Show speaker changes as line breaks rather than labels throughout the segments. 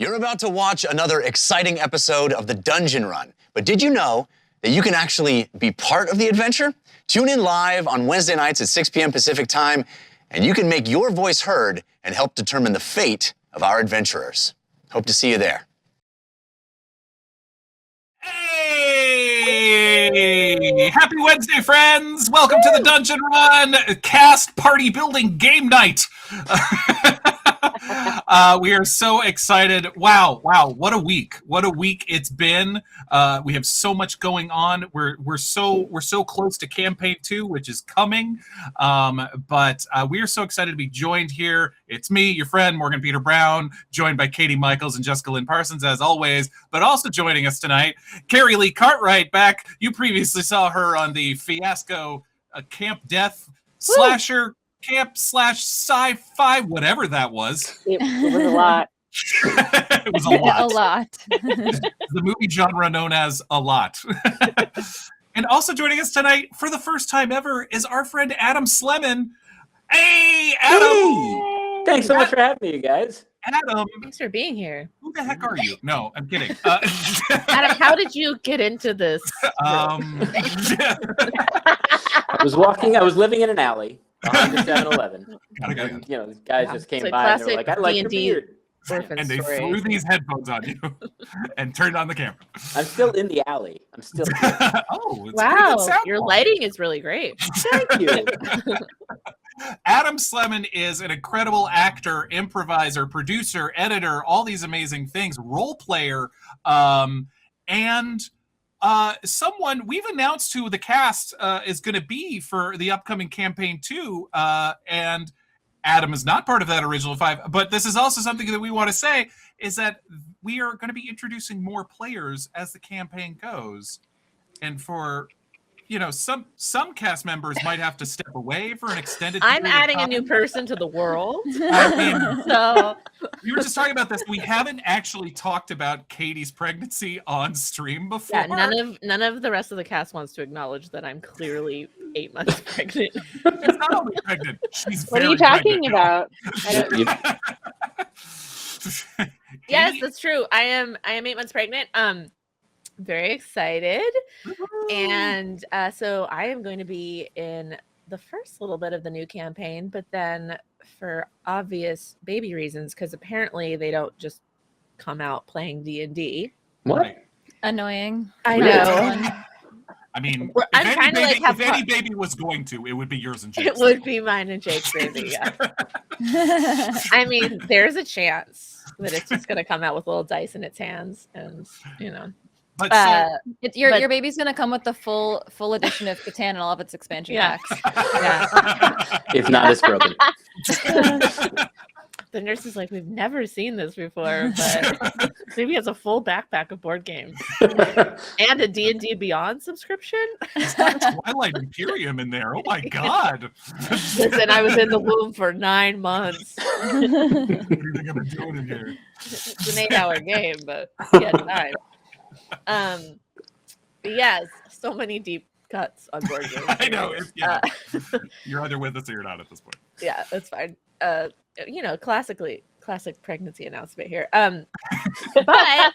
You're about to watch another exciting episode of the Dungeon Run, but did you know that you can actually be part of the adventure? Tune in live on Wednesday nights at 6 p.m. Pacific time, and you can make your voice heard and help determine the fate of our adventurers. Hope to see you there.
Hey! Happy Wednesday, friends! Welcome to the Dungeon Run cast party building game night. We are so excited. Wow, what a week. What a week it's been. We have so much going on. We're so close to campaign 2, which is coming. But we are so excited to be joined here. It's me, your friend Morgan Peter Brown, joined by Katie Michaels and Jessica Lynn Parsons as always, but also joining us tonight, Kari Lee Cartwright back. You previously saw her on the Fiasco Camp Death slasher camp / sci-fi, whatever that was.
It was a lot.
It was a lot.
A lot.
The movie genre known as a lot. And also joining us tonight for the first time ever is our friend Adam Slemon. Hey, Adam!
Hey! Thanks so much for having me, you guys.
Adam,
Thanks for being here.
who the heck are you? No, I'm kidding.
Adam, how did you get into this?
I was living in an alley behind the 7-Eleven. And, you know, these guys just came by and they were like, I like your beard.
And they threw these headphones on you and turned on the camera.
I'm still in the alley. I'm still here.
Oh, it's
Wow,
pretty good sound
your
quality.
lighting is really great.
Thank you.
Adam Slemon is an incredible actor, improviser, producer, editor, all these amazing things, role player, and someone we've announced who the cast is going to be for the upcoming campaign 2, and Adam is not part of that original 5, but this is also something that we want to say is that we are going to be introducing more players as the campaign goes, and for some cast members might have to step away for an extended
I'm
period of
adding a
time.
new person to the world.
I mean,
So
we were just talking about this. We haven't actually talked about Katie's pregnancy on stream before.
yeah, none of the rest of the cast wants to agnowledge that I'm clearly 8 months pregnant.
She's not only pregnant, she's
What are
very
you talking
pregnant.
about?
Yes, that's true. I am 8 months pregnant. Very excited. And so I am going to be in the first little bit of the new campaign, but then for obvious baby reasons, because apparently they don't just come out playing D&D.
What?
Right.
Annoying. I
Right.
know.
I mean,
I'm
if,
trying to
any,
like have
baby, if any
fun.
baby was going to, it would be yours and Jake's.
It would be mine and Jake's baby. Yeah. I mean, there's a chance that it's just going to come out with little dice in its hands, and
But
Your baby's gonna come with the full edition of Catan and all of its expansion
Yeah.
packs.
Yeah.
If not, it's broken.
The nurse is like, we've never seen this before, but maybe it's a full backpack of board games and a D&D Beyond subscription.
it's got Twilight Imperium in there. Oh my god!
Listen, I was in the womb for 9 months.
What do you think I've been doing in here?
It's an 8-hour game, but we had time. But yes, so many deep cuts on board games.
I know. You're either with us or you're not at this point.
Yeah, that's fine. Classic pregnancy announcement here. But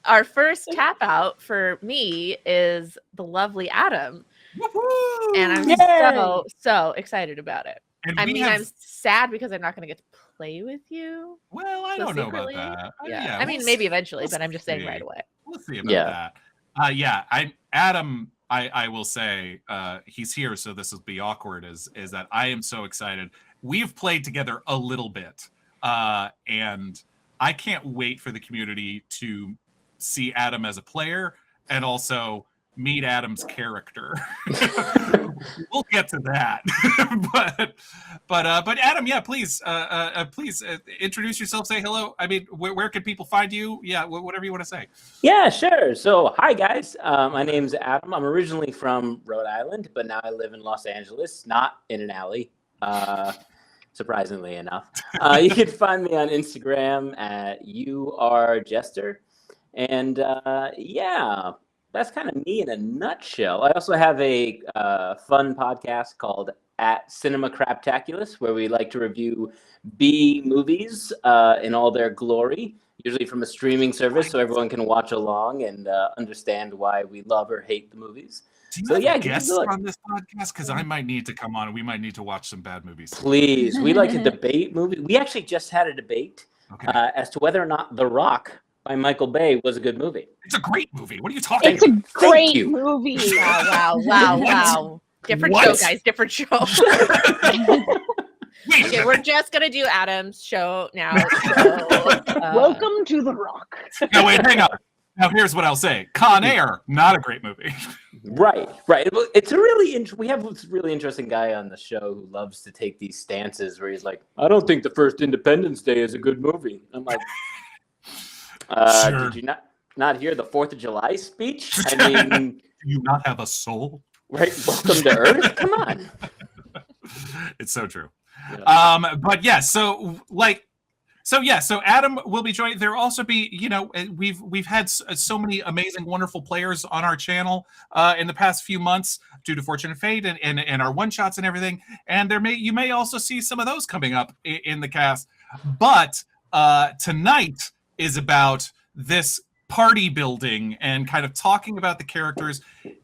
our first tap out for me is the lovely Adam,
Woo-hoo!
and I'm
Yay!
so excited about it.
And
I
we
mean,
have-
I'm sad because I'm not going to get to play with you.
Well, I
So
don't know about
secretly,
that.
Yeah, I mean, maybe eventually, but I'm just saying right away.
We'll see about
Yeah.
that. Adam, I will say, he's here, so this will be awkward, is that I am so excited. We've played together a little bit, and I can't wait for the community to see Adam as a player and also meet Adam's character. We'll get to that. but Adam, yeah, please introduce yourself, say hello. I mean, where can people find you? Yeah, whatever you want to say.
Yeah, sure. So, hi guys. My name's Adam. I'm originally from Rhode Island, but now I live in Los Angeles, not in an alley. Surprisingly enough, you can find me on Instagram at YouAreJester, and yeah, that's kind of me in a nutshell. I also have a fun podcast called at Cinema Craptaculous, where we like to review B movies in all their glory, usually from a streaming service, so everyone can watch along and understand why we love or hate the movies.
Do you
So
have
yeah,
guests on this podcast? Because I might need to come on. We might need to watch some bad movies.
Please, we like to debate movies. We actually just had a debate as to whether or not The Rock by Michael Bay was a good movie.
It's a great movie. What are you talking
It's
about?
a great movie.
Wow. Different show, guys. Different show.
Wait,
Okay, we're just gonna do Adam's show now. So,
Welcome to The Rock.
no, wait, hang on. Now, here's what I'll say. Con Air, not a great movie.
Right. It's a really we have this really interesting guy on the show who loves to take these stances where he's like, I don't think the first Independence Day is a good movie. I'm like,
Sure.
did you not hear the 4th of July speech? I mean,
Do you not have a soul?
right? Welcome to Earth. Come on.
It's so true.
Yeah.
But yeah, so Adam will be joining. There'll also be, we've had so many amazing, wonderful players on our channel in the past few months due to Fortune and Fate and our one shots and everything. And you may also see some of those coming up in the cast. But tonight is about this party building and kind of talking about the characters.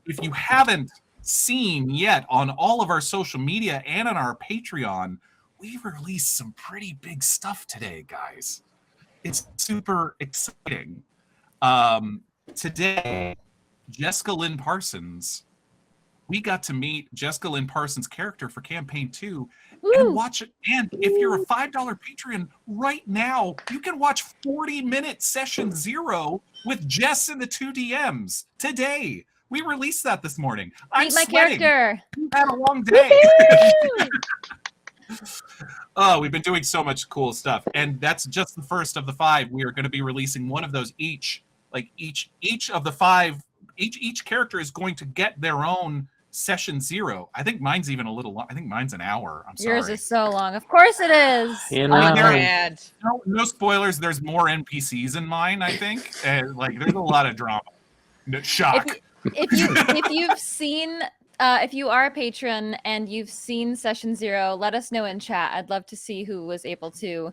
If you haven't seen yet on all of our social media and on our Patreon, we released some pretty big stuff today, guys. It's super exciting. Today, Jessica Lynn Parsons, we got to meet Jessica Lynn Parsons' character for Campaign 2 and watch it. And if you're a $5 patron right now, you can watch 40-minute Session 0 with Jess and the 2 DMs today. We released that this morning. I'm
Meet my
sweating.
character.
We've had a long day. Oh, we've been doing so much cool stuff, and that's just the first of the 5. We are going to be releasing one of those each. Like each of the 5, each character is going to get their own Session 0. I think mine's even a little long. I think mine's an hour. I'm sorry.
Yours is so long. Of course it is.
You
No spoilers. There's more NPCs in mine, I think. Like there's a lot of drama. No, shock.
If you've seen if you are a patron and you've seen Session 0, let us know in chat. I'd love to see who was able to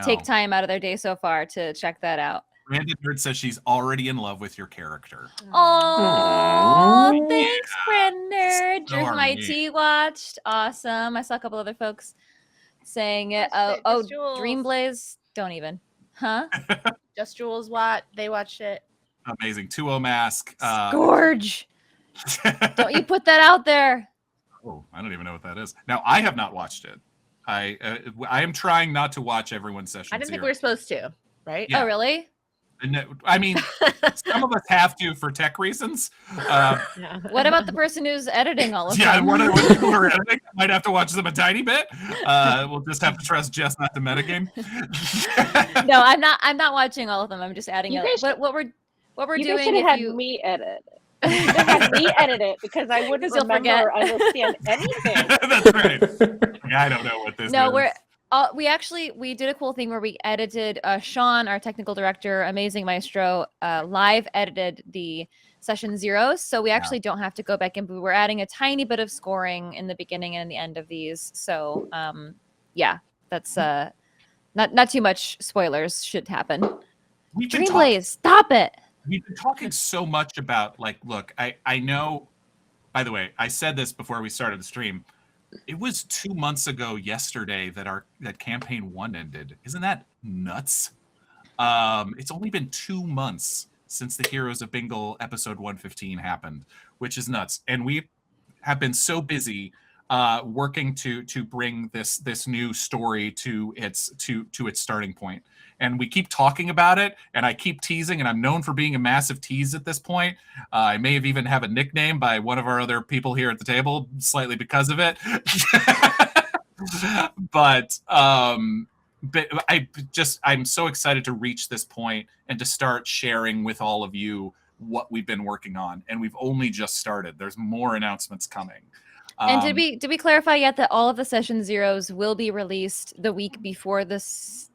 take time out of their day so far to check that out.
Brandon Bird says she's already in love with your character.
Oh, thanks, Brandon.
So
There's
are
my
we.
T watched. Awesome. I saw a couple other folks saying it.
Just Jules.
Dream Blaze. Don't even. Huh?
Just Jules they watched it.
Amazing. 2-0 mask.
Gorge. Don't you put that out there.
Oh, I don't even know what that is. Now, I have not watched it. I am trying not to watch everyone's Session 0.
I didn't think we were supposed to, right?
Yeah.
Oh, really?
And, I mean, some of us have to for tech reasons.
Yeah.
What about the person who's editing all of
Yeah,
them?
one of the people who are editing might have to watch them a tiny bit. We'll just have to trust Jess not to metagame.
No, I'm not watching all of them. I'm just adding
You
up.
guys
What we're
You guys
doing
should have
if
had
you
me edit. You should have had me edit it because I wouldn't
You'll
remember
forget.
or understand anything.
That's right. I don't know what this
No,
is.
we did a cool thing where we edited Sean, our technical director, amazing maestro, live edited the Session 0. So we actually don't have to go back in, but we're adding a tiny bit of scoring in the beginning and the end of these. So yeah, that's not too much spoilers should happen. Dream Blaze, stop it.
We've been talking so much about, like, look, I know, by the way, I said this before we started the stream. It was 2 months ago yesterday that campaign 1 ended. Isn't that nuts? It's only been 2 months since the Heroes of Bingle episode 115 happened, which is nuts. And we have been so busy working to bring this new story to its starting point. And we keep talking about it, and I keep teasing, and I'm known for being a massive tease at this point. I may have even have a nickname by one of our other people here at the table, slightly because of it. But I'm so excited to reach this point and to start sharing with all of you what we've been working on. And we've only just started. There's more announcements coming.
And did we clarify yet that all of the Session 0s will be released the week before the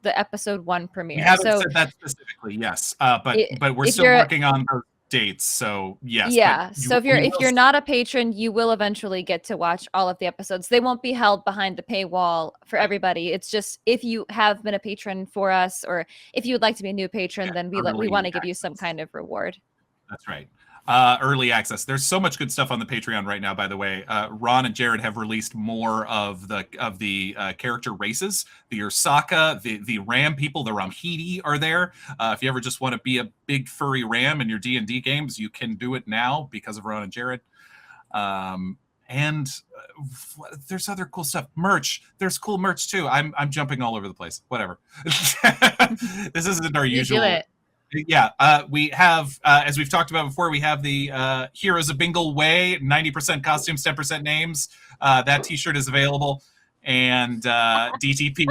episode 1 premiere?
We haven't
So
said that specifically, yes. But we're
if
still
you're-
working on dates. So yes.
Yeah.
but
So if you're not a patron, you will eventually get to watch all of the episodes. They won't be held behind the paywall for everybody. It's just if you have been a patron for us, or if you would like to be a new patron, then we
early
want to give you some
access.
kind of reward.
That's right. Early access. There's so much good stuff on the Patreon right now. By the way, Ron and Jared have released more of the character races. The Ursaka, the Ram people, the Ramhidi are there. If you ever just want to be a big furry ram in your D&D games, you can do it now because of Ron and Jared. And there's other cool stuff. Merch. There's cool merch too. I'm jumping all over the place. Whatever. This isn't our usual.
Do it.
Yeah, we have, as we've talked about before, we have the Heroes of Bingle Way, 90% costumes, 10% names. That t-shirt is available. And DTP,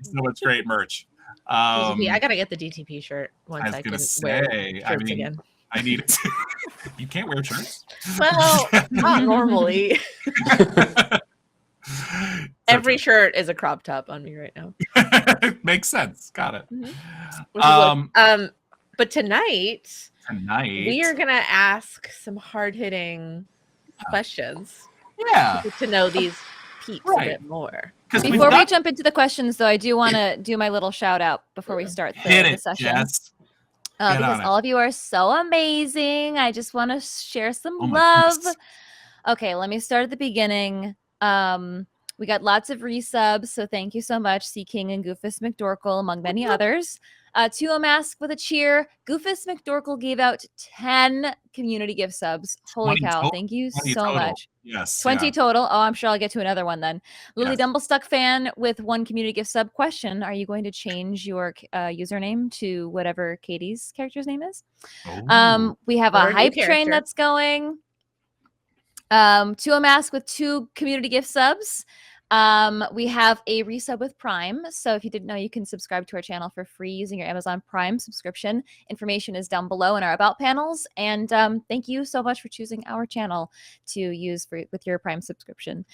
so much great merch.
DTP. I gotta get the DTP shirt once I can wear shirts again.
I need it. You can't wear shirts?
Well, not normally. Every shirt is a crop top on me right now.
Makes sense. Got it.
Mm-hmm. But tonight we are gonna ask some hard-hitting questions.
Yeah.
To get to know these peeps a bit more.
Before we jump into the questions, though, I do want to do my little shout out before we start the session.
Jess.
Because all of you are so amazing. I just want to share some love.
Goodness.
Okay, let me start at the beginning. We got lots of resubs, so thank you so much, Sea King and Goofus McDorkle, among many others. To a mask with a cheer, Goofus McDorkle gave out 10 community gift subs. Holy cow, thank you so much.
Yes.
20 total. Oh, I'm sure I'll get to another one then. Lily Dumblestuck fan with 1 community gift sub. Question: are you going to change your username to whatever Katie's character's name is? We have a hype train that's going. To a mask with 2 community gift subs. We have a resub with Prime. So if you didn't know, you can subscribe to our channel for free using your Amazon Prime subscription. Information is down below in our About panels. And thank you so much for choosing our channel to use with your Prime subscription.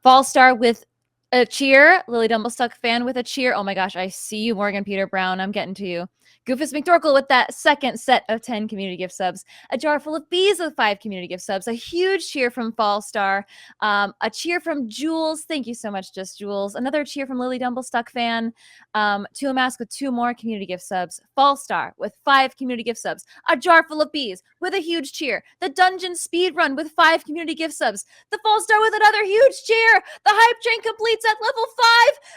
Fall Star with a cheer. Lily Dumblestuck fan with a cheer. Oh my gosh, I see you, Morgan Peter Brown. I'm getting to you. Goofus McDorkle with that second set of 10 community gift subs. A jar full of bees with 5 community gift subs. A huge cheer from Fall Star. A cheer from Jules. Thank you so much, Just Jules. Another cheer from Lily Dumblestuck fan. To a mask with 2 more community gift subs. Fall Star with 5 community gift subs. A jar full of bees with a huge cheer. The Dungeon Speed Run with 5 community gift subs. The Fall Star with another huge cheer. The Hype Train completes at level 5.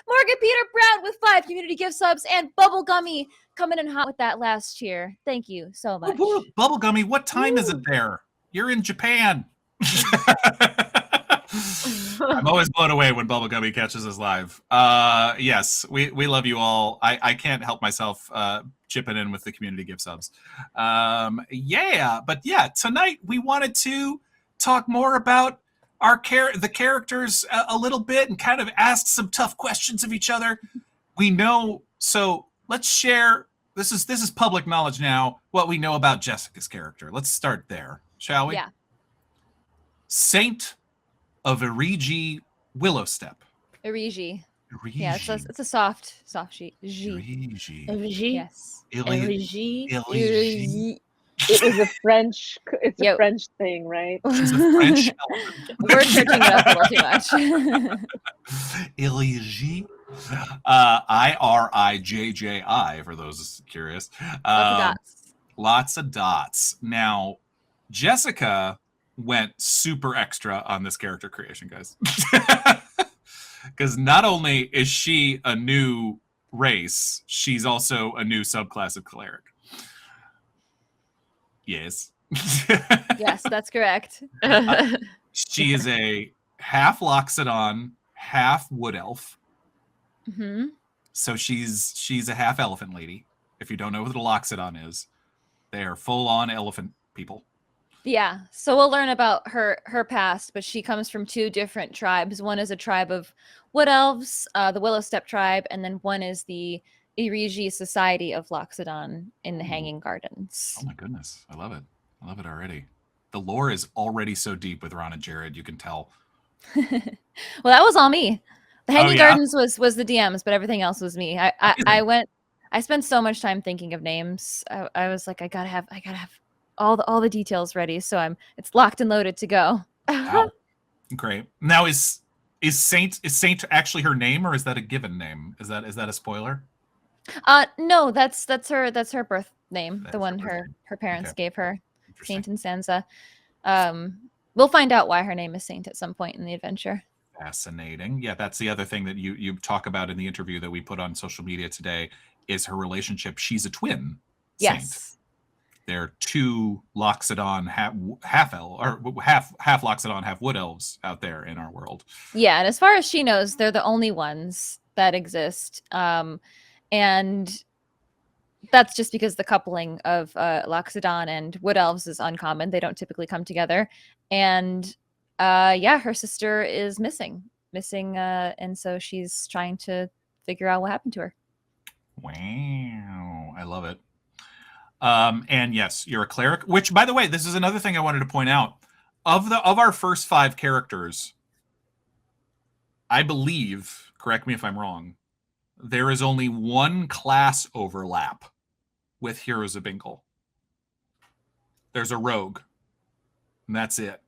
Morgan Peter Brown with 5 community gift subs. And Bubble Gummy coming in hot with that last cheer. Thank you so much.
Bubble Gummy, what time is it there? You're in Japan. I'm always blown away when Bubble Gummy catches us live. Yes, we love you all. I can't help myself chipping in with the community gift subs. Tonight we wanted to talk more about the characters a little bit and kind of ask some tough questions of each other. We know, so let's share. This is public knowledge now, what we know about Jessica's character. Let's start there, shall we?
Yeah.
Saint of Irigi Willowstep.
Irigi. Yeah, it's a soft sheet.
Irigi.
Yes.
Irigi.
It is a French. It's a French thing, right?
She's a French elephant.
We're searching it up a little too much.
Irigi. IRIJJI for those curious. Lots of dots. Now, Jessica went super extra on this character creation, guys. Because not only is she a new race, she's also a new subclass of cleric. Yes.
Yes, that's correct.
She is a half Loxodon, half wood elf.
Mm-hmm.
So she's a half elephant lady. If you don't know what a Loxodon is, they are full-on elephant people.
Yeah, so we'll learn about her past, but she comes from 2 different tribes. One is a tribe of wood elves, the Willowstep tribe, and then one is the Irigi Society of Loxodon in the Hanging Gardens.
Oh my goodness, I love it. I love it already. The lore is already so deep with Ron and Jared, you can tell.
Well, that was all me. The Hanging Gardens was the DMs, but everything else was me. I spent so much time thinking of names. I was like, I gotta have all the details ready, so it's locked and loaded to go.
Wow. Great. Now is Saint actually her name, or is that a given name? Is that a spoiler?
No, that's her birth name,
That's
the one
her birth name.
her parents
Okay.
gave her,
Interesting.
Saint and Sansa. We'll find out why her name is Saint at some point in the adventure.
Fascinating. Yeah, that's the other thing that you talk about in the interview that we put on social media today is her relationship. She's a twin. Saint.
Yes.
They're two Loxodon half Loxodon, half wood elves out there in our world.
Yeah, and as far as she knows, they're the only ones that exist. And that's just because the coupling of Loxodon and wood elves is uncommon. They don't typically come together. And her sister is missing. And so she's trying to figure out what happened to her.
Wow. I love it. And yes, you're a cleric, which, by the way, this is another thing I wanted to point out. Of our first 5 characters, I believe, correct me if I'm wrong, there is only one class overlap with Heroes of Bingle. There's a rogue, and that's it.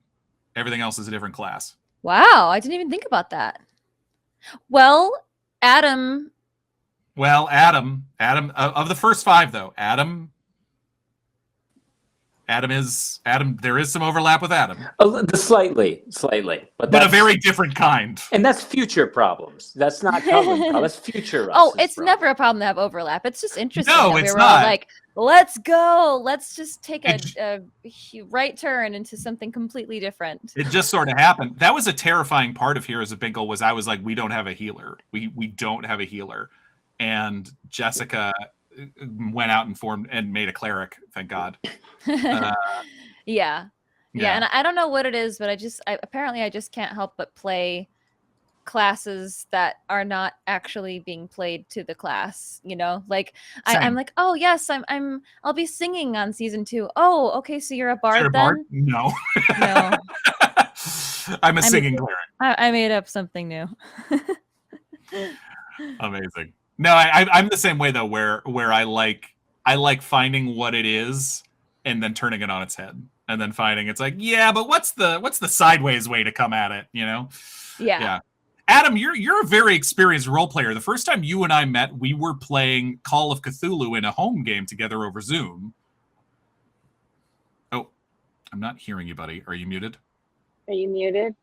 Everything else is a different class.
Wow, I didn't even think about that. Well, Adam, of the first 5, though, Adam, there is some overlap with Adam.
Slightly,
but a very different kind.
And that's future problems. That's not current problems. That's future.
it's
problem.
Never a problem to have overlap. It's just interesting.
No,
that
it's
we were all
not.
like, let's go. Let's just take a right turn into something completely different.
It just sort of happened. That was a terrifying part of Heroes of Bingle. Was I was like, we don't have a healer. We don't have a healer, and Jessica went out and made a cleric. Thank God.
Yeah. And I don't know what it is, but apparently I just can't help but play classes that are not actually being played to the class, like I'm like, oh yes, I'll be singing on season 2. Oh, okay, so you're a bard.
You're a bard? No. I'm a singing cleric.
I made up something new.
Amazing. No, I'm the same way though, where I like finding what it is and then turning it on its head, and then finding it's like, yeah, but what's the sideways way to come at it, Yeah. Adam, you're a very experienced role player. The first time you and I met, we were playing Call of Cthulhu in a home game together over Zoom. Oh, I'm not hearing you, buddy. Are you muted?
Are you muted?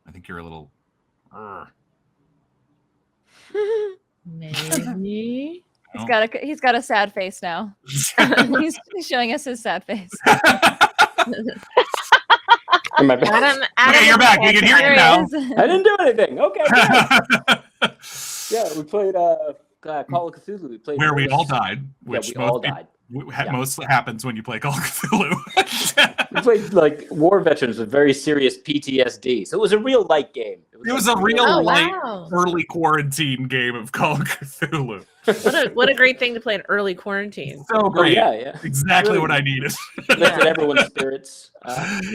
I think you're a little.
Maybe.
He's got a sad face now. he's showing us his sad face.
Adam,
Okay, you're back. We can hear you now.
I didn't do anything. Okay. Yeah, we played Call of Cthulhu. We played
where we all died. Which
we all died.
Mostly happens when you play Call of Cthulhu.
We played like war veterans with very serious PTSD. So it was a real light game.
It was a real light
wow.
early quarantine game of Call of Cthulhu.
What a great thing to play in early quarantine.
So great.
Oh, yeah.
Exactly
Really
what I needed.
lifted everyone's spirits.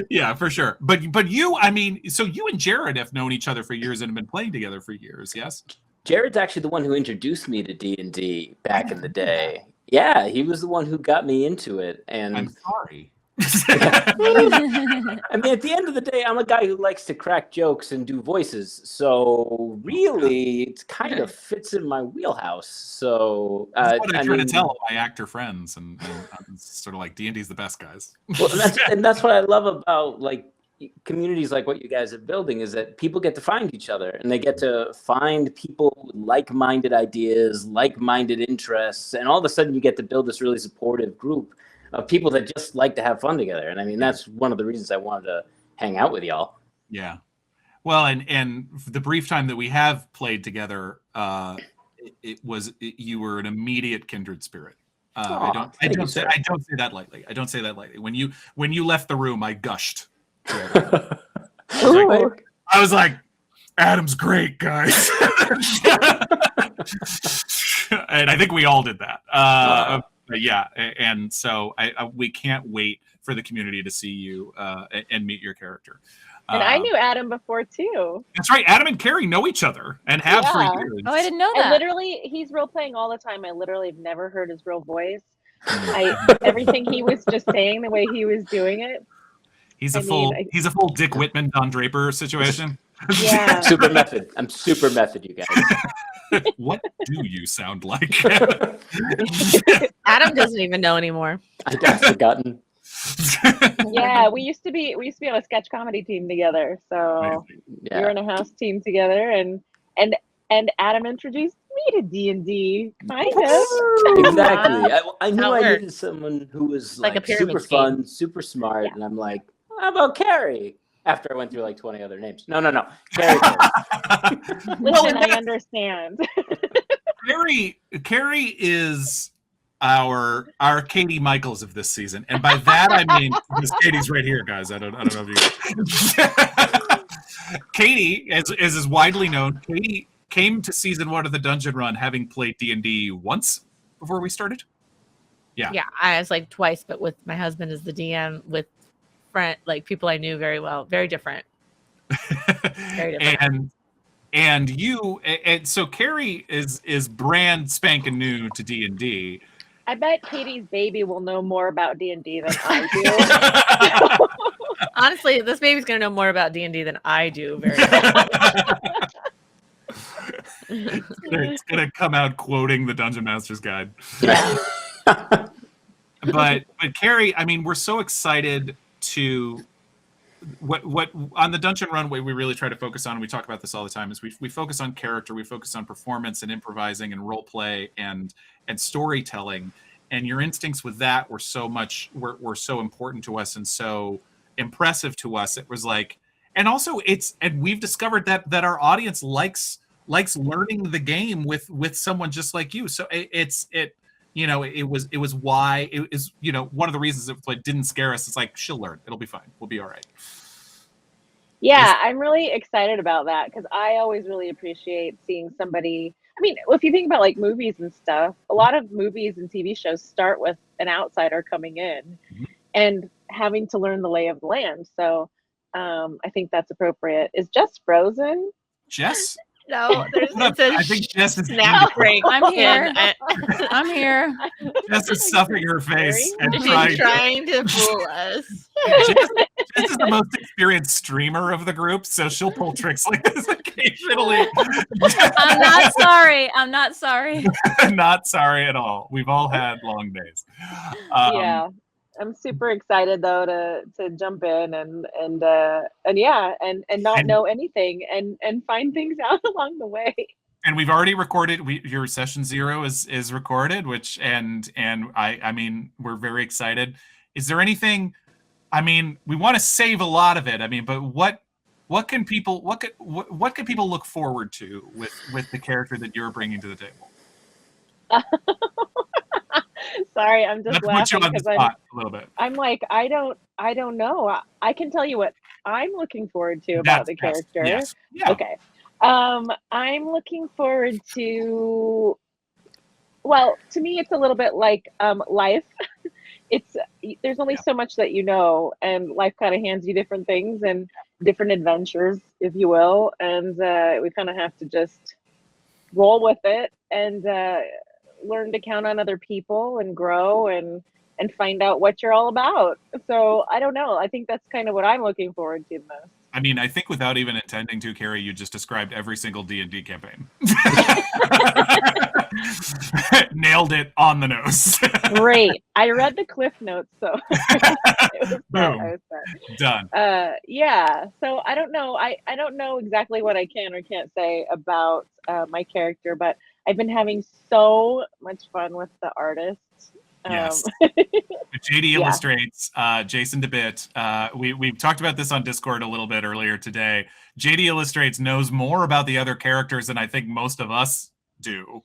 Yeah, for sure. But you, I mean, so you and Jared have known each other for years and have been playing together for years, yes?
Jared's actually the one who introduced me to D&D back in the day. Yeah, he was the one who got me into it. And
I'm sorry.
I mean, at the end of the day, I'm a guy who likes to crack jokes and do voices. So really, it kind of fits in my wheelhouse. So
That's what I try to tell my actor friends, and I'm sort of like, D&D's the best, guys.
Well, that's what I love about like communities like what you guys are building, is that people get to find each other, and they get to find people with like-minded ideas, like-minded interests, and all of a sudden you get to build this really supportive group of people that just like to have fun together. And I mean, that's one of the reasons I wanted to hang out with y'all.
Yeah. Well, and the brief time that we have played together, you were an immediate kindred spirit. I don't say that lightly. I don't say that lightly. When you left the room, I gushed. I was like, Adam's great, guys. And I think we all did that. But yeah, and so we can't wait for the community to see you and meet your character.
And I knew Adam before too.
That's right. Adam and Kari know each other and have for years.
Oh, I didn't know that.
And literally, he's role playing all the time. I literally have never heard his real voice. Everything he was just saying, the way he was doing it.
He's a full Dick Whitman, Don Draper situation.
Yeah.
Super method. I'm super method, you guys.
What do you sound like?
Adam doesn't even know anymore.
I've forgotten.
Yeah, we used to be on a sketch comedy team together. So
Yeah.
we were in a house team together, and Adam introduced me to D&D, kind of.
Exactly. I knew
That
I
works.
needed someone who was
Like a
like
pyramid
super
scheme.
fun, super smart, and I'm like, how about Kari? After I went through like 20 other names. No. Kari.
Listen, I understand.
Kari is our Katie Michaels of this season, and by that I mean because Katie's right here, guys. I don't know if you. Katie, as is widely known, Katie came to season 1 of the Dungeon Run having played D&D once before we started. Yeah,
I was like twice, but with my husband as the DM, with people I knew very well. Very different. Very different.
and so Kari is brand spanking new to D&D.
I bet Katie's baby will know more about D&D than I do.
Honestly, this baby's gonna know more about D&D than I do. Very.
It's gonna come out quoting the Dungeon Master's Guide.
Yeah.
But Kari, I mean, we're so excited to what on the Dungeon Run way we really try to focus on, and we talk about this all the time, is we focus on character, we focus on performance and improvising and role play and storytelling. And your instincts with that were so important to us and so impressive to us. It was like, and also and we've discovered that our audience likes learning the game with someone just like you. So it was why it is, one of the reasons it didn't scare us. It's like, she'll learn. It'll be fine. We'll be all right.
Yeah, I'm really excited about that because I always really appreciate seeing somebody. I mean, if you think about like movies and stuff, a lot of movies and TV shows start with an outsider coming in and having to learn the lay of the land. So I think that's appropriate. Is Jess frozen?
Jess?
No,
I think Jess is
snap break.
I'm here. I'm here.
Jess is stuffing her face and
She's trying to fool us.
Jess is the most experienced streamer of the group, so she'll pull tricks like this occasionally.
I'm not sorry. I'm not sorry.
Not sorry at all. We've all had long days.
Yeah, I'm super excited though to jump in and not know anything and find things out along the way.
And we've already recorded. Your session 0 is recorded, and I mean, we're very excited. Is there anything? I mean, we want to save a lot of it. I mean, but what can people look forward to with the character that you're bringing to the table?
Sorry, I'm just laughing because
a little bit.
I'm like, I don't know. I can tell you what I'm looking forward to about the character.
Yes. Yeah.
Okay. I'm looking forward to. Well, to me, it's a little bit like life. There's only so much that you know, and life kind of hands you different things and different adventures, if you will, and we kind of have to just roll with it and learn to count on other people and grow and find out what you're all about. So I don't know. I think that's kind of what I'm looking forward to most.
I mean, I think without even intending to, Kari, you just described every single D&D campaign. Nailed it on the nose.
Great. I read the Cliff Notes, so
Boom. Done.
Yeah. So I don't know. I don't know exactly what I can or can't say about my character, but I've been having so much fun with the artists.
Yes. JD Illustrates, Jason DeBitt. We've talked about this on Discord a little bit earlier today. JD Illustrates knows more about the other characters than I think most of us do.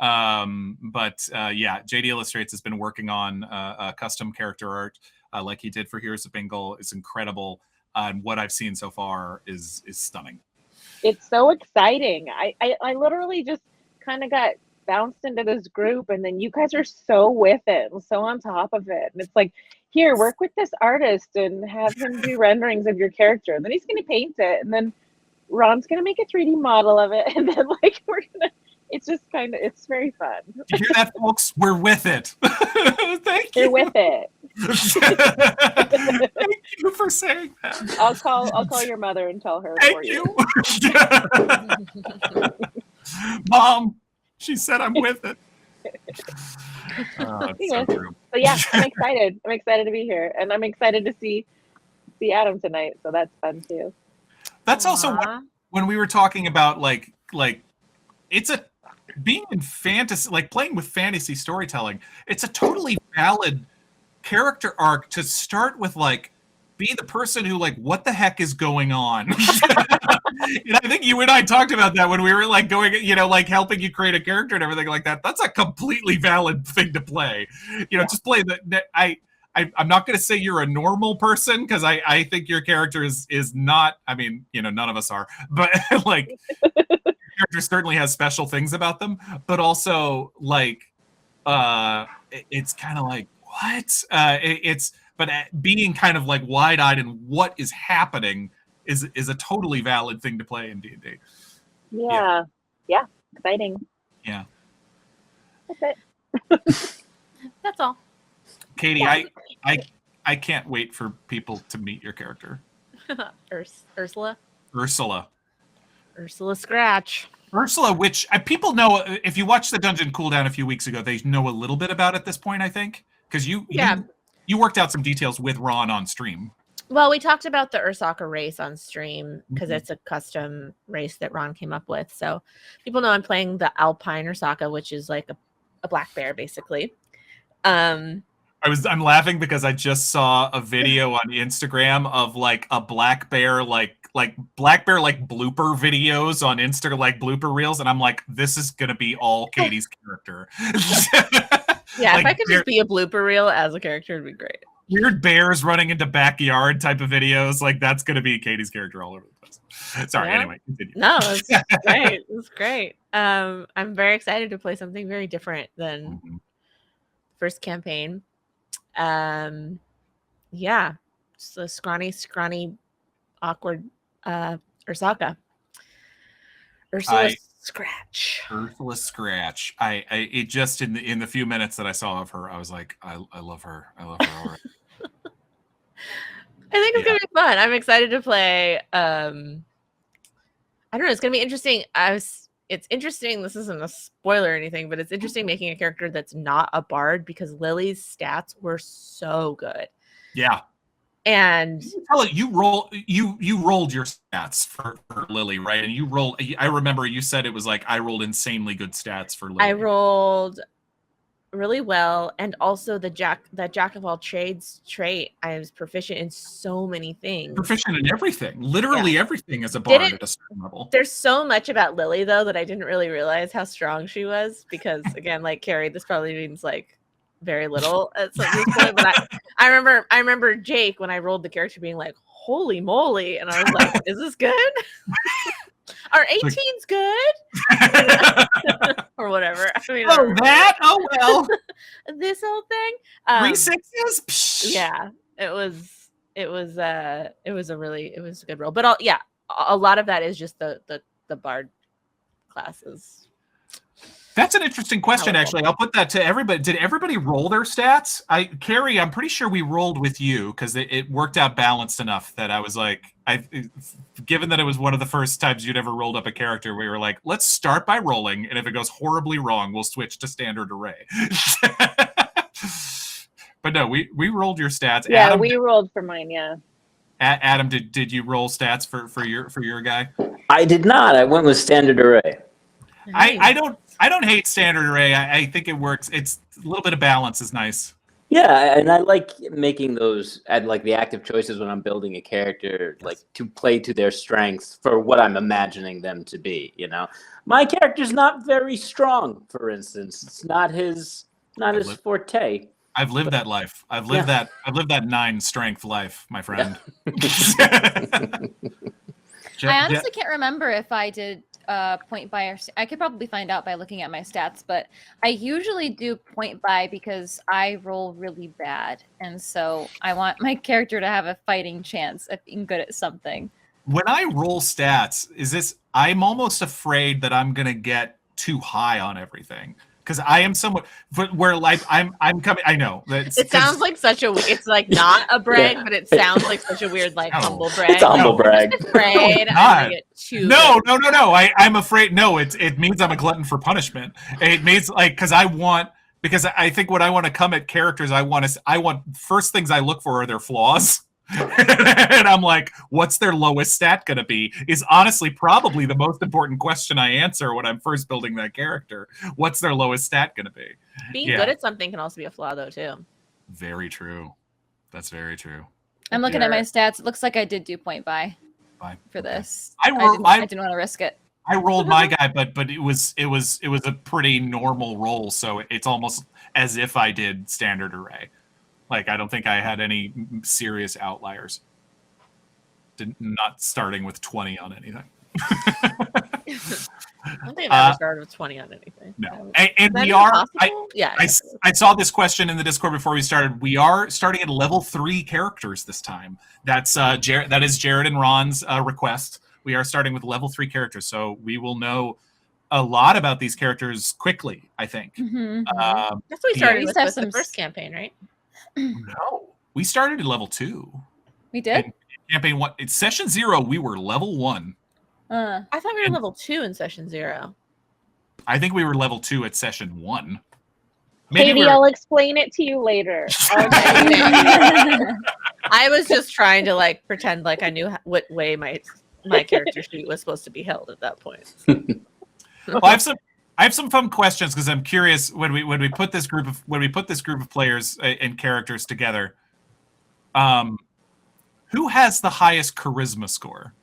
JD Illustrates has been working on custom character art like he did for Heroes of Bingle. It's incredible. And what I've seen so far is stunning.
It's so exciting. I literally just kind of got bounced into this group, and then you guys are so with it and so on top of it, and it's like, here, work with this artist and have him do renderings of your character, and then he's going to paint it, and then Ron's going to make a 3D model of it, and then like it's just kind of, it's very fun.
You hear that, folks? We're with it. Thank
You're
you.
with it.
Thank you for saying that.
I'll call your mother and tell her for
Thank
you.
you. Mom, she said I'm with it. Oh, it's so true.
But yeah, I'm excited. I'm excited to be here, and I'm excited to see Adam tonight. So that's fun too.
That's also when we were talking about like it's a being in fantasy, like playing with fantasy storytelling. It's a totally valid character arc to start with, like, be the person who, like, what the heck is going on? And I think you and I talked about that when we were like going, you know, like helping you create a character and everything like that. That's a completely valid thing to play. You know, just play that. I'm not going to say you're a normal person, because I think your character is not. I mean, you know, none of us are, but like, character certainly has special things about them. But also, like, it's kind of like what but being kind of like wide-eyed and what is happening is a totally valid thing to play in D&D.
Yeah, exciting.
Yeah,
that's it.
That's all.
Katie, I can't wait for people to meet your character.
Ursula Scratch.
Ursula, which people know, if you watched the Dungeon Cooldown a few weeks ago, they know a little bit about at this point, I think, because you worked out some details with Ron on stream.
Well, we talked about the Ursaka race on stream because it's a custom race that Ron came up with. So people know I'm playing the Alpine Ursaka, which is like a black bear, basically.
I'm laughing because I just saw a video on Instagram of like a black bear, like blooper videos on Insta, like blooper reels, and I'm like, this is gonna be all Katie's character.
Yeah,
like,
if I could just be a blooper reel as a character, it'd be great.
Weird bears running into backyard type of videos, like that's gonna be Katie's character all over the place. Sorry, anyway, continue.
No, it's great. It's great. I'm very excited to play something very different than first campaign. Yeah, so scrawny, awkward Ursaka. Ursula Scratch.
Ursula Scratch. It just in the few minutes that I saw of her, I was like, I love her. I love her already.
I think it's gonna be fun. I'm excited to play. I don't know. It's gonna be interesting. It's interesting. This isn't a spoiler or anything, but it's interesting making a character that's not a bard because Lily's stats were so good.
Yeah.
And
you rolled your stats for Lily, right? And I remember you said it was like I rolled insanely good stats for Lily.
I rolled really well, and also that jack of all trades trait. I was proficient in so many things.
Proficient in everything, literally everything as a bard at a certain level.
There's so much about Lily though that I didn't really realize how strong she was, because again, like Carrie, this probably means like very little at some point. But I remember Jake when I rolled the character being like, "Holy moly!" and I was like, "Is this good? Are 18s good?" Or whatever. I mean,
oh well.
This whole thing.
3 6s.
Yeah, it was a good roll. But a lot of that is just the bard classes.
That's an interesting question, actually. I'll put that to everybody. Did everybody roll their stats? Carrie, I'm pretty sure we rolled with you because it worked out balanced enough that I was like, given that it was one of the first times you'd ever rolled up a character, we were like, let's start by rolling, and if it goes horribly wrong, we'll switch to standard array. But no, we rolled your stats.
Yeah,
Adam,
we rolled for mine. Yeah.
Adam, did you roll stats for your guy?
I did not. I went with standard array.
Nice.
I don't hate standard array. I think it works. It's a little bit of balance is nice.
Yeah, and I like making those like the active choices when I'm building a character, like to play to their strengths for what I'm imagining them to be. You know, my character's not very strong, for instance. It's not his forte.
I've lived that life. I've lived that 9 strength life, my friend.
I honestly can't remember if I did point by, or I could probably find out by looking at my stats, but I usually do point by because I roll really bad, and so I want my character to have a fighting chance of being good at something.
When I roll stats, I'm almost afraid that I'm gonna get too high on everything. because I am somewhat where like I'm coming. I know that
It sounds like such a. It's like not a brag,
Yeah.
but it sounds like such a weird like
No.
humble brag.
It's a humble brag.
Afraid
No,
I'm gonna get too.
No. I'm afraid. No, it means I'm a glutton for punishment. It means like because I think what I want to come at characters, I want first things I look for are their flaws. And I'm like, what's their lowest stat going to be? Is honestly probably the most important question I answer when I'm first building that character. What's their lowest stat going to be?
Being good at something can also be a flaw, though, too.
Very true. That's very true.
I'm looking at my stats. It looks like I did do point buy for
Okay.
this.
I
didn't want to risk it.
I rolled my guy, but it was a pretty normal roll, so it's almost as if I did standard array. Like I don't think I had any serious outliers. Not starting with 20 on anything.
I don't think I've ever started with 20 on anything.
No, and
Is that
we are.
impossible? Yeah.
I saw this question in the Discord before we started. We are starting at level 3 characters this time. That is Jared and Ron's request. We are starting with level 3 characters, so we will know a lot about these characters quickly, I think.
Mm-hmm.
That's what we started with
have
the
some
first campaign, right?
No, we started at level 2.
We did?
And campaign 1, it's session 0. We were level 1.
I thought we were level 2 in session 0.
I think we were level 2 at session 1.
Katie, I'll explain it to you later.
I was just trying to like pretend like I knew what way my character sheet was supposed to be held at that point.
Well, I have some fun questions because I'm curious when we put this group of players and characters together. Who has the highest charisma score?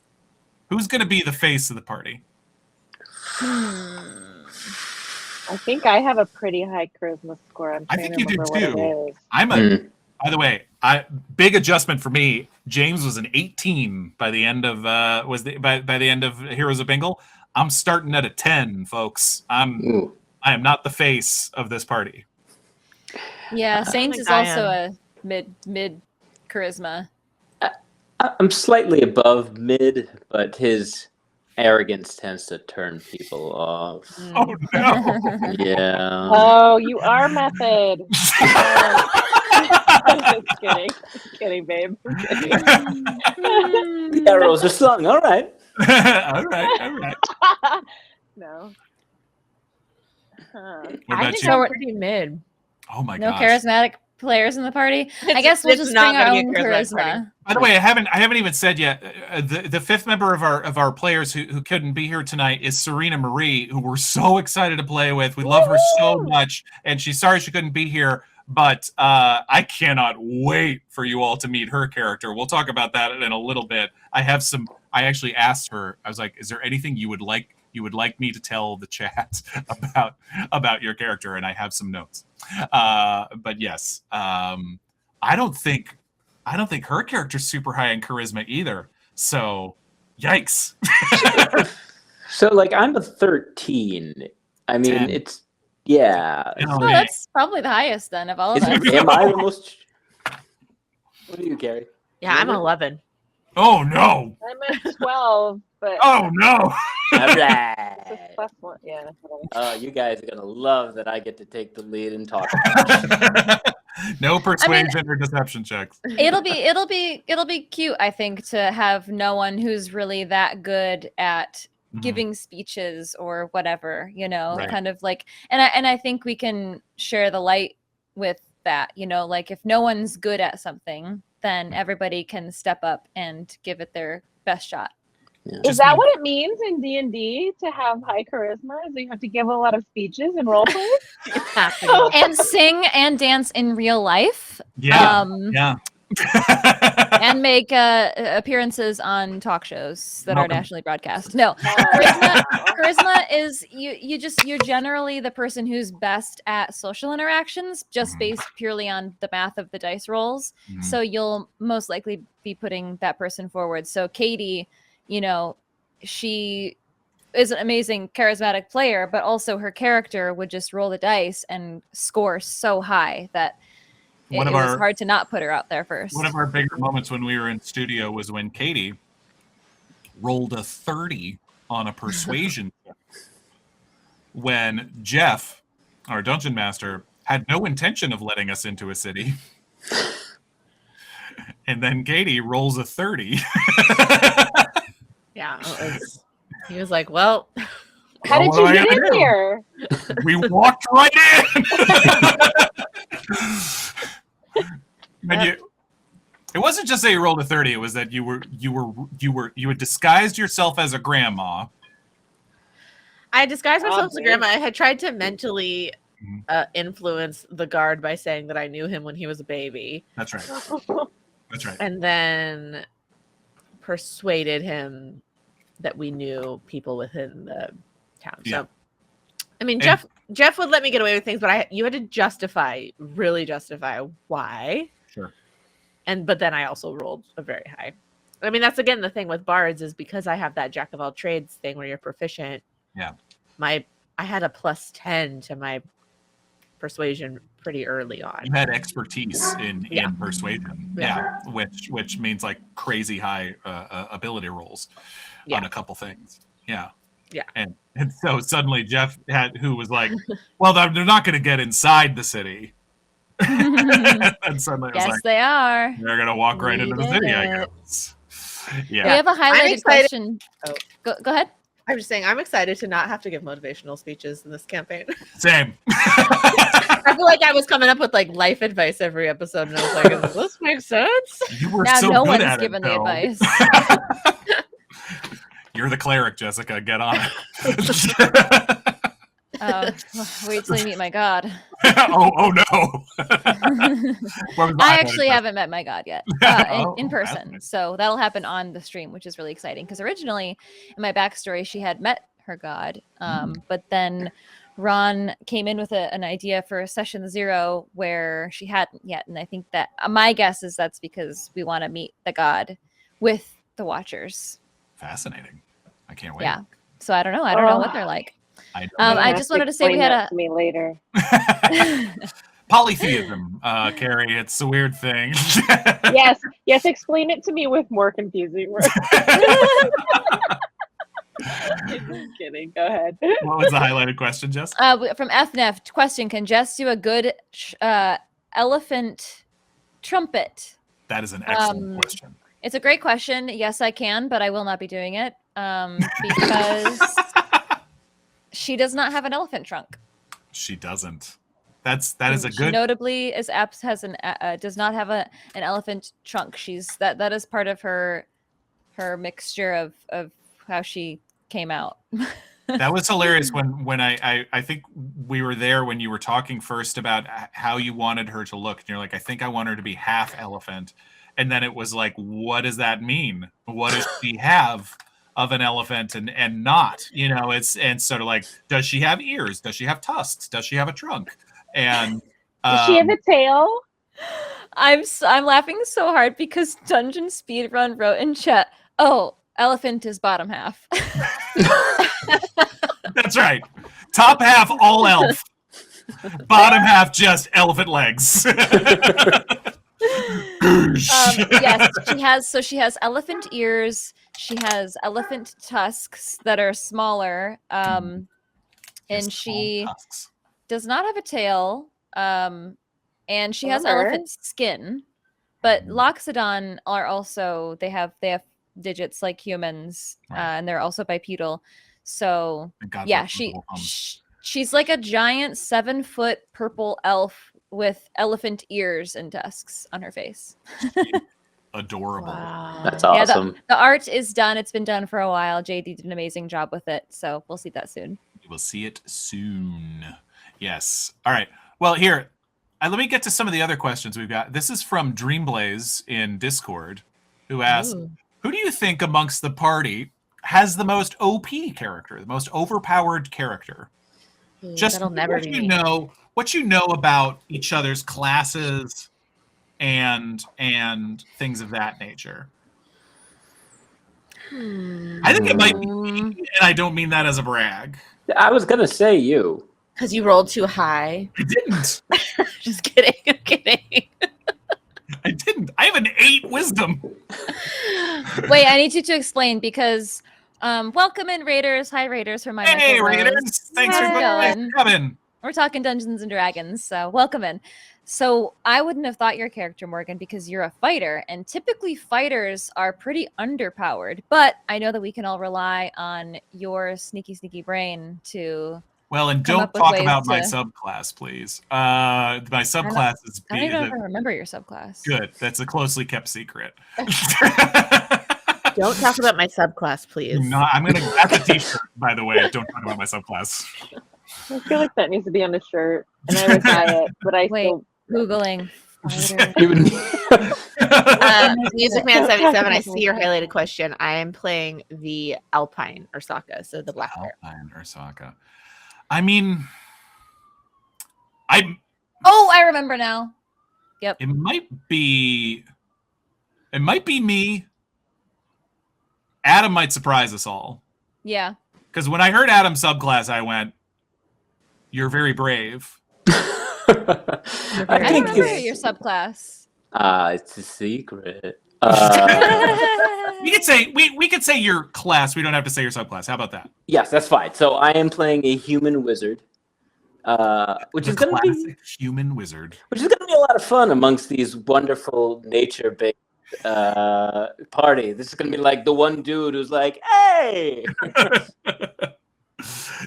Who's going to be the face of the party?
I think I have a pretty high charisma score.
I think you do
what it
too.
is.
By the way, big adjustment for me. James was an 18 by the end of by the end of Heroes of Bingle. I'm starting at a 10, folks. I am not the face of this party.
Yeah, Saints is also a mid charisma.
I'm slightly above mid, but his arrogance tends to turn people off.
Oh no!
Yeah.
Oh, you are method. Just kidding, babe. I'm kidding.
The arrows are slung. All right.
all right.
No.
What
I
about
think
you?
we're pretty mid.
Oh my
No
gosh.
charismatic players in the party. I guess we'll
it's
just
not
bring our
gonna be
own
a charismatic party.
charisma.
By the way, I haven't even said yet. The fifth member of our players who couldn't be here tonight is Serena Marie, who we're so excited to play with. We love her so much, and she's sorry she couldn't be here. But I cannot wait for you all to meet her character. We'll talk about that in a little bit. I actually asked her. I was like, "Is there anything you would like me to tell the chat about your character?" And I have some notes. But yes, I don't think her character's super high in charisma either. So, yikes.
So, like, I'm a 13. I mean,
10.
it's yeah.
Oh, that's probably the highest then of all of us.
Am I the most? What do you, Gary?
Yeah, I'm 11.
Oh no!
I'm at 12, but
Oh no!
All right.
it's plus one. Yeah.
You guys are gonna love that I get to take the lead and talk.
No persuasion or deception checks.
It'll be cute, I think, to have no one who's really that good at giving speeches or whatever,
Right.
kind of like, and I think we can share the light with that, like if no one's good at something, then everybody can step up and give it their best shot.
Yeah.
Is that what it means in D&D to have high charisma? Is that you have to give a lot of speeches and role plays?
And sing and dance in real life.
Yeah. Yeah.
And make appearances on talk shows that are nationally broadcast. No, charisma is you're generally the person who's best at social interactions, just based purely on the math of the dice rolls. So you'll most likely be putting that person forward. So Katie, she is an amazing charismatic player, but also her character would just roll the dice and score so high that it was hard to not put her out there first.
One of our bigger moments when we were in studio was when Katie rolled a 30 on a persuasion check when Jeff our dungeon master, had no intention of letting us into a city. And then Katie rolls a 30.
Yeah. He was like, well,
How did you get in here?
We walked right in. And it wasn't just that you rolled a 30. It was that you had disguised yourself as a grandma.
I disguised myself as a grandma. I had tried to mentally influence the guard by saying that I knew him when he was a baby.
That's right. That's right.
And then persuaded him that we knew people within the town.
Yeah.
So, I mean, Jeff would let me get away with things, but you had to really justify why.
Sure.
But then I also rolled a very high. I mean, that's again the thing with bards is because I have that jack of all trades thing where you're proficient.
Yeah.
I had a +10 to my persuasion pretty early on.
You had expertise in persuasion. Yeah. Which means like crazy high ability rolls on a couple things. Yeah.
Yeah.
And so suddenly Jeff who was like, well, they're not going to get inside the city. And suddenly it was like,
they are.
They're going to walk right into the city, I guess. Yeah.
We have a highlighted question.
Oh.
Go ahead.
I'm just saying, I'm excited to not have to give motivational speeches in this campaign.
Same.
I feel like I was coming up with like life advice every episode, and I was like, does this make sense?
You were
Now
so
no
good
one's
at
given
it,
the
though.
advice.
You're the cleric, Jessica. Get on it.
Wait till you meet my god.
oh no.
I actually haven't met my god yet in person.
fascinating.
So that'll happen on the stream, which is really exciting. Because originally, in my backstory, she had met her god. But then Ron came in with an idea for session 0 where she hadn't yet. And I think that my guess is that's because we want to meet the god with the Watchers.
Fascinating. I can't wait.
Yeah. So I don't know. I don't know what they're like. I just wanted to say we had
a to me later.
Polytheism, Kari. It's a weird thing.
yes. Explain it to me with more confusing words. I'm kidding. Go ahead.
What was the highlighted question, Jess?
From FNF, question: can Jess do a good elephant trumpet?
That is an excellent question.
It's a great question. Yes, I can, but I will not be doing it because she does not have an elephant trunk.
She doesn't. That is a
She
good.
notably is does not have an elephant trunk. That is part of her mixture of how she came out.
That was hilarious when I think we were there when you were talking first about how you wanted her to look. And you're like, I think I want her to be half elephant. And then it was like, what does that mean? What does she have of an elephant and not? You know, and sort of like, does she have ears? Does she have tusks? Does she have a trunk? And
does she have a tail?
I'm laughing so hard because Dungeon Speedrun wrote in chat, oh, elephant is bottom half.
That's right. Top half all elf. Bottom half just elephant legs.
Yes, she has elephant ears. She has elephant tusks that are smaller. And she does not have a tail. And she has elephant skin. But Loxodon are also they have digits like humans, and they're also bipedal. So yeah, she's like a giant 7-foot purple elf with elephant ears and tusks on her face.
Adorable.
Wow.
That's awesome.
Yeah, the art is done. It's been done for a while. JD did an amazing job with it. So we'll see that soon.
You will see it soon. Yes. All right. Well, here, let me get to some of the other questions we've got. This is from Dreamblaze in Discord, who asked, who do you think amongst the party has the most OP character, the most overpowered character? Just
that'll never be me.
What you know about each other's classes and things of that nature. I think it might be me, and I don't mean that as a brag.
I was gonna say you.
Because you rolled too high.
I didn't.
Just kidding. I'm kidding.
I didn't. I have an 8 wisdom.
Wait, I need you to explain because welcome in Raiders. Hi Raiders from my
Hey Raiders. Thanks for coming.
We're talking Dungeons and Dragons, so welcome in. So I wouldn't have thought your character, Morgan, because you're a fighter, and typically fighters are pretty underpowered. But I know that we can all rely on your sneaky brain to.
Well, and
come
don't
up with
talk
ways
about my
to-
subclass, please. My subclass is
I don't even remember your subclass.
good. That's a closely kept secret.
Don't talk about my subclass, please.
No, I'm gonna. That's a T-shirt, by the way. Don't talk about my subclass.
I feel like that needs to be on the shirt, and I would buy it, but I
Wait.
still.
Googling. Fighter.
Music Man 77, I see your highlighted question. I am playing the Alpine Ursaka, so the black bear.
Alpine Ursaka. I mean, I
I remember now. Yep.
it might be me. Adam might surprise us all.
Yeah.
Because when I heard Adam's subclass, I went, "You're very brave."
I don't remember your subclass.
It's a secret.
We could say we could say your class. We don't have to say your subclass. How about that?
Yes, that's fine. So I am playing a human wizard, which
The
is going to be
classic human wizard.
a lot of fun amongst these wonderful nature-based party. This is going to be like the one dude who's like, "Hey."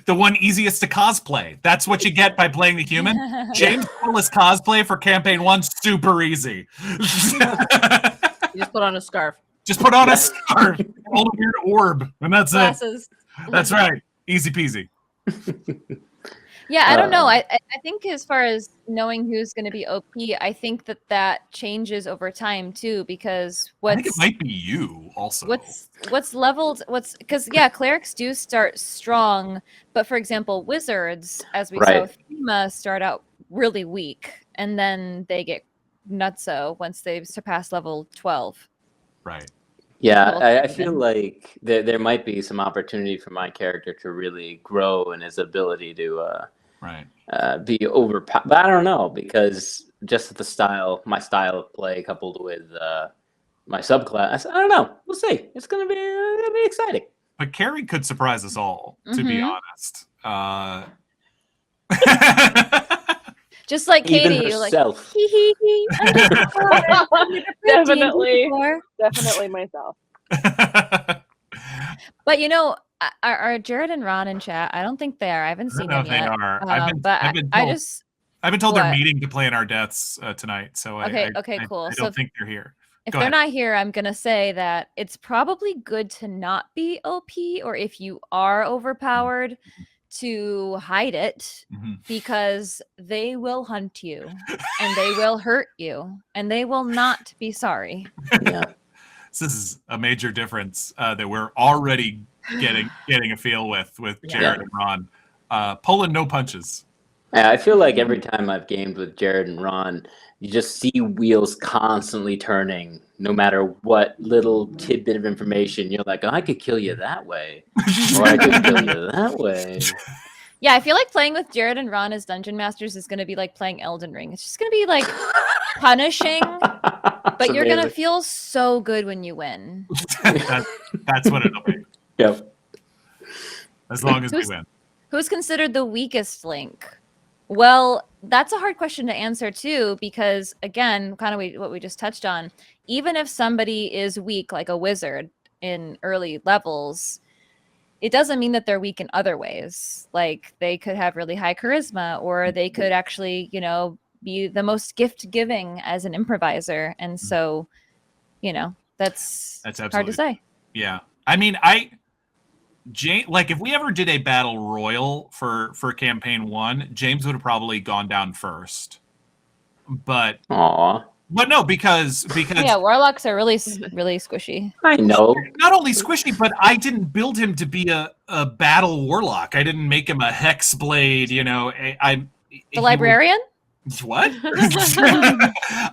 The one easiest to cosplay. That's what you get by playing the human. James Willis cosplay for campaign 1, super easy.
You just put on a scarf.
Just put on a scarf, hold a weird orb, and that's
Glasses.
it. That's right. Easy peasy.
Yeah, I don't know. I think as far as knowing who's going to be OP, I think that changes over time too, because
I think it might be you also.
what's leveled, because clerics do start strong, but for example, wizards, as we saw with Thema, start out really weak, and then they get nutso once they surpass level 12.
Right.
Yeah, I feel like there might be some opportunity for my character to really grow in his ability to be overpowered. But I don't know, because just my style of play coupled with my subclass, I don't know. We'll see. It's gonna be exciting.
But Kari could surprise us all, to be honest.
Just like Katie,
Even
you're like,
herself.
Definitely myself.
But are Jared and Ron in chat? I don't think they are. I haven't seen them yet.
They are.
I've
been told they're
what?
meeting to play in our deaths tonight. So
Okay,
I
cool.
don't
So
think they're here.
if
Go
they're
ahead.
not here, I'm gonna say that it's probably good to not be OP, or if you are overpowered, to hide it, because they will hunt you and they will hurt you and they will not be sorry.
Yeah.
This is a major difference that we're already getting a feel with Jared and Ron. Pulling no punches.
I feel like every time I've gamed with Jared and Ron, you just see wheels constantly turning, no matter what little tidbit of information. You're like, oh, I could kill you that way, or I could kill you that way.
Yeah, I feel like playing with Jared and Ron as dungeon masters is going to be like playing Elden Ring. It's just going to be like punishing, but you're going to feel so good when you win.
That's what it'll be.
Yep.
As long as we win.
Who's considered the weakest link? Well, that's a hard question to answer too, because again, kind of what we just touched on, even if somebody is weak, like a wizard in early levels, it doesn't mean that they're weak in other ways. Like they could have really high charisma, or they could actually, be the most gift giving as an improviser. And so, that's hard to say.
Yeah. I mean, if we ever did a battle royal for campaign 1, James would have probably gone down first. But no, because
warlocks are really squishy.
I know.
Not only squishy, but I didn't build him to be a battle warlock. I didn't make him a hex blade. The
librarian.
What?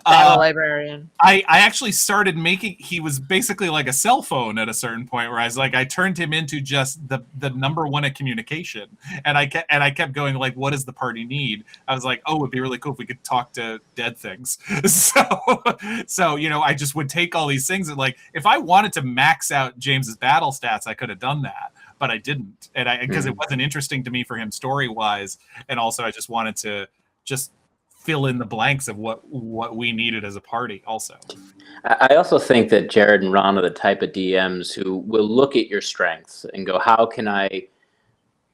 Battle librarian.
I actually started he was basically like a cell phone at a certain point, where I turned him into just the number one at communication. And I kept going like, what does the party need? I was like, oh, it'd be really cool if we could talk to dead things. So I just would take all these things, and like, if I wanted to max out James's battle stats, I could have done that. but I didn't, and because it wasn't interesting to me for him story wise, and also I just wanted to just fill in the blanks of what we needed as a party also.
I also think that Jared and Ron are the type of DMs who will look at your strengths and go, how can I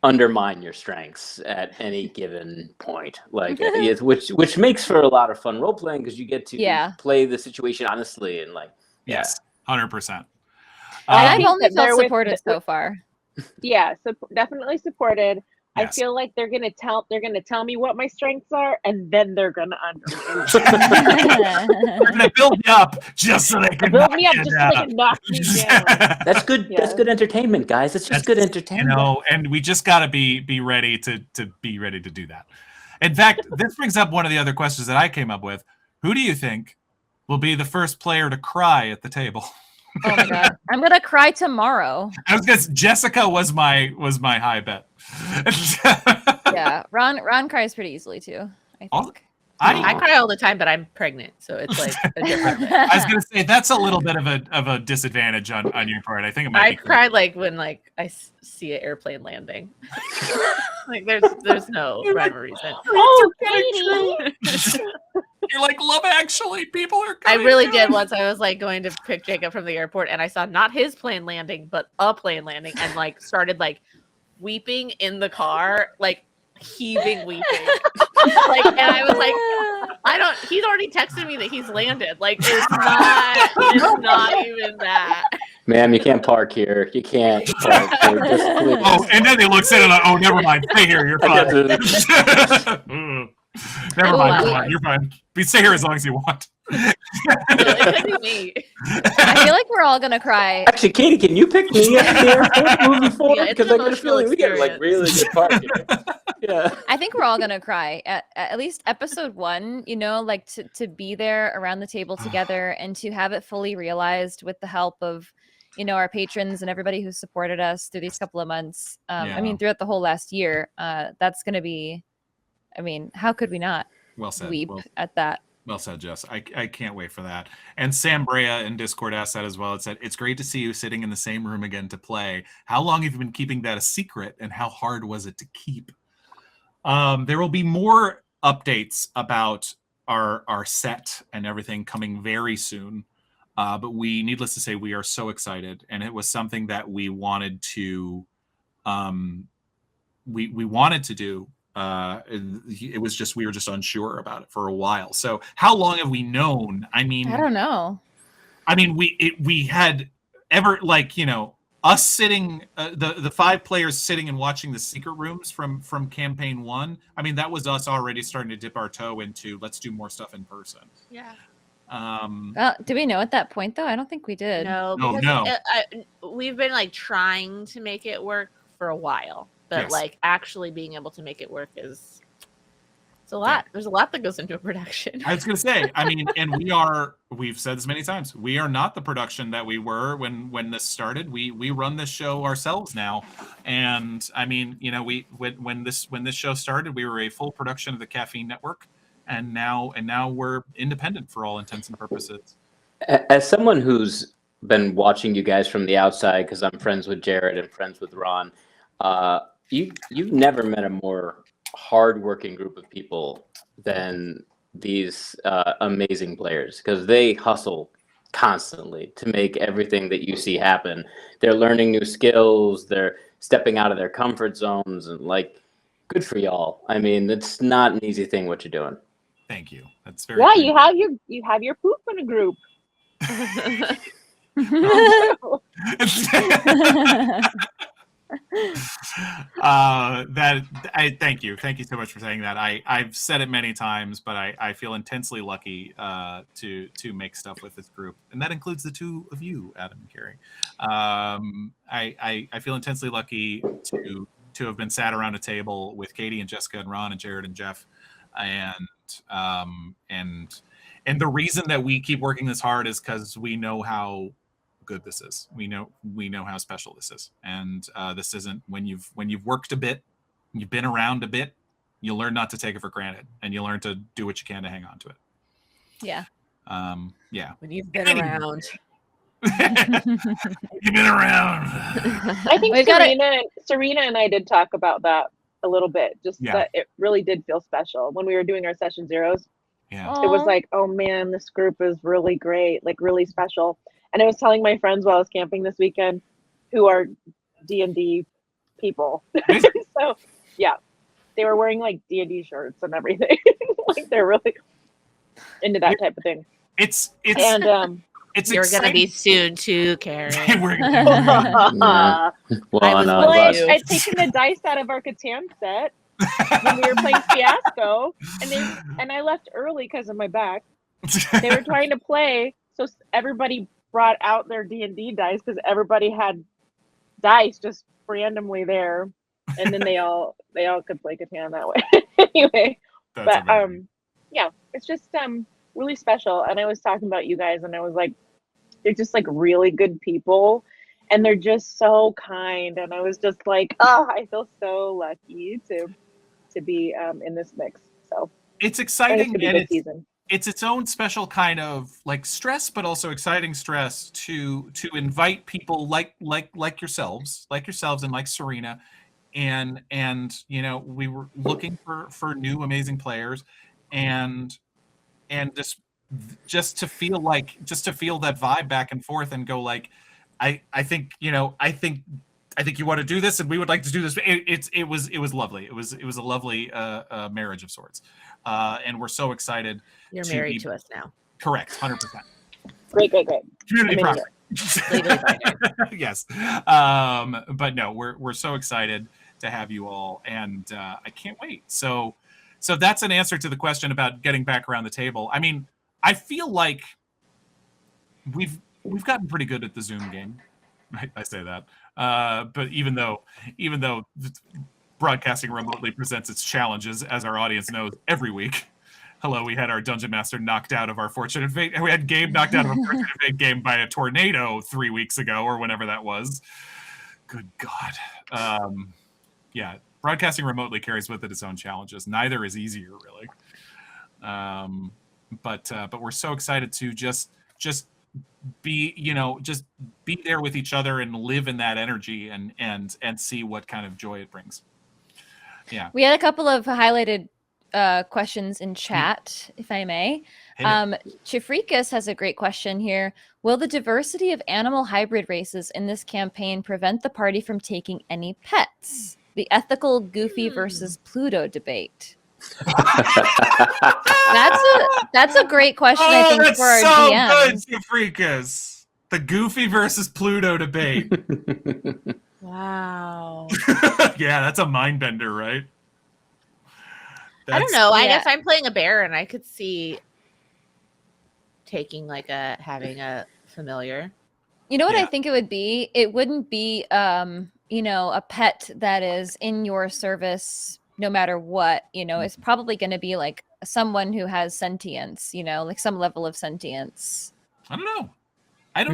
undermine your strengths at any given point? Like, which makes for a lot of fun role playing because you get to play the situation honestly and like.
Yes, 100%.
And I've only
they're
felt
with-
supported so far.
Yeah, so definitely supported. I
Yes.
feel like they're gonna tell me what my strengths are, and then they're gonna undermine.
They're gonna build me up just so they can
Build me up
knock
just
you
so they
down.
can knock me down.
That's good.
Yeah.
That's good entertainment, guys. It's just good entertainment.
And we just got to be ready to do that. In fact, this brings up one of the other questions that I came up with. Who do you think will be the first player to cry at the table?
Oh my god, I'm gonna cry tomorrow.
I was gonna. Jessica was my high bet.
Yeah, Ron cries pretty easily too, I think.
I cry all the time, but I'm pregnant, so it's like a different bit.
I was gonna say that's a little bit of a disadvantage on your part. I think it might.
I cry like when like I see an airplane landing. Like there's no rhyme or reason.
Oh, Katie!
You're like, Love Actually. People are.
I
coming
really
down.
did once. I was like going to pick Jacob from the airport, and I saw not his plane landing, but a plane landing, and like started like weeping in the car, like heaving weeping. Like, and I was like, he's already texted me that he's landed. Like, it's not even that.
Ma'am, you can't park here. You can't park here. Just please.
Oh, and then they look at it like, oh, never mind. Stay here. You're fine. Never mind. You're fine. You stay here as long as you want.
It could be me.
I feel like we're all gonna cry.
Actually, Katie, can you pick me up there moving forward?
Yeah, it's
Because
an
I got a
emotional
feeling we get like really good parking. Yeah.
I think we're all gonna cry at least episode 1. You know, like to be there around the table together and to have it fully realized with the help of, you know, our patrons and everybody who supported us through these couple of months. I mean, throughout the whole last year. That's gonna be. I mean, how could we not
Well said.
weep at that?
Well said, Jess. I can't wait for that. And Sam Brea in Discord asked that as well. It said, it's great to see you sitting in the same room again to play. How long have you been keeping that a secret, and how hard was it to keep? There will be more updates about our set and everything coming very soon. But needless to say, we are so excited. And it was something that we wanted to we wanted to do. It was just we were just unsure about it for a while. So how long have we known? I mean,
I don't know.
I mean, we had ever, like, you know, us sitting the 5 players sitting and watching the secret rooms from campaign 1. I mean, that was us already starting to dip our toe into let's do more stuff in person.
Yeah.
Did we know at that point though? I don't think we did.
No.
No,
because we've been like trying to make it work for a while. But
Yes.
like actually being able to make it work it's a lot. There's a lot that goes into a production.
I was going to say, I mean, and we've said this many times, we are not the production that we were when this started. We run this show ourselves now. And I mean, you know, when this show started, we were a full production of the Caffeine Network. And now we're independent for all intents and purposes.
As someone who's been watching you guys from the outside, because I'm friends with Jared and friends with Ron, you've never met a more hardworking group of people than these amazing players, because they hustle constantly to make everything that you see happen. They're learning new skills. They're stepping out of their comfort zones, and like, good for y'all. I mean, it's not an easy thing what you're doing.
Thank you. That's very
Yeah,
kind.
you have your poop in a group.
Thank you so much for saying that. I've said it many times, but I feel intensely lucky to make stuff with this group, and that includes the 2 of you, Adam and Kari. I feel intensely lucky to have been sat around a table with Katie and Jessica and Ron and Jared and Jeff, and the reason that we keep working this hard is because we know how good this is. We know how special this is, and this isn't when you've worked a bit, you've been around a bit, you learn not to take it for granted, and you learn to do what you can to hang on to it.
Yeah.
When you've been around.
You've been around.
I think
We've got
Serena and I did talk about that a little bit. Just
Yeah.
that it really did feel special when we were doing our session zeros.
Yeah.
It was
Aw.
like, oh man, this group is really great, like really special. And I was telling my friends while I was camping this weekend, who are D&D people. So yeah, they were wearing like D&D shirts and everything. Like they're really into that type of thing.
It's
And
You're
exciting.
gonna be soon too, Karen.
We're
Yeah. Well,
I was
no,
well,
like
but-
I'd taken the dice out of our Catan set when we were playing Fiasco, and I left early because of my back. They were trying to play, so everybody brought out their D&D dice because everybody had dice just randomly there, and then they all could play Catan that way. Anyway,
That's
but
amazing.
yeah, it's just really special. And I was talking about you guys, and I was like, they're just like really good people, and they're just so kind. And I was just like, oh, I feel so lucky to be in this mix. So
It's
I think it's
exciting,
gonna be a
and
good season.
it's its own special kind of like stress, but also exciting stress to invite people like yourselves and like Serena, and you know, we were looking for new amazing players, and just to feel that vibe back and forth and go like, I think you want to do this, and we would like to do this. It was lovely. It was a lovely marriage of sorts, and we're so excited.
You're
to
married
be-
to us now.
Correct, 100%.
Great.
Community
Amazing.
property.
Legally binding.
Yes, but no, we're so excited to have you all, and I can't wait. So that's an answer to the question about getting back around the table. I mean, I feel like we've gotten pretty good at the Zoom game. I say that, but even though broadcasting remotely presents its challenges, as our audience knows, every week. Hello, we had our Dungeon Master knocked out of our Fortunate Fate, and we had Gabe knocked out of a Fortunate Fate game by a tornado 3 weeks ago, or whenever that was. Good God. Yeah, broadcasting remotely carries with it its own challenges. Neither is easier, really. But we're so excited to just be there with each other and live in that energy and see what kind of joy it brings. Yeah.
We had a couple of highlighted questions in chat, if I may. Chifrikas has a great question here. Will the diversity of animal hybrid races in this campaign prevent the party from taking any pets? The ethical Goofy versus Pluto debate. That's a great question, I think,
that's
for our
so
DMs.
good, Freakus. The Goofy versus Pluto debate.
Wow.
Yeah, that's a mind bender, right?
I don't know. I
yeah.
guess I'm playing a bear, and I could see taking having a familiar.
You know what I
Yeah.
think it would be? It wouldn't be, a pet that is in your service no matter what. It's probably going to be like someone who has sentience, like some level of sentience.
I don't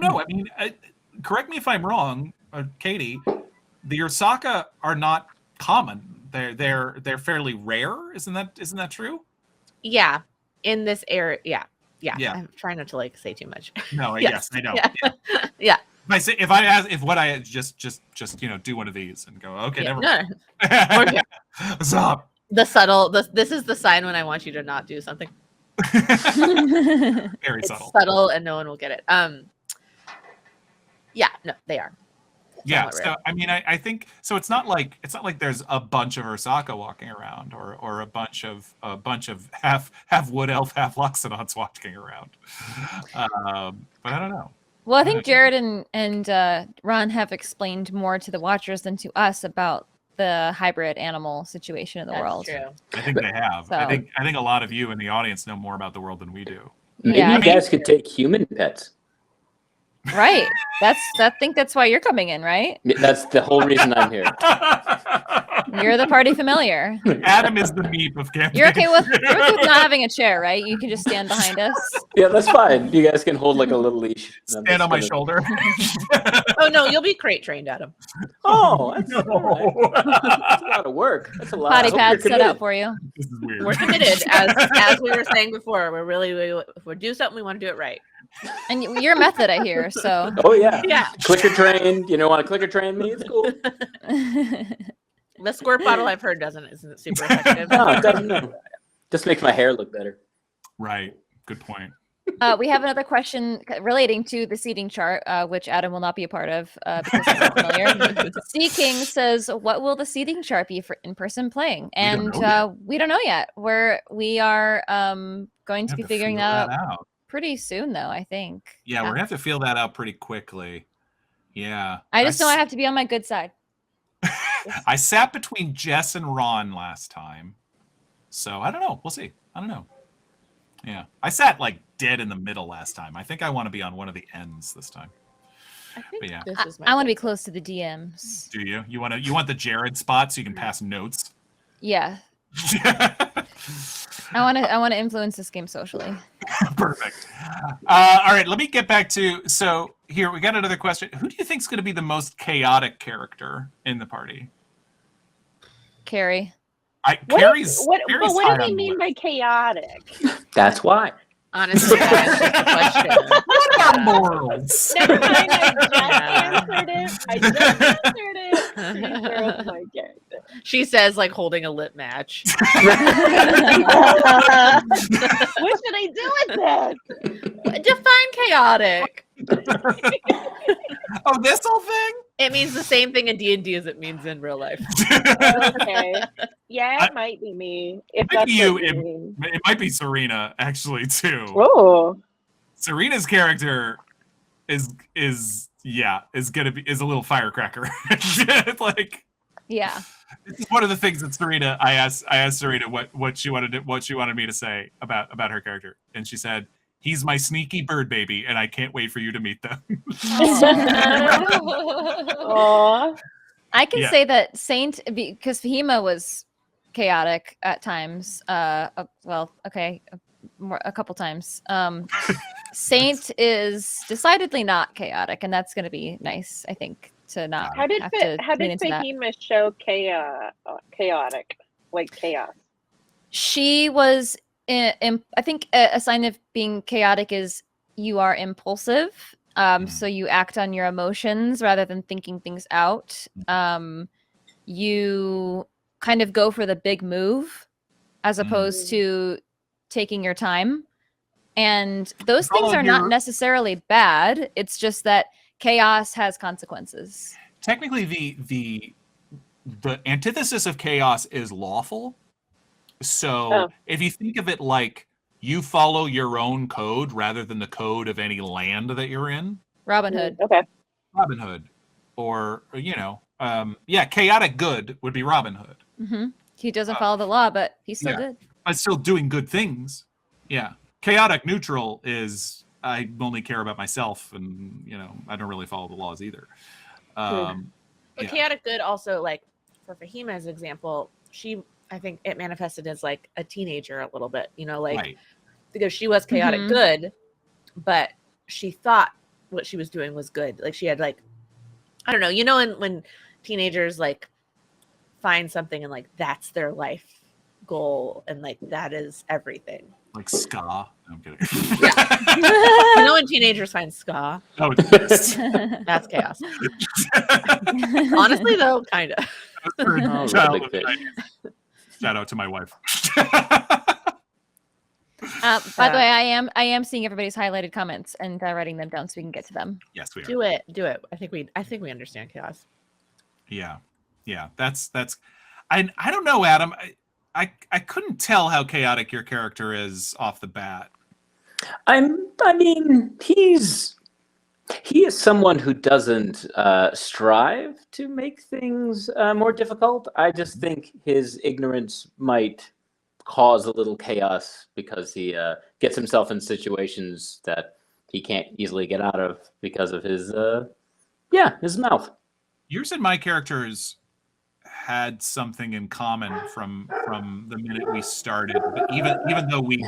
know. I mean, correct me if I'm wrong, Katie. The Ursaka are not common. They're fairly rare. Isn't that true?
Yeah, in this area. Yeah.
Yeah.
I'm trying not to say too much.
No,
Yes.
yes, I know.
Yeah.
Yeah.
Yeah.
If I just do one of these and go, okay,
Yeah.
never
No,
mind.
no.
What's up?
The subtle. This is the sign when I want you to not do something.
Very
It's
subtle.
subtle, and no one will get it. Yeah. No, they are.
Yeah.
somewhat
So
rare.
I mean, I think so. It's not like there's a bunch of Ursaka walking around, or a bunch of half wood elf, half Loxodonts walking around. But I don't know.
Well, I think Jared and Ron have explained more to the watchers than to us about the hybrid animal situation in the
That's
world.
true.
I think they have.
So-
I think a lot of you in the audience know more about the world than we do.
Maybe
Yeah, I
you guys could take human pets.
Right. I think that's why you're coming in, right?
That's the whole reason I'm here.
You're the party familiar.
Adam is the meep of campaign.
You're okay with not having a chair, right? You can just stand behind us.
Yeah, that's fine. You guys can hold like a little leash.
Stand on my shoulder.
Oh no, you'll be crate trained, Adam.
Oh, that's, all right. That's a lot of work. That's a lot.
Potty
I hope
pad
you're
set
committed.
out for you.
This is weird.
We're committed, as we were saying before. If we do something, we want to do it right.
And you're a method, I hear. So.
Oh yeah.
Yeah.
Clicker train. You know, want to clicker train me? It's cool.
The squirt bottle I've heard isn't super effective.
No, it doesn't. No. Just makes my hair look better.
Right. Good point.
We have another question relating to the seating chart, which Adam will not be a part of because he's not familiar. Sea King says, "What will the seating chart be for in-person playing?" And we don't know yet. We are going to be figuring that out pretty soon, though. I think.
Yeah, we're gonna have to feel that out pretty quickly. Yeah.
I just know I have to be on my good side.
I sat between Jess and Ron last time, so I don't know. We'll see. I don't know. Yeah, I sat like dead in the middle last time. I think I want to be on one of the ends this time.
I think
But yeah.
this is
I want to be close to the DMs.
Do you? You want the Jared spot so you can pass notes?
Yeah, I want to influence this game socially.
Perfect. All right, let me get back to. So here we got another question. Who do you think is going to be the most chaotic character in the party?
Carrie.
Carrie's.
What
Carrie's
do
high
they
on the
mean
list.
by chaotic?
That's why.
honestly that's just a question.
What are morals?
Never mind, I just answered it. Pretty sure it's my character.
She says, like holding a lip match.
What should I do with that?
Define chaotic.
Oh, this whole thing?
It means the same thing in D&D as it means in real life.
Okay. Yeah, it might be me. If
Might
that's
be you.
what you mean.
It might be Serena actually too.
Oh.
Serena's character is a little firecracker. It's like
Yeah.
this is one of the things that Serena. I asked Serena what she wanted me to say about her character, and she said, "He's my sneaky bird baby, and I can't wait for you to meet them."
Aw.
I can
Yeah.
say that Saint, because Fahima was chaotic at times. A couple times. Saint is decidedly not chaotic, and that's going to be nice, I think, to not
How did
have to lean into that.
Fahima show chaotic, like chaos?
She was, I think, a sign of being chaotic is you are impulsive. So you act on your emotions rather than thinking things out. You kind of go for the big move as opposed to taking your time. And those things are not necessarily bad. It's just that chaos has consequences.
Technically, the antithesis of chaos is lawful. So if you think of it like you follow your own code rather than the code of any land that you're in.
Robin Hood.
Okay.
Robin Hood. Or, chaotic good would be Robin Hood.
Mm-hmm. He doesn't follow the law, but he's still good.
But still doing good things. Yeah. Chaotic neutral is I only care about myself and, I don't really follow the laws either.
But chaotic good also, like, for Fahima as an example, I think it manifested as like a teenager a little bit, because she was chaotic good, but she thought what she was doing was good. Like she had like, I don't know, when teenagers like find something and like that's their life goal and like that is everything.
Like ska. No, I'm kidding.
When teenagers find ska.
Oh, it's
That's chaos. Honestly, though, kind of.
Shout out to my wife.
By the way, I am seeing everybody's highlighted comments and writing them down so we can get to them.
Yes, we are.
Do it. I think we understand chaos.
Yeah. That's. I don't know, Adam. I couldn't tell how chaotic your character is off the bat.
He is someone who doesn't strive to make things more difficult. I just think his ignorance might cause a little chaos because he gets himself in situations that he can't easily get out of because of his mouth.
Yours and my characters had something in common from the minute we started, but even though we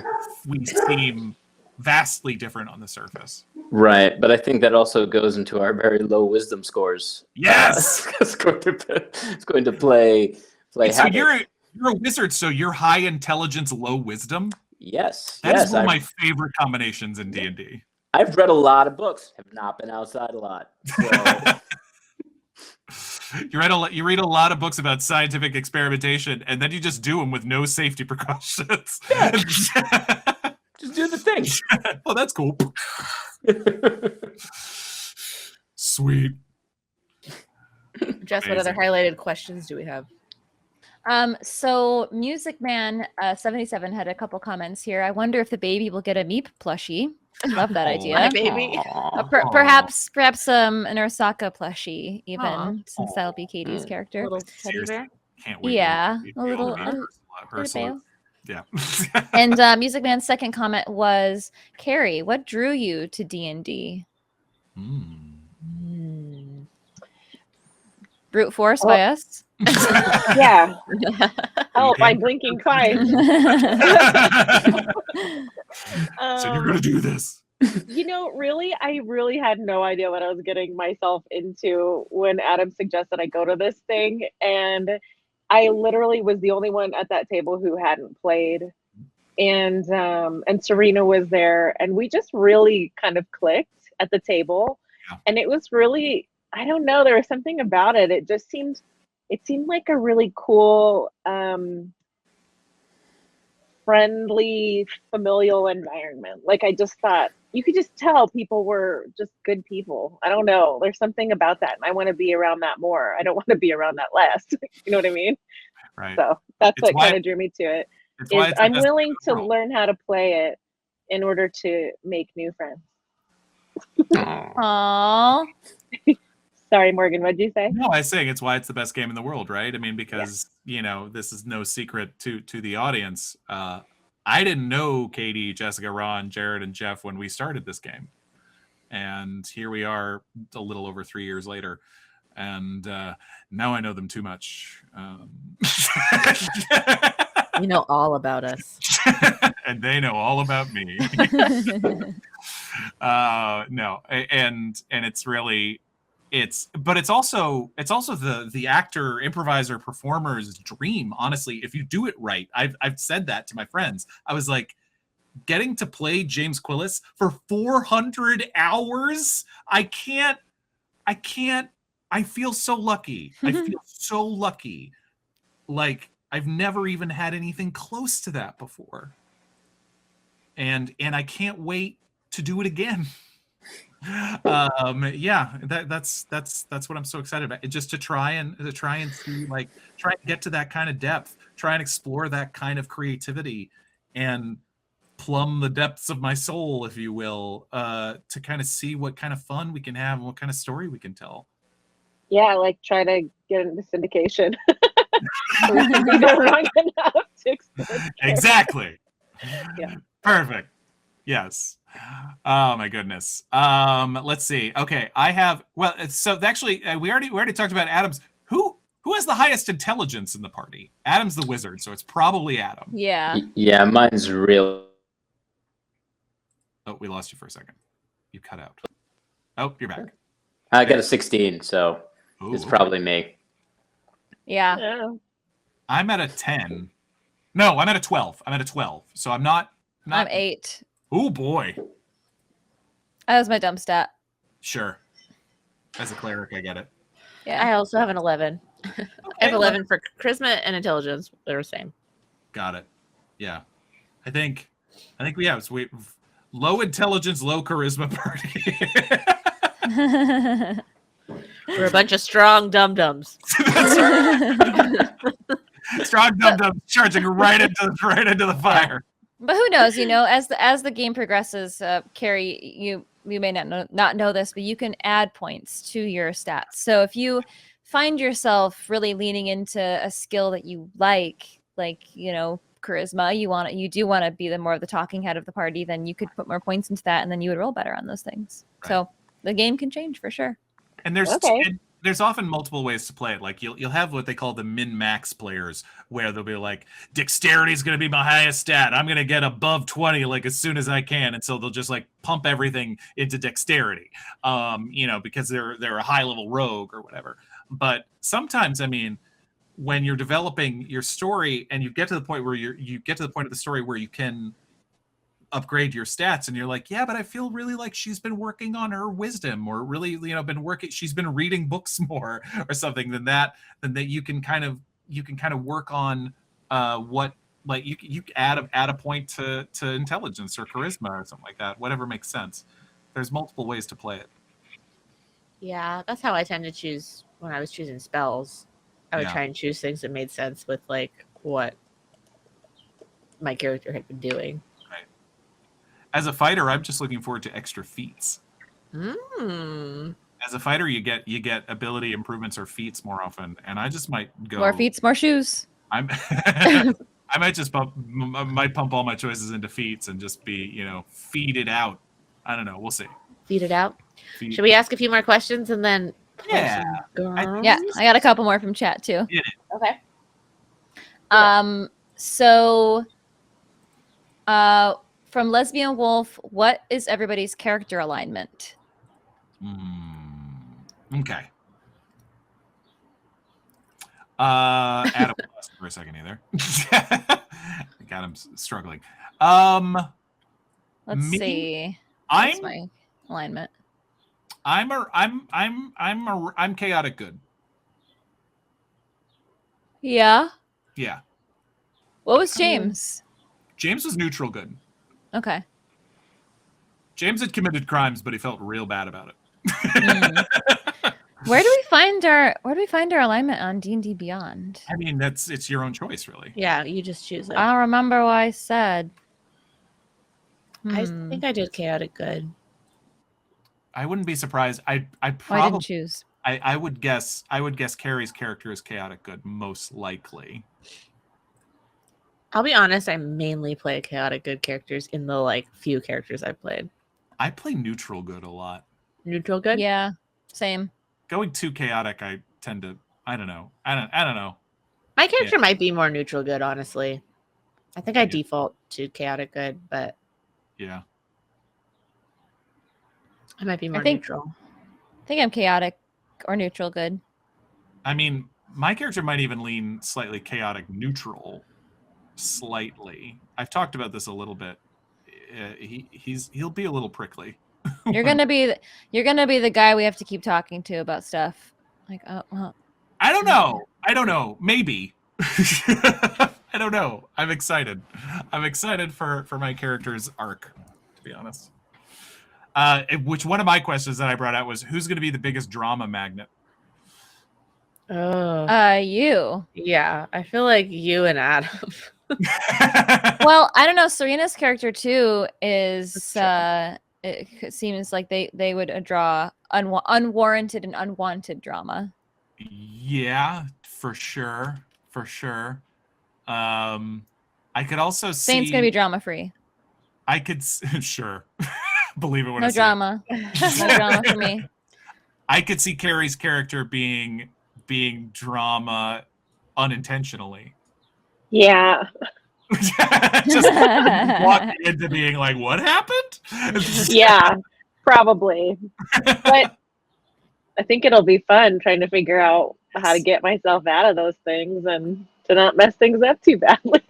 seem vastly different on the surface.
Right, but I think that also goes into our very low wisdom scores.
Yes,
it's going to play.
So
havoc.
you're a wizard, so you're high intelligence, low wisdom.
Yes,
That is
yes,
one of my favorite combinations in D&D.
I've read a lot of books, have not been outside a lot. So.
You read a lot of books about scientific experimentation, and then you just do them with no safety precautions.
Yeah. Just do the thing.
Oh, that's cool. Sweet.
Jess, what other highlighted questions do we have?
So Music Man 77 had a couple comments here. I wonder if the baby will get a Meep plushie. Love that idea.
My baby.
Perhaps an Arasaka plushie, even since that'll be Katie's character.
Little teddy bear.
Can't wait.
Yeah,
to
a little.
her salute. Yeah.
And Music Man's second comment was, Kari, what drew you to D&D? Brute force by us?
Yeah. Oh, by blinking twice.
So you're gonna do this.
You know, really, I really had no idea what I was getting myself into when Adam suggested I go to this thing, and I literally was the only one at that table who hadn't played, and Serena was there, and we just really kind of clicked at the table, and it was really, I don't know, there was something about it. It seemed like a really cool, friendly, familial environment. Like, I just thought you could just tell people were just good people. I don't know. There's something about that. And I want to be around that more. I don't want to be around that less. You know what I mean?
Right.
So that's what kind of drew me to it. Is I'm willing to learn how to play it in order to make new friends.
Aww.
Sorry, Morgan, what'd you say?
No, I was saying it's why it's the best game in the world, right? I mean, because, you know, this is no secret to the audience. I didn't know Katie, Jessica, Ron, Jared, and Jeff when we started this game. And here we are a little over 3 years later. And now I know them too much.
You know all about us.
And they know all about me. No, and it's really... but it's also the actor, improviser, performer's dream. Honestly, if you do it right, I've said that to my friends. I was like, getting to play James Quillis for 400 hours. I feel so lucky. I feel so lucky. Like, I've never even had anything close to that before. And I can't wait to do it again. Yeah, that's what I'm so excited about. Just to try and see, like, try and get to that kind of depth, try and explore that kind of creativity, and plumb the depths of my soul, if you will, to kind of see what kind of fun we can have and what kind of story we can tell.
Yeah, like try to get into syndication. We can be there long enough to explore.
Exactly.
Yeah.
Perfect. Yes. Oh my goodness. Let's see. Okay, I have. Well, so actually, we already talked about Adam's. Who has the highest intelligence in the party? Adam's the wizard, so it's probably Adam.
Yeah.
Yeah, mine's real.
Oh, we lost you for a second. You cut out. Oh, you're back.
I got a 16, so it's probably me.
Yeah.
I'm at a 10. No, I'm at a 12. I'm at a 12. So I'm not.
I'm 8.
Oh boy.
That was my dumb stat.
Sure. As a cleric, I get it.
Yeah.
I also have an 11. I have 11 for charisma and intelligence. They're the same.
Got it. Yeah. I think we have low intelligence, low charisma party.
We're a bunch of strong dum-dums.
Strong dum-dums charging right into the fire.
But who knows, you know, as the game progresses, Kari, you may not know this, but you can add points to your stats. So if you find yourself really leaning into a skill that you like, you know, charisma, you do want to be more of the talking head of the party, then you could put more points into that, and then you would roll better on those things. Right. So the game can change for sure.
And there's there's often multiple ways to play it. Like you'll have what they call the min-max players, where they'll be like, dexterity is going to be my highest stat. I'm going to get above 20 like as soon as I can, and so they'll just like pump everything into dexterity, because they're a high level rogue or whatever. But sometimes, I mean, when you're developing your story and you get to the point where you get to the point of the story where you can upgrade your stats, and you're like, yeah, but I feel really like she's been working on her wisdom, or really, she's been reading books more or something, then that you can kind of work on what, like, you add a point to intelligence or charisma or something like that, whatever makes sense. There's multiple ways to play it.
Yeah, that's how I tend to choose when I was choosing spells. I would try and choose things that made sense with like what my character had been doing.
As a fighter, I'm just looking forward to extra feats. As a fighter, you get ability improvements or feats more often, and I just might go
More feats, more shoes.
I might just pump all my choices into feats and just be, feed it out. I don't know. We'll see.
Feed it out. Should we ask a few more questions and then?
Yeah.
I got a couple more from chat too.
Yeah.
Okay.
So, from Lesbian Wolf, what is everybody's character alignment?
Okay. Adam lost for a second either. I think Adam's struggling.
Let's see.
I'm
What's my alignment.
I'm chaotic good.
Yeah.
Yeah.
What was James?
James was neutral good.
Okay.
James had committed crimes, but he felt real bad about it.
Where do we find our alignment on D&D Beyond?
I mean, it's your own choice, really.
Yeah, you just choose it.
I don't remember what I said.
I think I did chaotic good.
I wouldn't be surprised. I
I didn't choose.
I would guess Kari's character is chaotic good, most likely.
I'll be honest, I mainly play chaotic good characters in the few characters I've played.
I play neutral good a lot.
Neutral good?
Yeah, same.
Going too chaotic, I tend to. I don't know.
My character might be more neutral good, honestly. I think I default to chaotic good, but
yeah,
I might be more neutral.
I think I'm chaotic or neutral good.
I mean, my character might even lean slightly chaotic neutral. Slightly. I've talked about this a little bit. He'll be a little prickly.
You're gonna be the guy we have to keep talking to about stuff. Like, oh, well.
I don't know. Maybe. I don't know. I'm excited. For my character's arc, to be honest. Which one of my questions that I brought out was, who's going to be the biggest drama magnet?
You.
Yeah, I feel like you and Adam.
Well, I don't know. Serena's character too is. It seems like they would draw unwarranted and unwanted drama.
Yeah, for sure. I could also see.
Saint's gonna be drama free.
I could sure. Believe it when I say
drama. No drama for me.
I could see Kari's character being drama unintentionally.
Yeah.
Just walking into being like, what happened?
Yeah, probably. But I think it'll be fun trying to figure out how to get myself out of those things and to not mess things up too badly.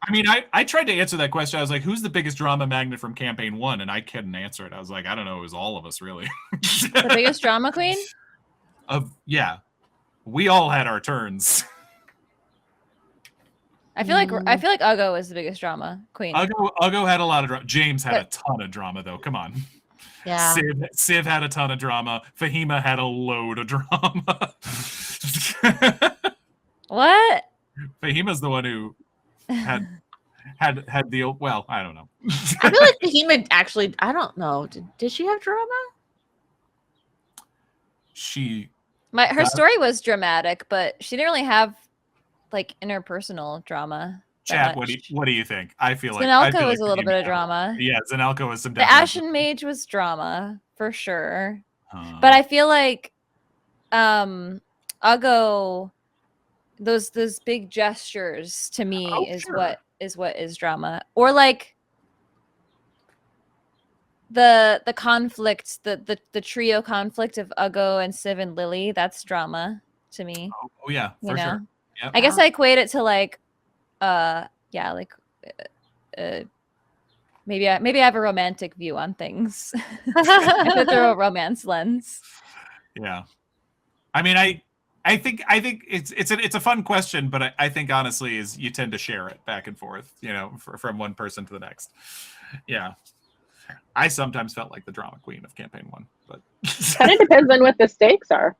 I mean, I tried to answer that question. I was like, who's the biggest drama magnet from campaign 1? And I couldn't answer it. I was like, I don't know. It was all of us, really.
The biggest drama queen?
Yeah. We all had our turns.
I feel like Ugo was the biggest drama queen.
Ugo had a lot of drama. James had a ton of drama, though. Come on.
Yeah.
Civ had a ton of drama. Fahima had a load of drama.
What?
Fahima's the one who had the well, I don't know.
I feel like Fahima actually, I don't know. Did she have drama?
Her story was dramatic, but she didn't really have interpersonal drama.
Chat, what do you think? I feel like
Zanelka was a little bit of drama.
Yeah, Zanelka was some.
The Ashen Mage was drama for sure, but I feel like Uggo, those big gestures to me
sure.
is what is drama. Or like the conflict, the trio conflict of Uggo and Civ and Lily, that's drama to me.
Oh yeah, for sure. Yep.
I guess I equate it to like maybe I have a romantic view on things. I put through a romance lens.
Yeah. I mean, I think it's a fun question, but I think honestly is you tend to share it back and forth, from one person to the next. Yeah. I sometimes felt like the drama queen of campaign 1, but
Kind of depends on what the stakes are.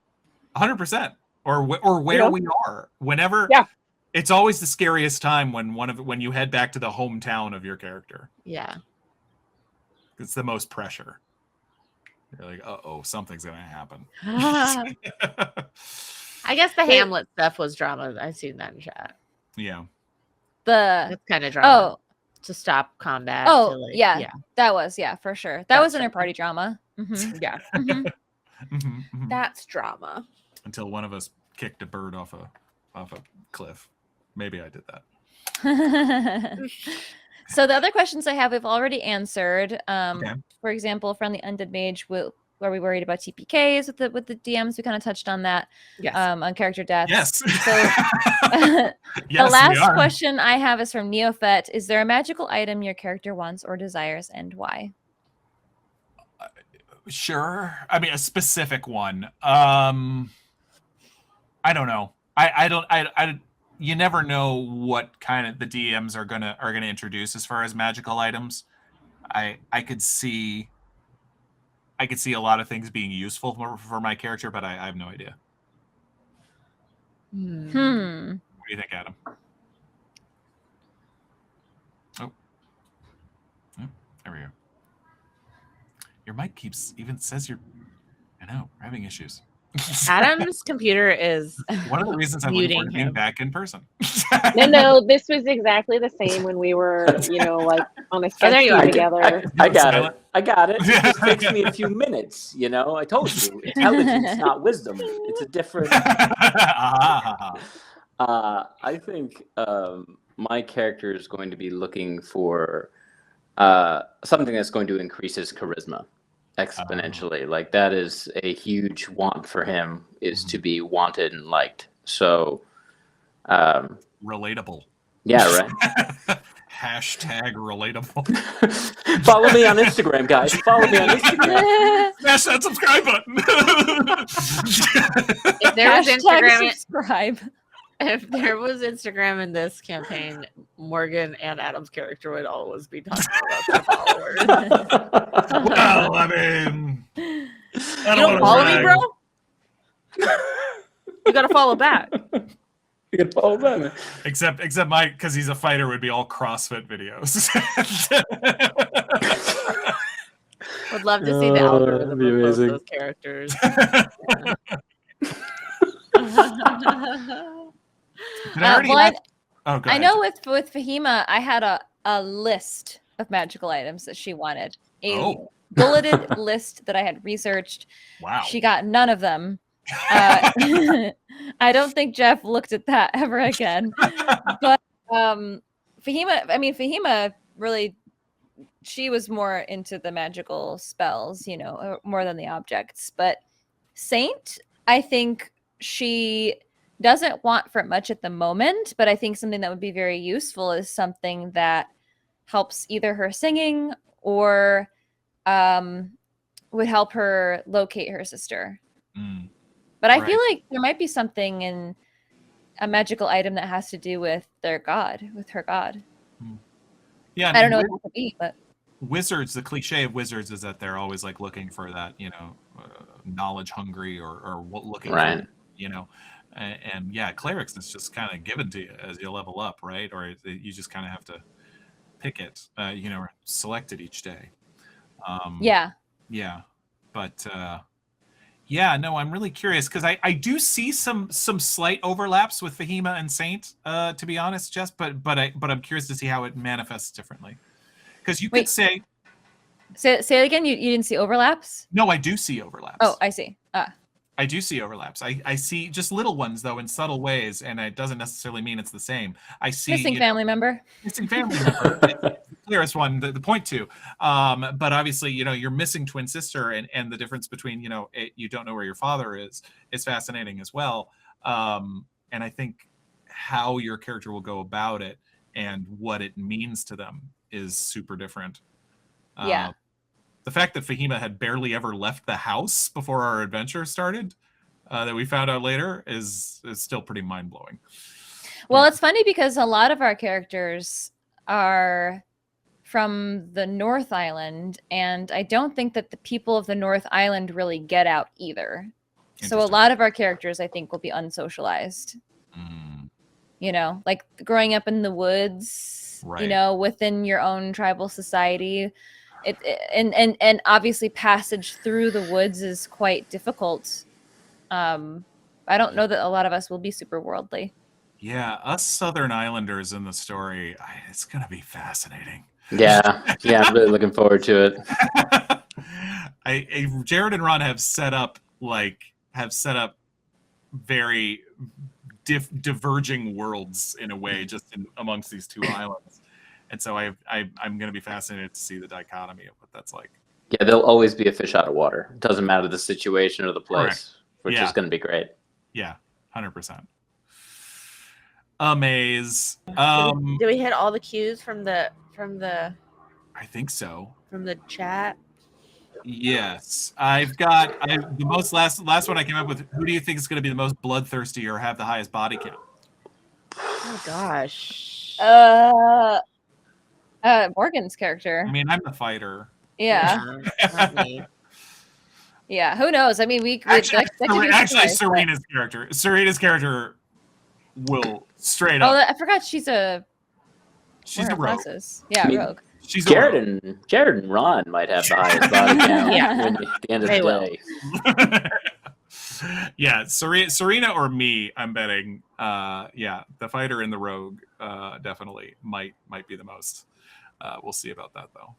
100%, or where we are. Whenever, it's always the scariest time when you head back to the hometown of your character.
Yeah,
it's the most pressure. You're like, uh-oh, something's gonna happen.
I guess the Hamlet stuff was drama. I've seen that in chat.
Yeah,
That's kind of drama. To stop combat.
That was for sure. That was inter-party drama.
Mm-hmm. Yeah, that's drama.
Until one of us kicked a bird off a cliff. Maybe I did that.
So the other questions I have, we've already answered.
Okay.
For example, Friendly Undead Mage, were we worried about TPKs with the DMs? We kind of touched on that.
Yes.
On character deaths.
Yes.
So the last question I have is from Neophet. Is there a magical item your character wants or desires, and why?
Sure. I mean, a specific one. I don't know. I you never know what kind of the DMs are gonna introduce as far as magical items. I could see a lot of things being useful for my character, but I have no idea. What do you think, Adam? Oh, there we go. Your mic says you're. I know, we're having issues.
Adam's computer is
one of the reasons I'm looking forward to being back in person.
No, this was exactly the same when we were, like on a sketch together.
I got it. It just takes me a few minutes, I told you, intelligence, not wisdom. It's a different. I think my character is going to be looking for something that's going to increase his charisma exponentially. Like that is a huge want for him, is to be wanted and liked. So
relatable.
Yeah, right.
Hashtag relatable.
Follow me on Instagram, guys. Follow me on Instagram.
Smash that subscribe button.
If there was Instagram,
subscribe.
If there was Instagram in this campaign, Morgan and Adam's character would always be talking about their followers.
Well, I mean,
you don't follow me, bro? You gotta follow back.
You can follow back.
Except Mike, because he's a fighter, would be all CrossFit videos.
Would love to see the algorithm of both those characters.
I know with Fahima, I had a list of magical items that she wanted. A bulleted list that I had researched.
Wow.
She got none of them. I don't think Jeff looked at that ever again. But Fahima really, she was more into the magical spells, more than the objects. But Saint, I think she doesn't want for much at the moment, but I think something that would be very useful is something that helps either her singing or would help her locate her sister. But I feel like there might be something in a magical item that has to do with their god, with her god.
Yeah,
I don't know what that could be, but
wizards, the cliche of wizards is that they're always like looking for that, knowledge hungry or looking for, and yeah, clerics is just kind of given to you as you level up, right? Or you just kind of have to pick it, or select it each day. Yeah, but no, I'm really curious because I do see some slight overlaps with Fahima and Saint, to be honest, Jess. But I'm curious to see how it manifests differently. Because you could say
it again. You didn't see overlaps?
No, I do see overlaps.
Oh, I see.
I do see overlaps. I see just little ones though in subtle ways, and it doesn't necessarily mean it's the same. I see
Missing family member.
Missing family member. It's the clearest one, the point to. But obviously, you're missing twin sister, and the difference between you don't know where your father is fascinating as well. And I think how your character will go about it and what it means to them is super different.
Yeah.
The fact that Fahima had barely ever left the house before our adventure started, that we found out later, is still pretty mind-blowing.
Well, it's funny because a lot of our characters are from the North Island, and I don't think that the people of the North Island really get out either. So a lot of our characters, I think, will be unsocialized. Like growing up in the woods,
right.
Within your own tribal society. And obviously passage through the woods is quite difficult. I don't know that a lot of us will be super worldly.
Yeah, us Southern Islanders in the story, it's gonna be fascinating.
Yeah, I'm really looking forward to
it. Jared and Ron have set up very diverging worlds in a way, just amongst these two islands. And so I'm going to be fascinated to see the dichotomy of what that's like.
Yeah, there'll always be a fish out of water. It doesn't matter the situation or the place,
Correct.
Which is going to be great.
Yeah, 100%. Amaze.
Do we hit all the cues from the?
I think so.
From the chat.
Yes, I've got the most last one I came up with. Who do you think is going to be the most bloodthirsty or have the highest body count?
Oh gosh.
Morgan's character.
I mean, I'm the fighter.
Yeah.
Not me.
Yeah. Who knows? I mean, we
actually
surprise,
Serena's character will straight up.
Oh, I forgot she's a
rogue.
Classes. Yeah, rogue.
She's
Jared and Ron might have the highest body count
Yeah.
at the end of
They
the
will.
day.
Yeah, Serena or me, I'm betting. The fighter and the rogue definitely might be the most. We'll see about that though.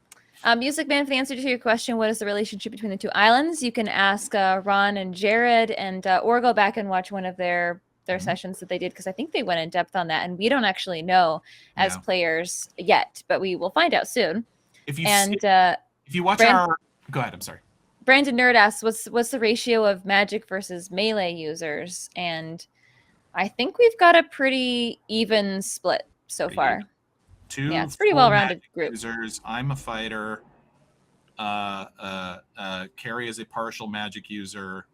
Music Man, for the answer to your question, what is the relationship between the two islands? You can ask Ron and Jared, and or go back and watch one of their sessions that they did, because I think they went in depth on that, and we don't actually know as players yet, but we will find out soon.
If you watch go ahead. I'm sorry.
Brandon Nerd asks, what's the ratio of magic versus melee users? And I think we've got a pretty even split so far. It's pretty well-rounded group.
Users. I'm a fighter. Kari is a partial magic user,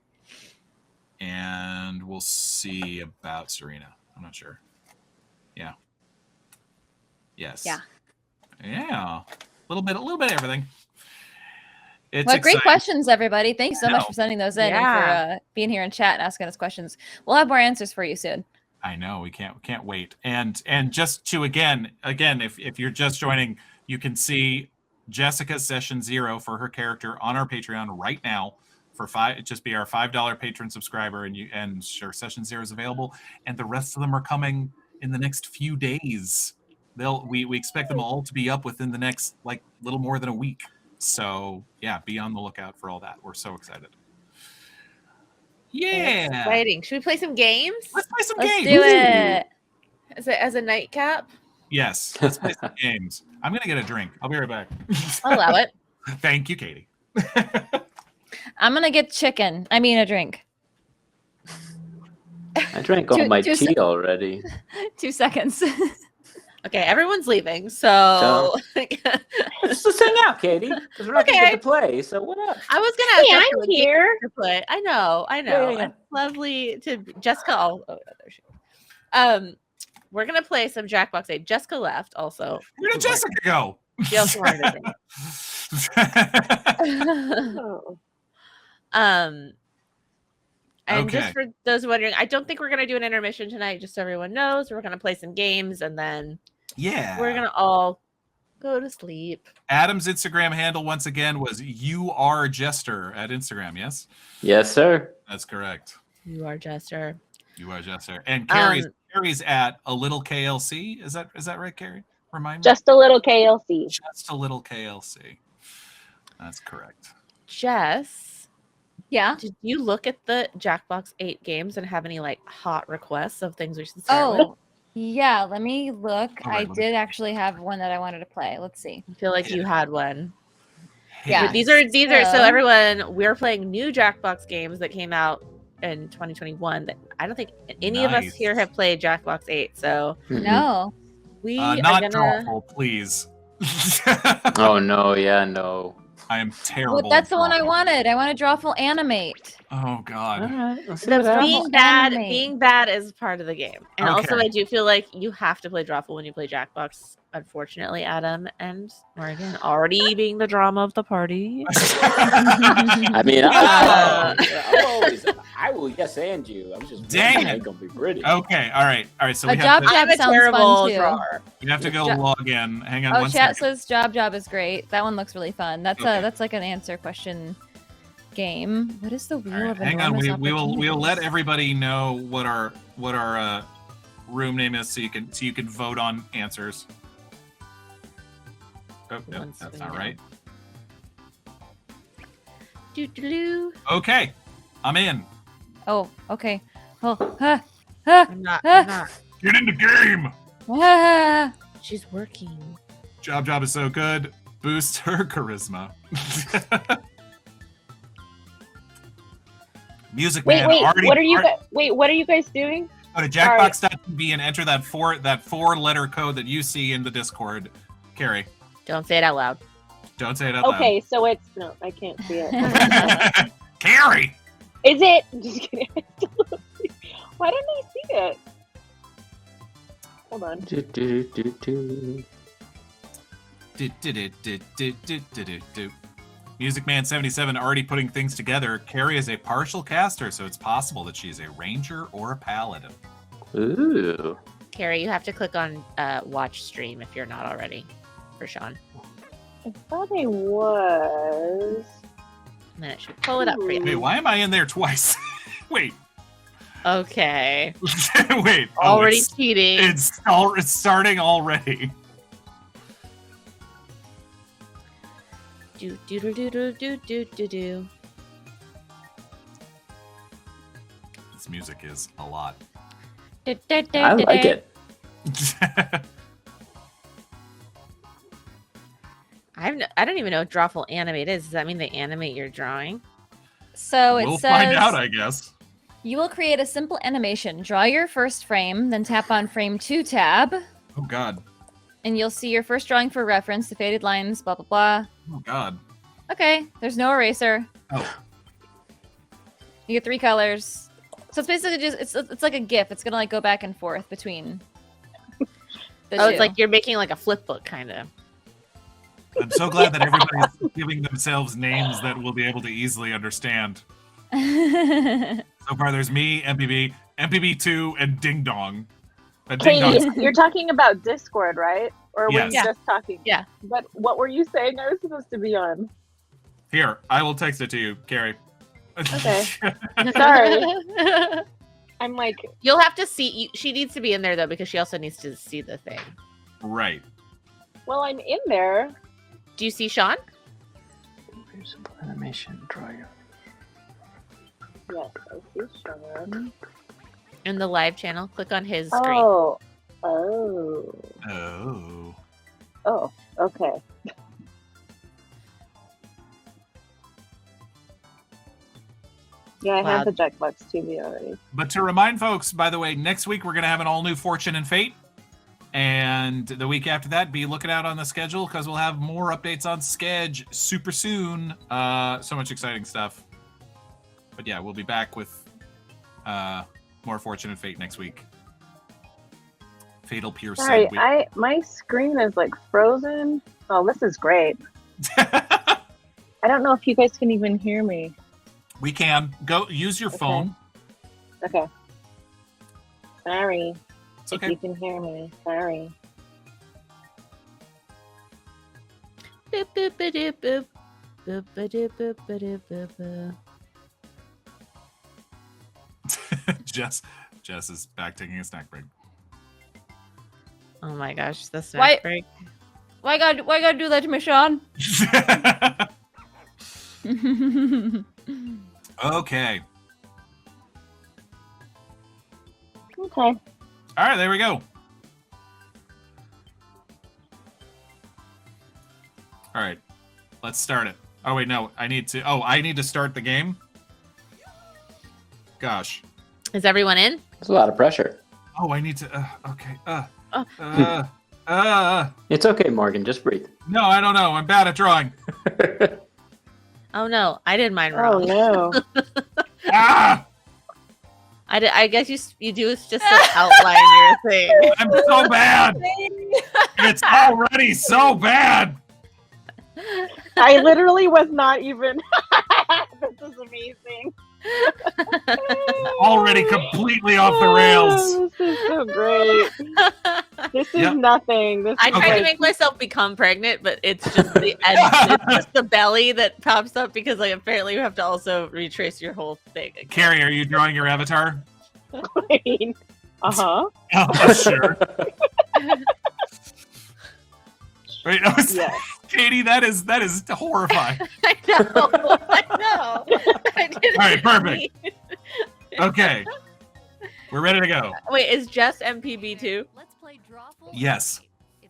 and we'll see about Serena. I'm not sure. Yeah. Yes.
Yeah.
Yeah. A little bit of everything. It's
great
exciting.
Questions, everybody. Thanks so much for sending those in and for being here in chat and asking us questions. We'll have more answers for you soon.
I know, we can't wait. And just to again, if you're just joining, you can see Jessica's session 0 for her character on our Patreon right now for $5. Just be our $5 patron subscriber, and sure, session 0 is available, and the rest of them are coming in the next few days. We expect them all to be up within the next little more than a week. So yeah, be on the lookout for all that. We're so excited. Yeah.
That's exciting. Should we play some games?
Let's play some
Let's
games.
do it.
As a nightcap?
Yes, let's play some games. I'm going to get a drink. I'll be right back.
I'll allow it.
Thank you, Katie.
I'm going to get chicken. I mean a drink.
I drank all my tea already.
2 seconds.
Okay, everyone's leaving, so
let's just hang out, Katie, because we're not going to get to play. So what up?
I was gonna.
Hey, I'm here.
To play. I know.
Yeah.
It's lovely to Jessica. There she is. We're gonna play some Jackbox 8. Jessica left also.
Where did Jessica go?
She also wanted to drink. And just for those wondering, I don't think we're gonna do an intermission tonight. Just so everyone knows, we're gonna play some games and then we're gonna all go to sleep.
Adam's Instagram handle once again was YouAreJester at Instagram. Yes.
Yes, sir.
That's correct.
You are Jester.
You are Jester. And Kari's at a little KLC. Is that right, Kari? Remind me.
Just a little KLC.
Just a little KLC. That's correct.
Jess,
Yeah.
Did you look at the Jackbox 8 games and have any like hot requests of things we should start with?
Oh, yeah. Let me look.
All right,
I did actually have one that I wanted to play. Let's see.
I feel like you had one.
Yeah.
But these are so
So-
everyone, we're playing new Jackbox games that came out in 2021 that I don't think any of us
Nice.
here have played Jackbox 8. So
No.
we are
Not
gonna
Drawful, please.
Oh no, yeah, no.
I am terrible.
Well, that's the
at
one I
Drawful.
wanted. I want to Drawful animate.
Oh God.
Alright, let's see
the
what happens.
being bad is part of the game. And also
Okay.
I do feel like you have to play Drawful when you play Jackbox. Unfortunately, Adam and Morgan already being the drama of the party.
I mean,
Uh,
I will yes and you. I'm just
Dang
it
it.
ain't gonna be pretty.
Okay. All right. So
A
we have
job
to,
I'm a
sounds
terrible
fun too.
drawer.
we have to go
Job-
log in. Hang on
Oh,
one
chat
second.
says Job is great. That one looks really fun. That's
Okay.
that's like an answer question game. What is the wheel
All right,
of
hang on.
enormous
We'll let
opportunities?
everybody know what our room name is, so you can vote on answers. Oh, no,
Once
that's
we
not
know.
right.
Doo-doo-doo.
Okay, I'm in.
Oh, okay. Oh, ah,
I'm not.
Get in the game.
ah.
She's working.
Job is so good. Boost her charisma. Music
Wait,
Man
wait.
already.
What are you guys? Wait, what are you guys doing?
Go to jackbox.tv and enter that four-letter code that you see in the Discord. Carrie,
Don't say it out loud.
don't say it out
Okay, so it's no, I can't see it.
loud. Carrie.
Is it? Just kidding. Why didn't I see it? Hold on.
Do, do, do, do.
Do. Music Man 77 already putting things together. Carrie is a partial caster, so it's possible that she's a ranger or a paladin.
Ooh.
Carrie, you have to click on watch stream if you're not already for Sean.
I thought I was.
And then it should pull it up for you.
Wait, why am I in there twice? Wait.
Okay.
Wait.
Already
it's,
cheating.
it's starting already.
Do do do do do do do do do.
This music is a lot.
I like it.
I don't even know what Drawful animate is. Does that mean they animate your drawing?
So it
We'll
says
find out, I guess.
you will create a simple animation. Draw your first frame, then tap on frame 2 tab,
Oh God.
and you'll see your first drawing for reference, the faded lines, blah blah blah.
Oh God.
Okay, there's no eraser.
Oh.
You get 3 colors. So it's basically just it's like a GIF. It's gonna like go back and forth between the
Oh,
two.
it's like you're making like a flip book kind of.
I'm so glad that everybody's giving themselves names that we'll be able to easily understand. So far, there's me, MPB, MPB2, and Ding Dong. Ding
Katie,
Dong's
you're talking about Discord, right? Or were
Yes.
you just talking?
Yeah.
But what were you saying I was supposed to be on?
here. I will text it to you, Carrie.
Okay. Sorry. I'm like,
You'll have to see. She needs to be in there though because she also needs to see the thing.
Right.
well, I'm in there.
Do you see Sean?
Simple animation. Draw your.
Yes, I see Sean.
In the live channel, click on his screen.
Oh. Okay. Yeah, I
Wow.
have the Jackbox TV already.
But to remind folks, by the way, next week we're going to have an all-new Fortune and Fate. And the week after that, be looking out on the schedule because we'll have more updates on Sketch super soon. So much exciting stuff. But yeah, we'll be back with more Fortune and Fate next week. Fatal Pierce.
Sorry, my screen is like frozen. Oh, this is great. I don't know if you guys can even hear me.
We can go use your phone.
Okay. Sorry.
It's
If
okay.
you can hear me. Sorry.
Boop, boop, ba-doop, boop. Boop, ba-doop, boop, ba-doop, boop, boop.
Jess is back taking a snack break.
Oh my gosh, the
Why-
snack break.
Why gotta do that to me, Sean?
Okay.
Okay.
All right, there we go. All right, let's start it. Oh wait, no, I need to start the game. Gosh.
Is everyone in?
There's a lot of pressure.
Oh, I need to. Okay.
It's okay, Morgan. Just breathe.
No, I don't know. I'm bad at drawing.
Oh no, I did mine
Oh
wrong.
no.
Ah!
I guess you do just like outline your thing.
I'm so bad. It's already so bad.
I literally was not even. This is amazing.
Already completely off the rails.
Oh, this is so great. This is
Yep.
nothing. This
I
is
tried to
like-
make myself become pregnant, but it's just the end. It's just the belly that pops up because like apparently you have to also retrace your whole thing. again.
Carrie, are you drawing your avatar?
Uh-huh.
Oh, sure. Wait, no,
Yes.
Katie, that is horrifying.
I know. I know. I didn't
All right, perfect.
mean-
Okay, we're ready to go.
Wait, is Jess MPB too?
Yes.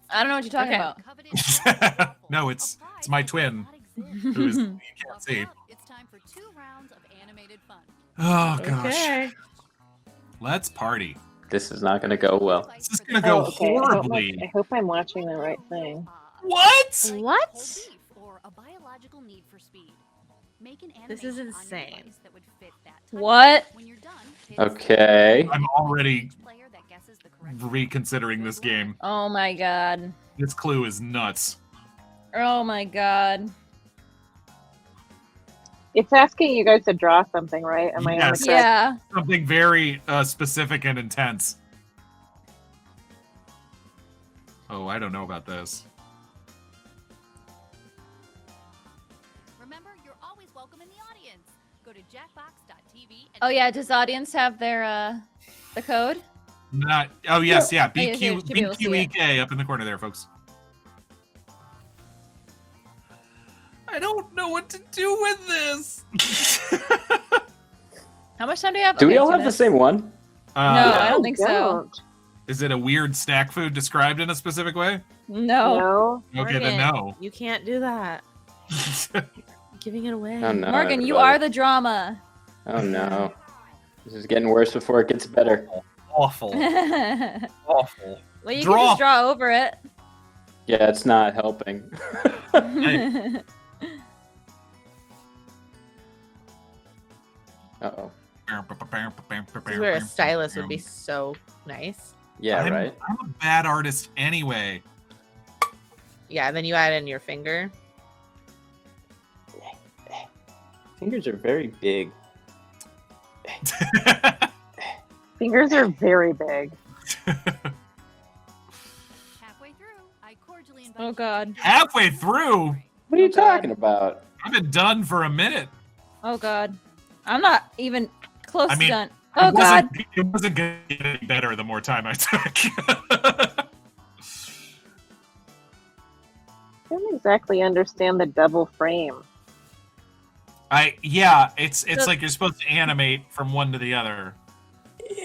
I don't know what you're talking
Okay.
about.
No, it's my twin. Who is you can't see.
It's time for 2 rounds of animated fun.
Oh gosh,
Okay.
let's party.
This is not going to go well.
This is gonna go
okay.
horribly.
I hope I'm watching the right thing.
What?
What?
Or a biological need for speed. Make an
This is
animation on your
insane.
device that would fit that type.
What?
When you're done, hit
Okay.
I'm already
player that guesses the correct
reconsidering this game.
Oh my god.
This clue is nuts.
Oh my god.
It's asking you guys to draw something, right? Am I on the
Yes.
correct?
Yeah.
Something very specific and intense. Oh, I don't know about this.
Remember, you're always welcome in the audience. Go to jackbox.tv and
Oh yeah, does audience have their the code?
Not. Oh yes, yeah.
Here, here, should be able to see it.
BQEK up in the corner there, folks. I don't know what to do with this.
How much time do you have?
Do we
Okay,
all
2
have the
minutes.
same one?
No, I don't
Oh,
think so.
don't.
Is it a weird snack food described in a specific way?
No.
No.
Okay, then no.
You can't do that. You're giving it away.
Oh, no.
Morgan, you
everybody.
are the drama.
Oh no. This is getting worse before it gets better.
Awful.
Well,
Awful.
you
Draw.
can just draw over it.
Yeah, it's not helping. Uh-oh.
This is where a stylus would be so nice.
Yeah, right?
I'm a bad artist anyway.
Yeah, and then you add in your finger.
Fingers are very big.
Fingers are very big.
halfway through, I cordially invite
Oh,
you
God.
to-
Halfway through?
What are you talking about?
I've been done for a minute.
Oh god. I'm not even close
I mean,
to done. Oh
It
god.
wasn't- It wasn't going to get any better the more time I took.
I don't exactly understand the double frame.
It's
So-
like you're supposed to animate from one to the other.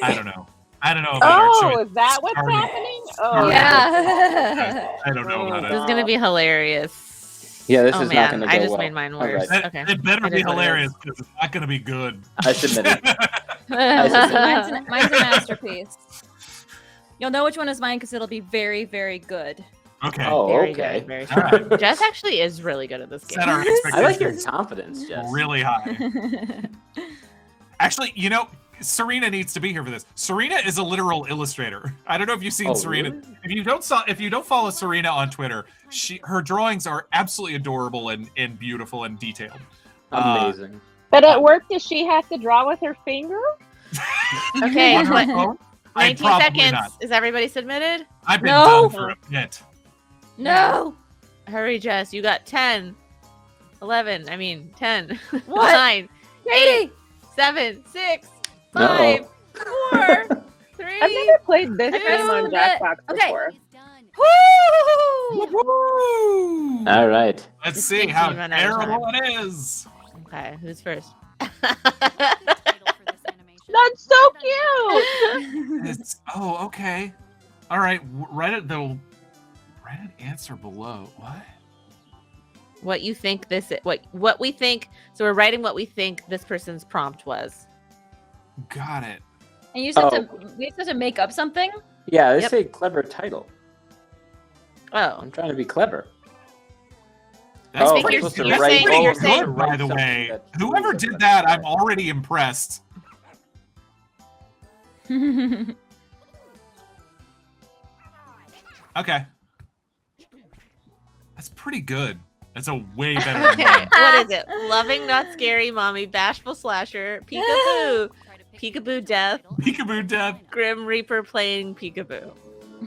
I don't know about our
Oh,
choice.
is that what's
Starting-
happening? Oh,
Yeah.
I don't know about
This
it.
is gonna be hilarious.
Yeah, this
oh,
is
man,
not gonna
I
go
just
well.
made mine
All
worse.
right.
Okay.
It better
It
be
is what it
hilarious
is.
because it's not going to be good.
I submitted.
mine's a masterpiece. You'll know which one is mine because it'll be very, very good.
Okay.
Oh,
Very
okay.
good. Very
All right.
good. Jess actually is really good at this game.
Set our
I like your
expectations
confidence, Jess.
really high. Actually, Serena needs to be here for this. Serena is a literal illustrator. I don't know if you've seen
Oh,
Serena.
really?
If you don't follow Serena on Twitter, her drawings are absolutely adorable and beautiful and detailed.
Amazing.
But at work, does she have to draw with her finger?
Okay,
On her
what-
phone?
19
Probably
seconds.
not.
Is everybody submitted?
I've been
No.
done for a bit.
No.
Hurry, Jess. You got 10. 11. I mean, 10.
What?
9.
Katie.
7. 6.
No.
5. 4. 3.
I've never played this
I
game on
found it.
Jackbox
Okay.
before.
It's done.
Woo!
Woo!
All right.
Let's
This
see
game's
how
gonna run out of
terrible it is.
Okay, who's first?
That's so cute.
Okay. All right, write an answer below. What?
What you think this is, what we think. So we're writing what we think this person's prompt was.
Got it.
And you just have to, we just have to make up something?
Yeah, they
Yep.
say clever title.
Oh,
I'm trying to be clever.
That's
think
pretty
you're-
good.
you're
That's
saying-
pretty
you're
good,
saying-
by the
something
way.
that's
Whoever
really
did that, I'm
clever.
already impressed. Okay. That's pretty good. That's a way better than
okay.
mine.
What is it? Loving, not scary, mommy, bashful slasher, peekaboo, peekaboo death,
Peekaboo Death.
grim reaper playing peekaboo.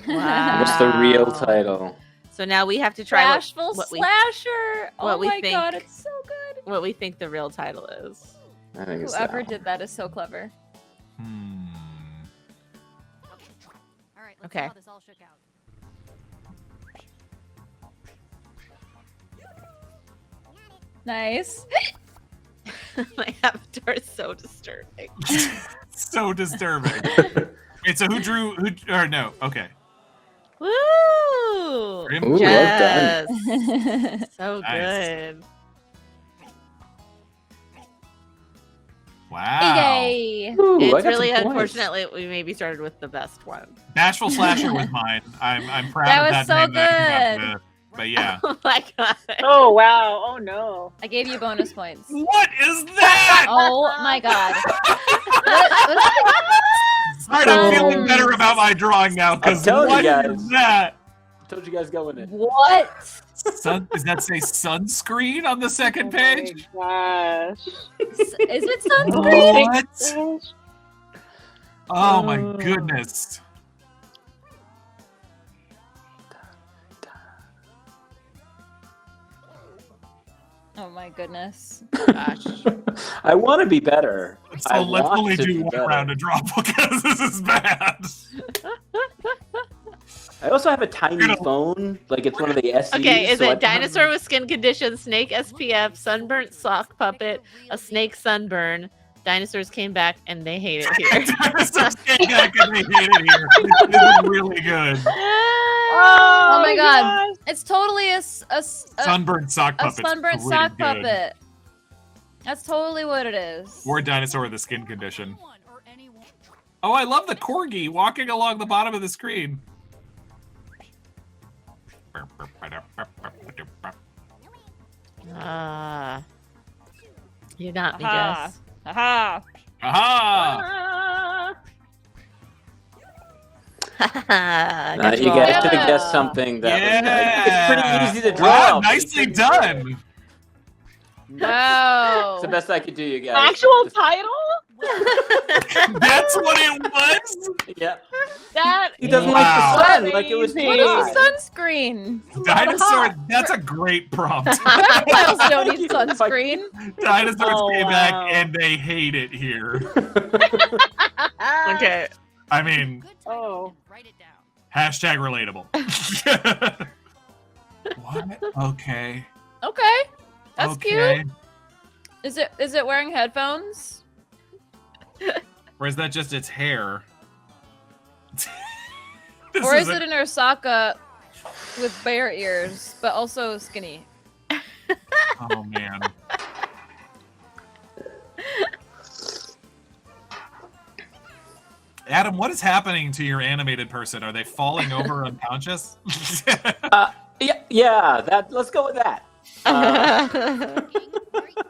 What's the real
Wow.
title?
So now we have to try
Bashful
what we
slasher.
what
Oh
we
my
think-
god, it's so good.
what we think the real title is.
I think it's
Whoever
that
did that is so clever.
All right, let's
Okay.
see how this all shook out.
Nice.
My avatar is so disturbing.
So disturbing. Wait, so who drew? Or no? Okay.
Woo!
Grim-
Ooh, well
Yes.
done.
So
Nice.
good.
Wow.
Yay.
Ooh, I
It's
got some
really
points.
unfortunate that we maybe started with the best one.
Bashful Slasher was mine. I'm proud
That
of
was
that
so
name that I came
good.
up with. But yeah.
Oh my god.
Oh wow. Oh no.
I gave you bonus points.
What is that?
Oh my god.
All right, I'm feeling better about my drawing now because
I'm telling you
what
guys.
is that?
I told you guys go in it.
What?
Does that say sunscreen on the second
Oh
page?
my gosh.
Is it sunscreen?
What? Oh my goodness.
Oh my goodness.
Gosh.
I want to be better.
So
I
let's
want
only
to
do
be
one
better.
round of draw because this is bad.
I also have a tiny
Gonna-
phone. Like it's one of the SEs.
Okay, is
so I
it
don't have-
dinosaur with skin condition, snake SPF, sunburnt sock puppet, a snake sunburn? Dinosaurs came back and they hate it here.
Dinosaurs came back and they hate it here. This is really good.
Oh my god. It's totally a
Sunburned sock puppet.
sunburnt sock puppet. That's totally what it is.
Or a dinosaur with a skin condition.
Anyone or anyone.
Oh, I love the corgi walking along the bottom of the screen.
You got me,
Aha.
Jess.
Aha.
Aha!
Good
You
roll.
guys should have
Yeah.
guessed something that was
Yeah!
it's pretty easy to draw.
Wow,
but you
nicely
couldn't do it.
done.
Wow.
It's the best I could do, you guys.
Actual
Just-
title?
That's what it was?
Yeah.
That
He doesn't
Wow.
like the sun, like it was
amazing.
What is
July.
sunscreen?
Dinosaur, that's a great prompt.
Reptiles don't need sunscreen.
Dinosaurs
Oh,
came
wow.
back and they hate it here.
Okay.
I mean,
Good title.
Oh.
Write it down.
hashtag relatable. What? Okay.
Okay. That's
okay.
cute. Is it wearing headphones?
Or is that just its hair? This
Or is
a-
it an Osaka with bear ears, but also skinny?
Oh man. Adam, what is happening to your animated person? Are they falling over unconscious?
Yeah, that. Let's go with that.
Break faster.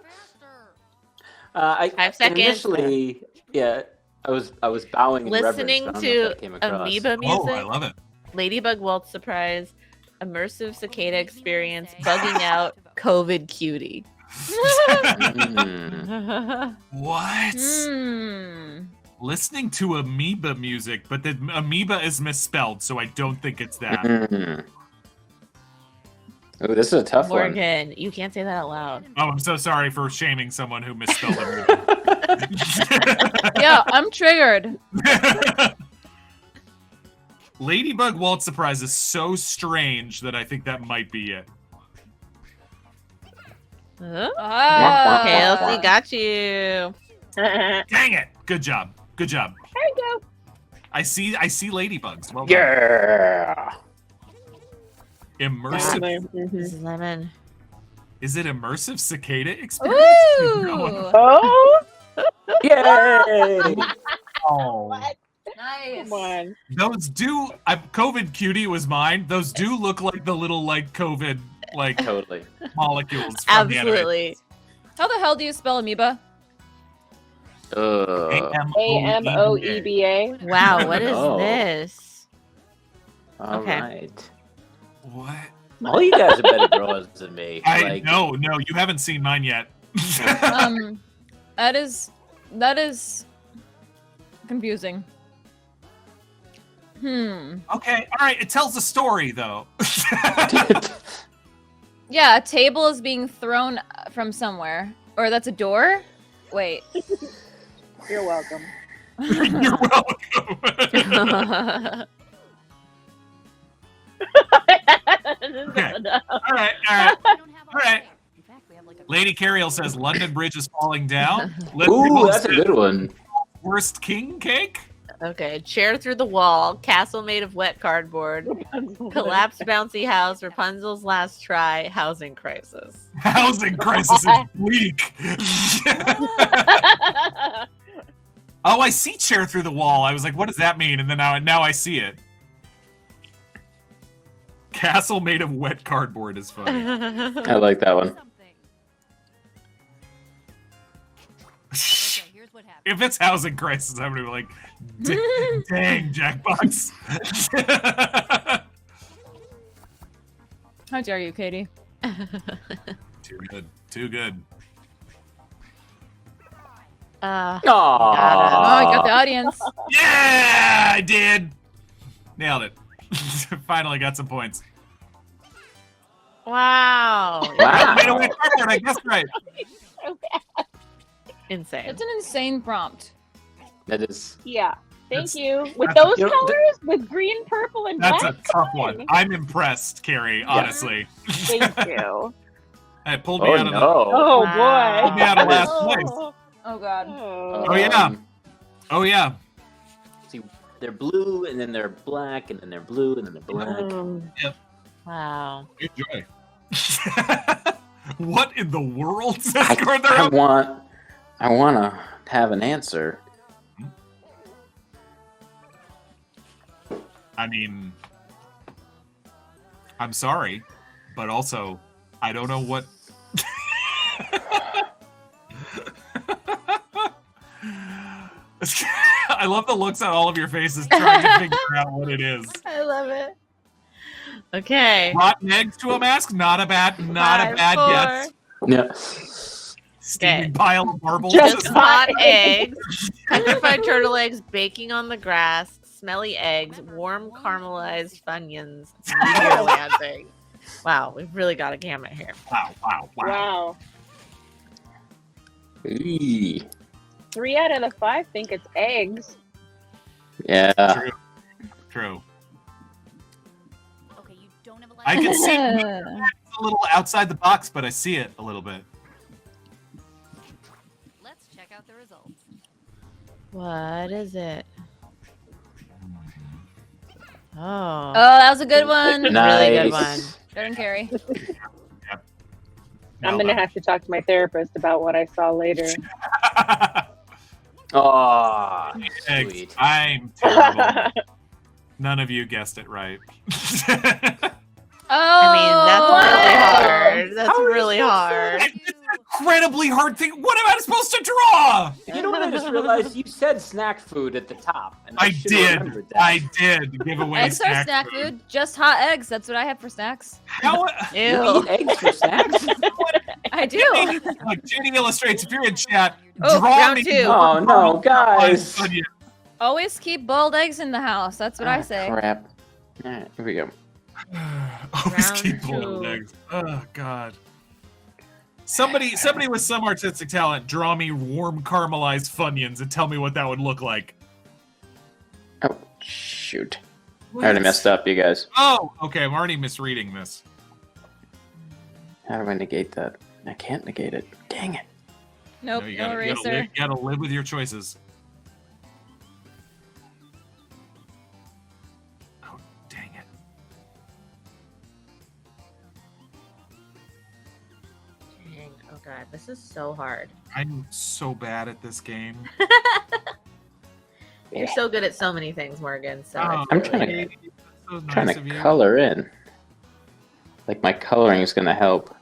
I
5 seconds.
Initially, yeah, I was bowing in
Listening
reverence. I don't know if
to
that came across.
amoeba music,
Oh, I love it.
Ladybug Waltz surprise, immersive cicada experience, bugging out, COVID cutie.
Mm.
What?
Hmm.
Listening to amoeba music, but the amoeba is misspelled, so I don't think it's that.
Mm. Oh, this is a tough one.
Morgan, you can't say that out loud.
Oh, I'm so sorry for shaming someone who misspelled amoeba.
Yeah, I'm triggered.
Ladybug Waltz Surprise is so strange that I think that might be it.
Oh,
Ah.
KLC got you.
There
Dang it! Good job. Good job.
you go.
I see ladybugs. Well done.
Yeah.
Immersive.
Mhm.
This is lemon.
Is it immersive cicada experience?
Ooh.
Oh,
Yay!
Oh.
what?
Nice.
Come on.
Those do. COVID cutie was mine. Those do look like the little like COVID like
Totally.
molecules. From The
Absolutely.
How the hell do you spell amoeba?
AMOEBA.
Wow, what is
Oh.
this?
All
Okay.
right.
What?
All you guys are better drawers than me.
No, you haven't seen mine yet.
That is confusing.
Okay, all right. It tells a story though.
Yeah, a table is being thrown from somewhere. Or that's a door? Wait.
You're welcome.
You're welcome. Okay. All right. All right. Lady Carriel says London Bridge is falling down.
Ooh, that's a good one.
Worst king cake.
Okay, chair through the wall, castle made of wet cardboard, collapsed bouncy house, Rapunzel's last try, housing crisis.
Housing crisis is bleak. Oh, I see chair through the wall. I was like, what does that mean? And then now I see it. Castle made of wet cardboard is funny.
I like that one.
Okay, here's what happened.
If it's housing crisis, I'm gonna be like, dang, Jackbox.
How dare you, Katie?
Too good. Too good.
Oh, I got the audience.
Yeah, I did. Nailed it. Finally got some points.
Wow.
Wow.
Made a wet cardboard, I guessed right.
Insane.
It's an insane prompt.
That is.
Yeah. Thank
That's-
you. With
that's-
those
Yep.
colors, with green, purple, and
That's a
black.
tough one. I'm impressed, Carrie, honestly.
Thank you.
It pulled me
Oh
out of the
no.
Oh
Wow.
pulled me out of
boy.
last place.
Oh god.
Oh, yeah. Oh yeah.
See, they're blue, and then they're black, and then they're blue, and then they're black.
Wow.
Enjoy. What in the world? Says
I
Cordero?
want to have an answer.
I mean, I'm sorry, but also, I don't know what. I love the looks on all of your faces trying to figure out what it is.
I love it. Okay.
Rotten eggs to a mask? Not a bad guess.
Yeah.
Steaming pile of marbles.
Just hot eggs, petrified turtle eggs baking on the grass, smelly eggs, warm caramelized Funyuns, Neverlanding. Wow, we've really got a gamut here.
Wow.
Wow.
Eee.
3 out of the 5 think it's eggs.
Yeah.
True.
Okay, you don't have a
I can see it
Uh,
a little outside the box, but I see it a little bit.
Let's check out the results.
What is it? Oh,
Oh, that was a good one.
really good one.
Nice.
Better than Carrie.
I'm going to have to talk to my therapist about what I saw later.
Oh,
Eggs.
sweet.
I'm terrible. None of you guessed it right.
Oh,
I mean, that's really hard. That's
How are you
really
supposed to-
hard.
It's an incredibly hard thing. What am I supposed to draw?
You know what I just realized? You said snack food at the top. And
I
should've
did.
remembered that.
I did give away
eggs are snack food. Just hot eggs. That's what I have for snacks.
How?
You
Ew.
eat eggs for snacks?
I do.
Like Jenny illustrates. If you're in chat,
Oh,
draw
round
me.
2.
Oh no, guys!
Always keep boiled eggs in the house. That's what I say.
Crap. All right, here we go.
Always
Round
keep boiled
2.
eggs. Oh God. Somebody with some artistic talent, draw me warm caramelized Funyuns and tell me what that would look like.
Oh shoot! I already messed up, you guys.
Oh, okay. I'm already misreading this.
How do I negate that? I can't negate it. Dang it.
Nope,
you
no
gotta,
eraser.
you gotta live with your choices. Oh, dang it.
Dang. Oh god, this is so hard.
I'm so bad at this game.
You're so good at so many things, Morgan. So
Oh,
it's
I'm
really
trying to-
good.
So
Trying
nice
to
of you.
color in. Like my coloring is gonna help.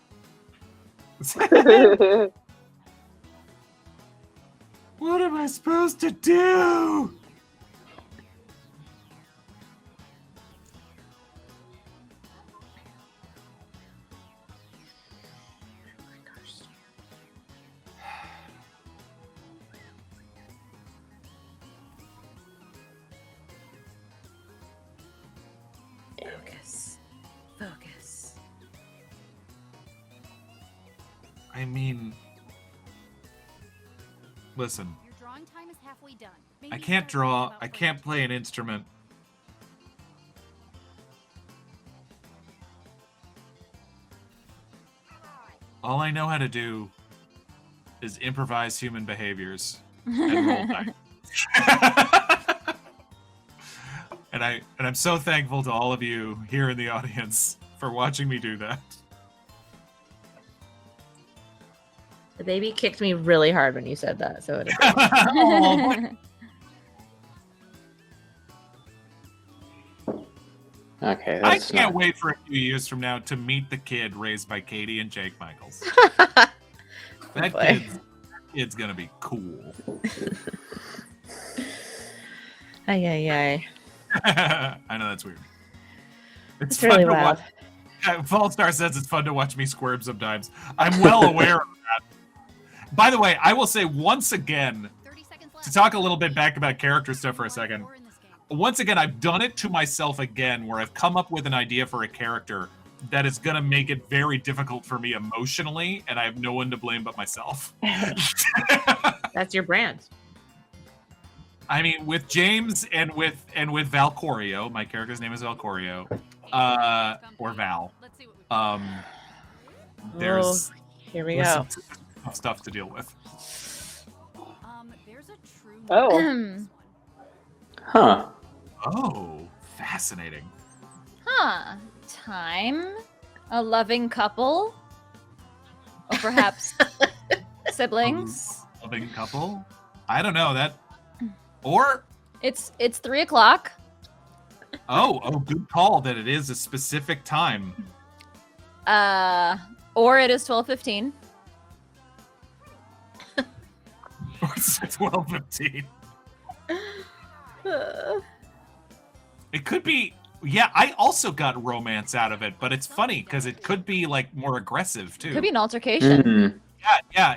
What am I supposed to do?
Focus. Focus.
I mean, listen,
Your drawing time is halfway done.
I
Maybe
can't
start
draw,
thinking about
I can't play an instrument. All I know how to do is improvise human behaviors and roll dice. And I'm so thankful to all of you here in the audience for watching me do that.
The baby kicked me really hard when you said that, so it
Oh,
Okay,
I
that's
can't
not...
wait for a few years from now to meet the kid raised by Katie and Jake Michaels. That
boy.
kid's gonna be cool.
Ay.
I know that's weird.
It's really
to
wild.
watch. Fallstar says it's fun to watch me squirm sometimes. I'm well aware of that. By the way, I will say once again,
30 seconds left.
to talk a little bit back about character stuff for a second.
More in this game.
Once again, I've done it to myself again, where I've come up with an idea for a character that is going to make it very difficult for me emotionally, and I have no one to blame but myself.
That's your brand.
I mean, with James and with Valcorio, my character's name is Valcorio, or Val.
Let's see what we
There's
Here we
there's
go.
some stuff to deal with.
There's a true
Oh.
Huh.
Oh, fascinating.
Huh. Time. A loving couple. Or perhaps siblings.
Loving couple. I don't know that. Or
It's 3 o'clock.
oh, good call that it is a specific time.
Or it is 12:15.
Or it's 12:15. It could be. Yeah, I also got romance out of it, but it's funny because it could be like more aggressive too.
Could be an altercation.
Mm.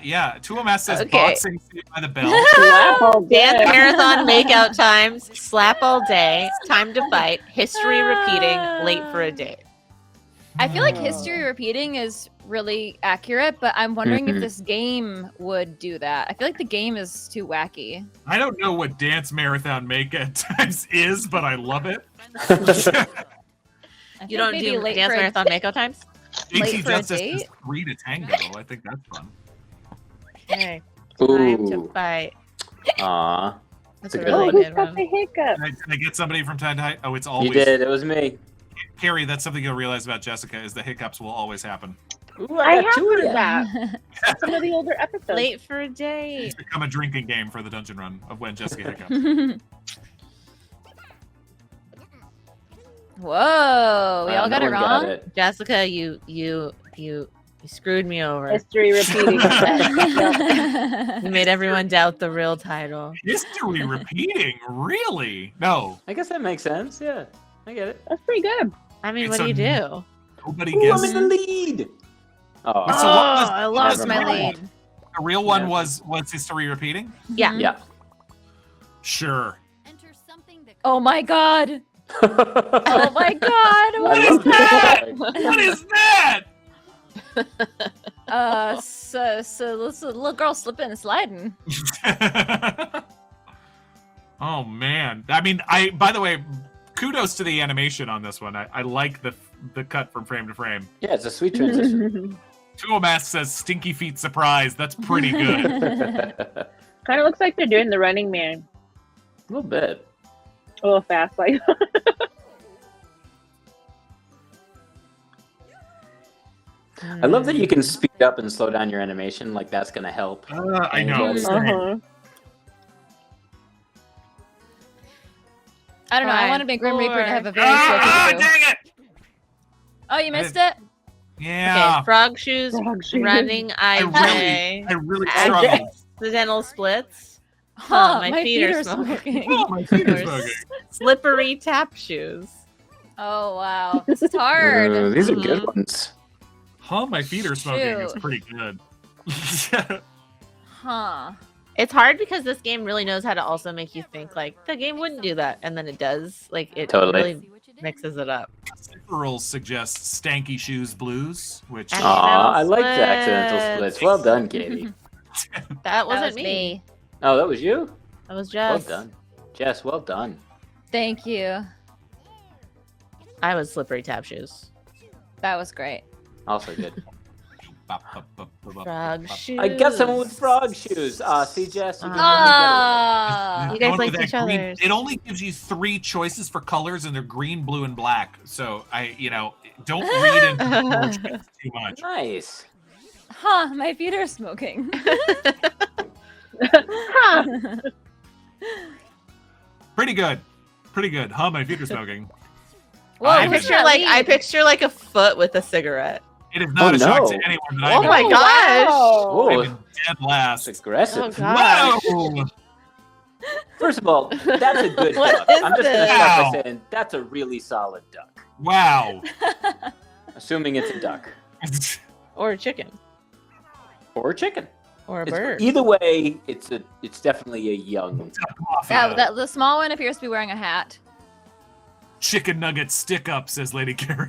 Yeah. Tuomas says
Okay.
boxing Saved by the Bell.
Slap all
Dance
day.
marathon makeout times, slap all day, time to fight, history repeating, late for a date.
I feel like history repeating is really accurate, but I'm wondering if
Mhm.
this game would do that. I feel like the game is too wacky.
I don't know what dance marathon makeout times is, but I love it.
I
You
think
don't
maybe
do
late
dance
for a
marathon makeout times?
Late
JT
for a
Justice is
date?
3 to tango. I think that's fun.
Okay, time to
Ooh.
fight.
Aw.
That's
a
a
good
really
one.
Who's
good
got
one.
the hiccup?
Can I get somebody from time to time? Oh, it's always.
You did. It was me.
Carrie, that's something you'll realize about Jessica is the hiccups will always happen.
Ooh,
I
got
have
two of
heard
ya.
that. Some of the older episodes.
Late for a date.
It's become a drinking game for the dungeon run of when Jessica hiccups.
Whoa, we all got
no
it
one
wrong.
it.
Jessica, you screwed me over.
History repeating.
You made everyone doubt the real title.
History repeating? Really? No.
I guess that makes sense. Yeah, I get it.
That's pretty good.
I mean,
It's
what do you
a-
do?
Nobody
Ooh, I'm in
guessed.
the lead. Oh,
So what was-
I
what
lost
was
my
the real
lead.
one? The real one
Yeah.
was history repeating?
Yeah.
Mhm.
yeah.
Sure.
Enter something that
Oh my god. Oh
oh
my god. What
I
is
love
that?
What is that?
So this little girl slipping and sliding.
Oh man. I mean, by the way, kudos to the animation on this one. I like the cut from frame to frame.
Yeah, it's a sweet transition.
Tuomas says stinky feet surprise. That's pretty good.
Kind of looks like they're doing the Running Man.
A little bit.
A little fast, like.
I love that you can speed up and slow down your animation. Like that's gonna help.
I know.
Uh-huh.
I don't know. I
5,
wanted my Grim Reaper to have a very
Ah,
slow
dang it!
Oh, you missed it?
Yeah.
Okay, frog shoes,
Frog shoes.
running
I
IJ,
really
I
struggled.
accidental splits,
Huh,
my feet are smoking.
Oh, my feet are
Or
smoking.
slippery tap shoes.
Oh, wow. This is hard.
Ooh, these are good
Mhm.
ones.
Huh, my feet are smoking. It's
Shoot.
pretty good.
Huh.
It's hard because this game really knows how to also make you think like the game wouldn't do that, and then it does. Like it
Totally.
really mixes it up.
Cipherl suggests Stanky Shoes Blues, which
And-
Aw, I like the
Accidental
accidental
splits.
splits. Well done, Katie.
That
That
wasn't
was
me.
me.
Oh, that was you?
That was
Well
Jess.
done. Jess, well done.
Thank you.
I was slippery tap shoes.
That was great.
Also good.
Frog shoes.
I got someone with frog shoes. See, Jess? You can
Ah.
You guys
Going
like
with
each
that green-
other's.
It only gives you 3 choices for colors, and they're green, blue, and black. So don't read into the color choices too much.
Nice.
Huh, my feet are smoking.
Huh.
Pretty good. Pretty good. Huh, my feet are smoking.
Whoa,
I
who's
picture
that
I
lead?
picture like a foot with a cigarette.
It is not
Oh,
a shock
no.
to anyone that
Oh
I've
my
been,
gosh!
Oh,
I've been dead last.
it's aggressive.
Oh gosh!
Whoa!
First of all, that's a good
What
duck.
is
I'm just going to
this?
start
Wow.
by saying that's a really solid duck.
Wow.
Assuming it's a duck.
Or a chicken.
Or a chicken.
Or a
It's-
bird.
Either way, it's definitely a young.
Yeah, the small one appears to be wearing a hat.
Chicken nugget stick up, says Lady Carrie.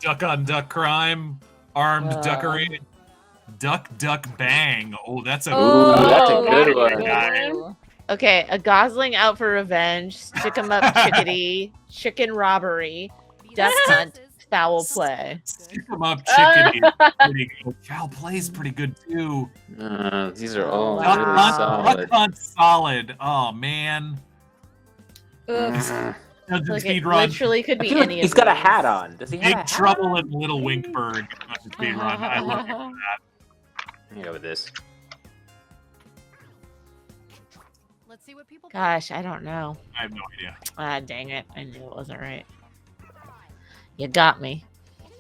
Duck on duck crime, armed duckery, duck bang. Oh, that's a
Ooh, that's a good
that's
one.
a good one.
Okay, a gosling out for revenge, stick 'em up chickadee, chicken robbery, duck hunt, foul play.
Stick 'em up chickadee. Pretty good. Foul play's pretty good too.
These are all
Wow.
really
Duck
solid.
hunt solid. Oh man.
Oops.
Dungeon
Like
speed
it
run.
literally could
I
be
feel like
any
he's
of
got a
these.
hat on. Does he have a
Big
hat?
Trouble in Little Winkburg. Dungeon speed run. I love that.
Let me go with this.
Let's see what people
Gosh, I don't know.
I have no idea.
Ah, dang it. I knew it wasn't right. You got me.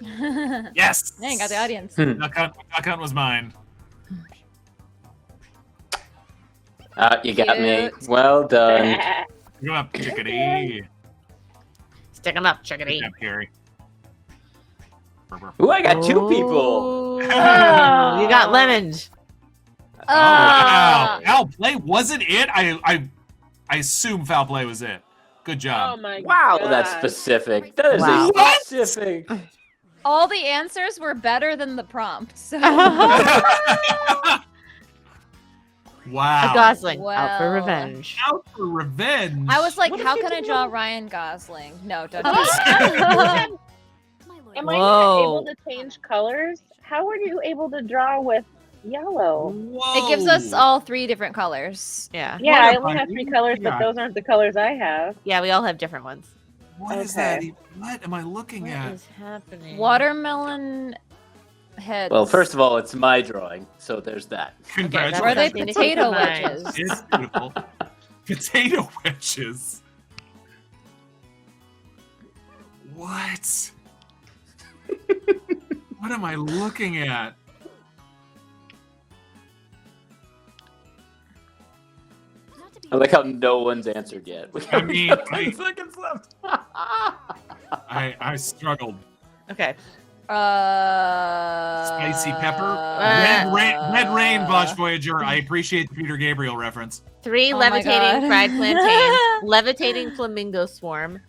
Yes.
Dang, got the audience.
Duck hunt was mine.
You got me.
Cute.
Well done.
Go up, chickadee.
Stick 'em up, chickadee.
Yeah, Carrie.
Ooh, I got 2 people.
Ooh, you got lemons.
Oh,
Ah.
wow. Foul play wasn't it? I assume foul play was it. Good
Oh
job.
my
Wow,
God.
that's specific. That is
Wow.
a specific.
All the answers were better than the prompt. So
Wow.
A gosling out for
Well.
revenge.
Out for revenge.
I was like,
What
how
if
can
you
I
do?
draw Ryan Gosling? No, don't do
Oh,
that.
Am I not
Whoa.
able to change colors? How are you able to draw with yellow?
Whoa.
It gives us all 3 different colors.
Yeah.
Yeah, I
What
only
am I
have 3
looking
colors, but
at?
those aren't the colors I have.
Yeah, we all have different ones.
What is
Okay.
that? What am I looking
What
at?
is happening?
Watermelon heads.
Well, first of all, it's my drawing, so there's that.
Congratulations.
Were they
Something to
potato
keep in mind.
wedges?
It's beautiful. Potato wedges. What? What am I looking at?
I like how no one's answered yet. We
I
have
mean,
10 seconds left.
I struggled.
Okay.
Spicy pepper. Red rain, Bosch Voyager. I appreciate the Peter Gabriel reference.
3
Oh my
levitating
God.
fried plantains, levitating flamingo swarm,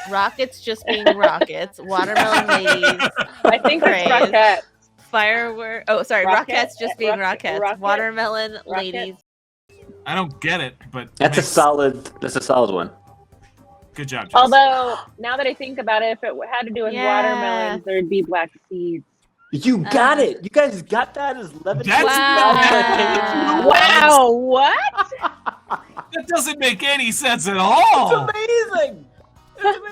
rockets just being rockets, watermelon ladies,
I think it's
Praise.
Rockette.
firework. Oh, sorry,
Rocket?
rockets just being
Rocket-
rockets,
rocket?
Good job, Jess.
Although, now that I think about it, if it had to do with
Yeah.
watermelons, there'd be black seeds.
You got it. You guys got that as 11.
That's-
Wow, what?
That doesn't make any sense at all.
It's amazing.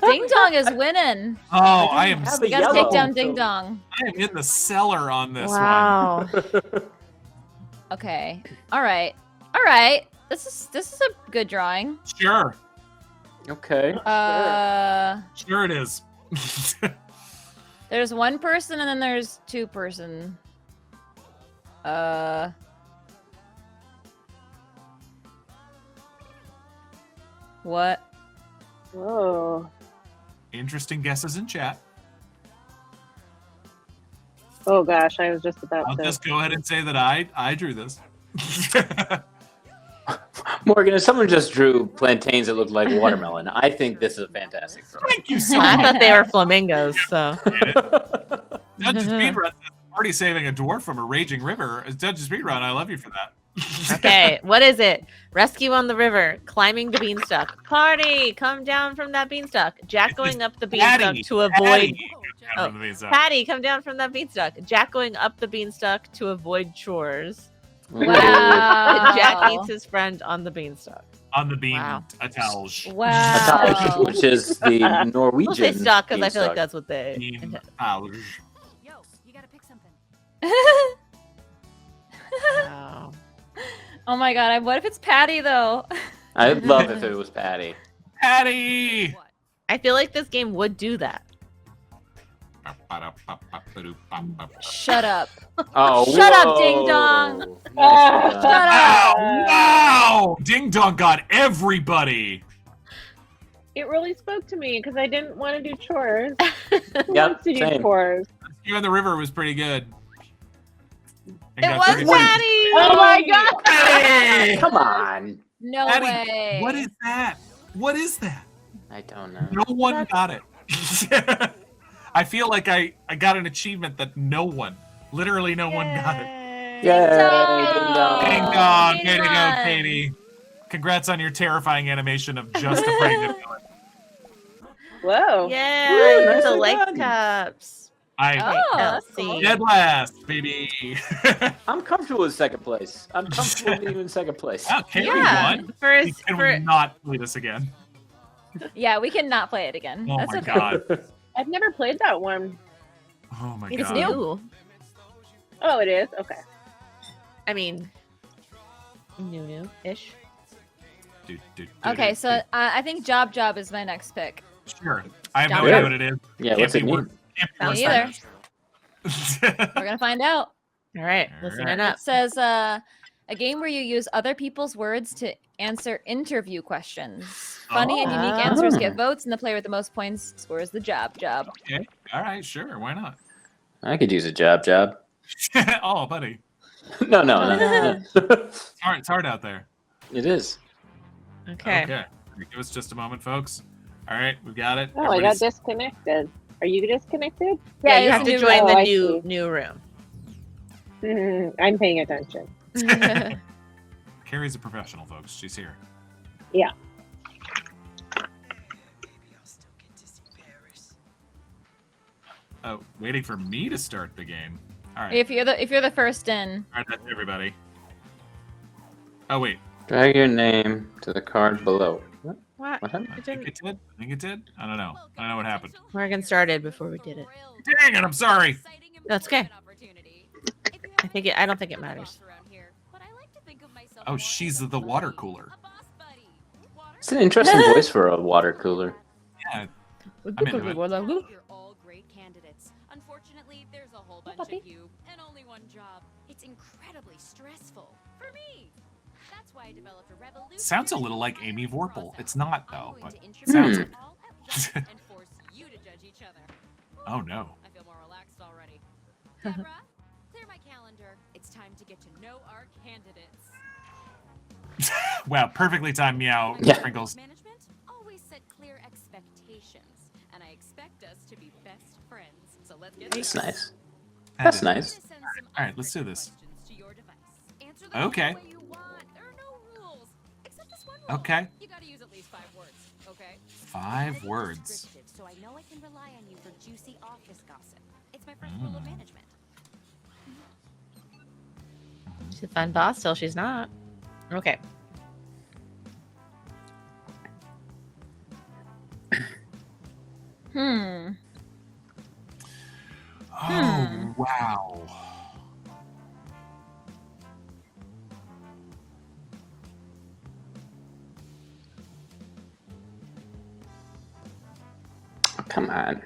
Ding Dong is winning.
Oh, I am.
have
We
a
gotta
yellow,
take down
so-
Ding Dong.
I am in the cellar on this
Wow.
Okay. All right. This is a good drawing.
one. Sure,
Okay.
sure it is.
There's one person and then there's two person. What?
Oh.
Interesting guesses in chat.
Oh gosh, I was just about
I'll
to.
just go ahead and say that I drew this.
Morgan, if someone just drew plantains that looked like watermelon, I think this is a fantastic drawing.
Thank you so
I
much.
thought they were flamingos, so.
Dungeon Speedrun says, already saving a dwarf from a raging river. Dungeon Speedrun, I love you for that.
Okay, what is it? Rescue on the river, climbing the beanstalk. Party, come down from that beanstalk. Jack going up the beanstalk
Patty,
to avoid.
Patty.
Oh, Patty, come down from that beanstalk. Jack going up the beanstalk to avoid chores.
Wow.
Jack eats his friend on the beanstalk.
On the bean,
Wow.
a towels.
Wow.
Which is the Norwegian.
We'll say stock because I feel like
beanstalk.
that's what they.
Bean towels.
Yo, you gotta pick something.
Wow.
Oh my god, what if it's Patty though?
I'd love if it was Patty.
Patty!
What?
I feel like this game would do that.
Shut up.
Oh,
Shut up,
whoa.
Ding Dong.
Nicely
Shut
done.
up.
Wow! Ding Dong got everybody.
It really spoke to me because I didn't want to do chores. Who
Yep,
wants to do
same.
chores?
You on the river was pretty good. And
It
got
was
30
Patty.
Oh my god!
Patty!
Come on.
No
Patty,
way.
what is that? What is that?
I don't know.
No one got it. I feel like I got an achievement that literally no one got it.
Yay, Ding Dong.
Ding dong,
Ding
way to go,
dong.
Katie. Congrats on your terrifying animation of just a pregnant villain.
Whoa.
Yeah,
Woo,
the
nicely
leg
done.
cups.
I
Oh, that's
LC.
cool.
dead last, baby.
I'm comfortable with second place. I'm comfortable being in second place.
Wow, Katie
Yeah,
won.
first
Can
for
we not play this again?
Yeah, we cannot play it again.
Oh
That's
my
okay.
god.
I've never played that one.
Oh my
it's
god.
new.
Oh, it is? Okay.
I mean, new-ish.
Okay, so I think Job Job is my next pick.
Sure. I have no
Job
idea
Job.
what it is.
Yeah, what's it mean?
Sounds
Me either.
either.
We're gonna find out.
All right, listening up.
It says a game where you use other people's words to answer interview questions. Funny and unique
Oh.
answers get votes, and the player with the most points scores the job.
Okay. All right, sure. Why not?
I could use a job.
Oh, buddy.
No.
It's hard out there.
It is.
Okay.
Okay. Give us just a moment, folks. All right, we got it.
Oh, I got disconnected. Are you disconnected?
Yeah, you
it's
have
a
to
new
join
room.
the
Oh, I
new room.
I'm paying attention.
Carrie's a professional, folks. She's here.
Yeah.
Oh, waiting for me to start the game. All right.
If you're the first in,
All right, that's everybody. Oh, wait.
Drag your name to the card below. What?
What?
What happened?
I think it did. I think it did. I don't know. I don't know what happened.
Morgan started before we did it.
Dang it, I'm sorry.
That's okay. I don't think it matters.
Oh, she's the water cooler.
It's an interesting voice for a water cooler.
Yeah. I'm into it.
You're all great candidates. Unfortunately, there's a whole bunch
puppy.
of you and only one job. It's incredibly stressful for me. That's why I developed a revolution.
Sounds a little like Amy Vorpal. It's not, though, but
sounds
like
and force you to judge each other.
Oh, no.
I feel more relaxed already. Deborah, clear my calendar. It's time to get to know our candidates.
Wow, perfectly timed meow,
Yeah.
Sprinkles.
Management always set clear expectations, and I expect us to be best friends. So let's get
That's
started.
nice.
That
That's
is
nice.
All right, let's do this.
To your device. Answer them
Okay.
any way you want. There are no rules, except this one rule.
Okay.
You gotta use at least 5 words, okay?
5 words.
Descriptive, so I know I can rely on you for juicy office gossip. It's my first rule of management.
She's a fun boss till she's not. Okay.
Hmm.
Oh, wow.
Come on.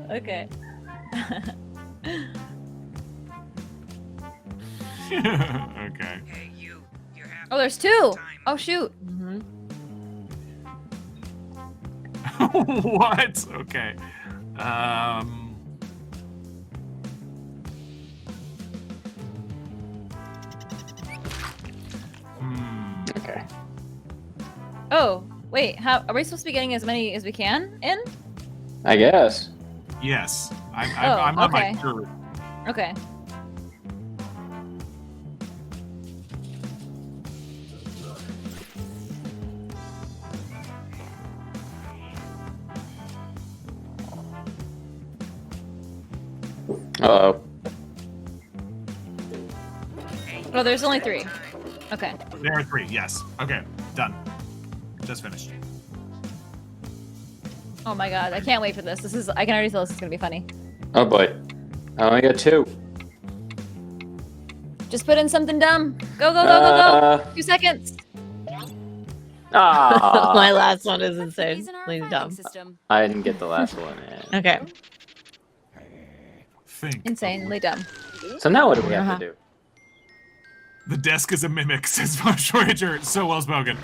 Okay.
Okay.
Oh, there's 2. Oh, shoot.
Mm-hmm.
What? Okay.
Okay.
Oh, wait. How are we supposed to be getting as many as we can in?
I guess.
Yes. I'm
Oh,
on my
okay.
third.
Okay.
Uh-oh.
Oh, there's only 3. Okay.
There are 3, yes. Okay, done. Just finished.
Oh my god, I can't wait for this. I can already tell this is gonna be funny.
Oh boy. I only got 2.
Just put in something dumb. Go, go, go, go, go. 2 seconds.
Ah.
My last one is
Keys
insane.
in our
Please
filing
dumb.
system.
I didn't get the last one in.
Okay.
Think.
Insanely dumb.
So now what do we have
Uh-huh.
to do?
The desk is a mimic, says Von Schroeder. So well spoken.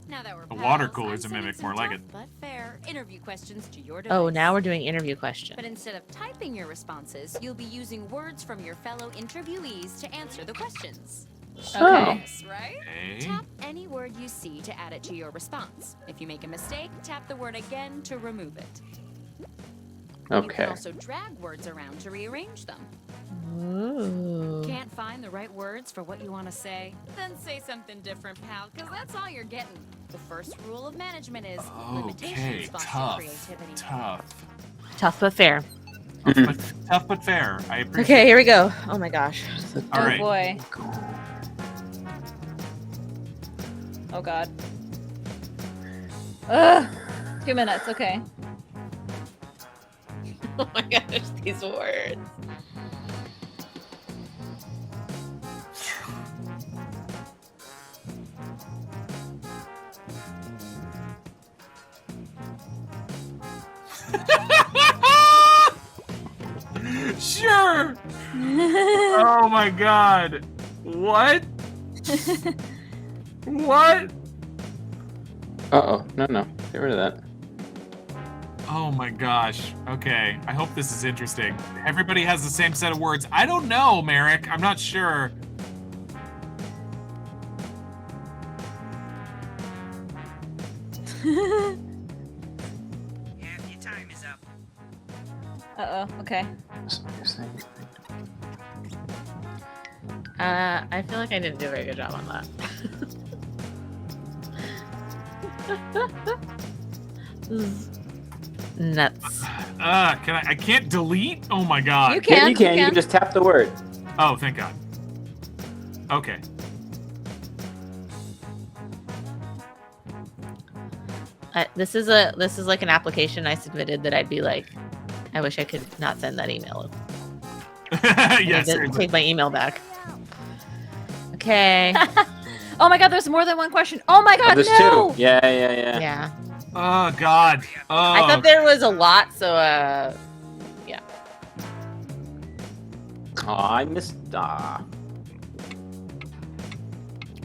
Now that we're
The water
pals,
cooler's
I'm
a mimic,
sending
more
some
like
tough but fair interview questions to your device.
Oh, now we're doing interview questions.
But instead of typing your responses, you'll be using words from your fellow interviewees to answer the questions.
Okay.
Yes, right?
Okay.
Tap any word you see to add it to your response. If you make a mistake, tap the word again to remove it. You
Okay.
can also drag words around to rearrange them.
Ooh.
Can't find the right words for what you want to say? Then say something different, pal, because that's all you're getting. The first rule of management is
Okay,
limitations foster
tough.
creativity.
Tough.
Tough but fair.
Tough but fair. I appreciate
Okay, here we go. Oh my gosh.
All
Oh
right.
boy. Oh god. Ugh. 2 minutes. Okay.
Oh my gosh, these words.
Sure. Oh my god. What? What?
Uh-oh. No. Get rid of that.
Oh my gosh. Okay. I hope this is interesting. Everybody has the same set of words. I don't know, Merrick. I'm not sure.
Half your time is up.
Uh-oh. Okay.
I feel like I didn't do a very good job on that. This is nuts.
I can't delete? Oh my god.
You can.
Yeah, you can. You can just tap the word.
Oh, thank god. Okay.
This is like an application I submitted that I'd be like, I wish I could not send that email.
Yes.
I take my email back. Okay.
Oh my god, there's more than one question. Oh my god,
There's
no!
2. Yeah.
Yeah.
Oh god. Oh.
I thought there was a lot, so yeah.
Oh, I missed. Ah.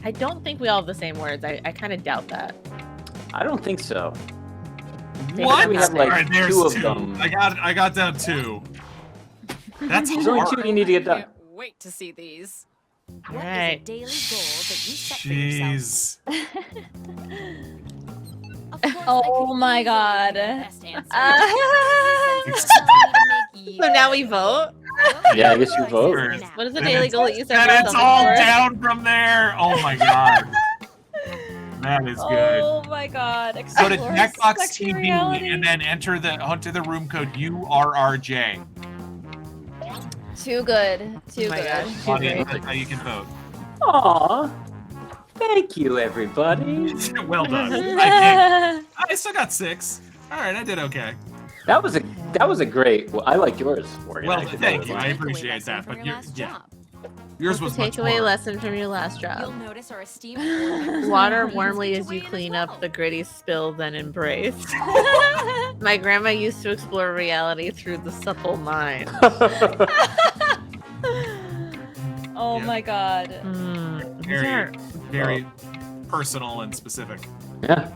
I don't think we all have the same words. I kind of doubt that.
I don't think so.
What?
We have, like,
All right, there's
2 of
two.
them.
I got down 2. That's
There's only 2
hard.
you need to get done.
Can't wait to see these.
All
What is a
right.
daily goal that you set for yourself?
Jeez.
Of course, I
Oh
could
my
easily
God.
give the best answer.
So now we vote?
Yeah, I guess you vote.
What is the
And
daily
it's-
goal that you set
And
for
it's
yourself?
all
Victoria?
down from there. Oh my god. That is good.
Oh my God.
Go to
Explore
Jackbox
sexy
TV
reality.
and then enter the room code URRJ.
Too good. Too
Oh my
good.
gosh.
Audience, that's how you can vote.
Aw. Thank you, everybody.
Well done. I still got 6. All right, I did okay.
That was a great. Well, I like yours, Morgan.
Well,
actually.
thank you.
That
I
was
appreciate that, but
your
you're-
last
yeah.
job.
Yours
What's
was
the
much
takeaway
more.
lesson from your last
You'll
job?
notice our esteemed
Water warmly as you clean up the gritty spill, then embrace. My grandma used to explore reality through the supple mind.
Oh
Yeah.
my God.
Very, very personal and specific.
Yeah.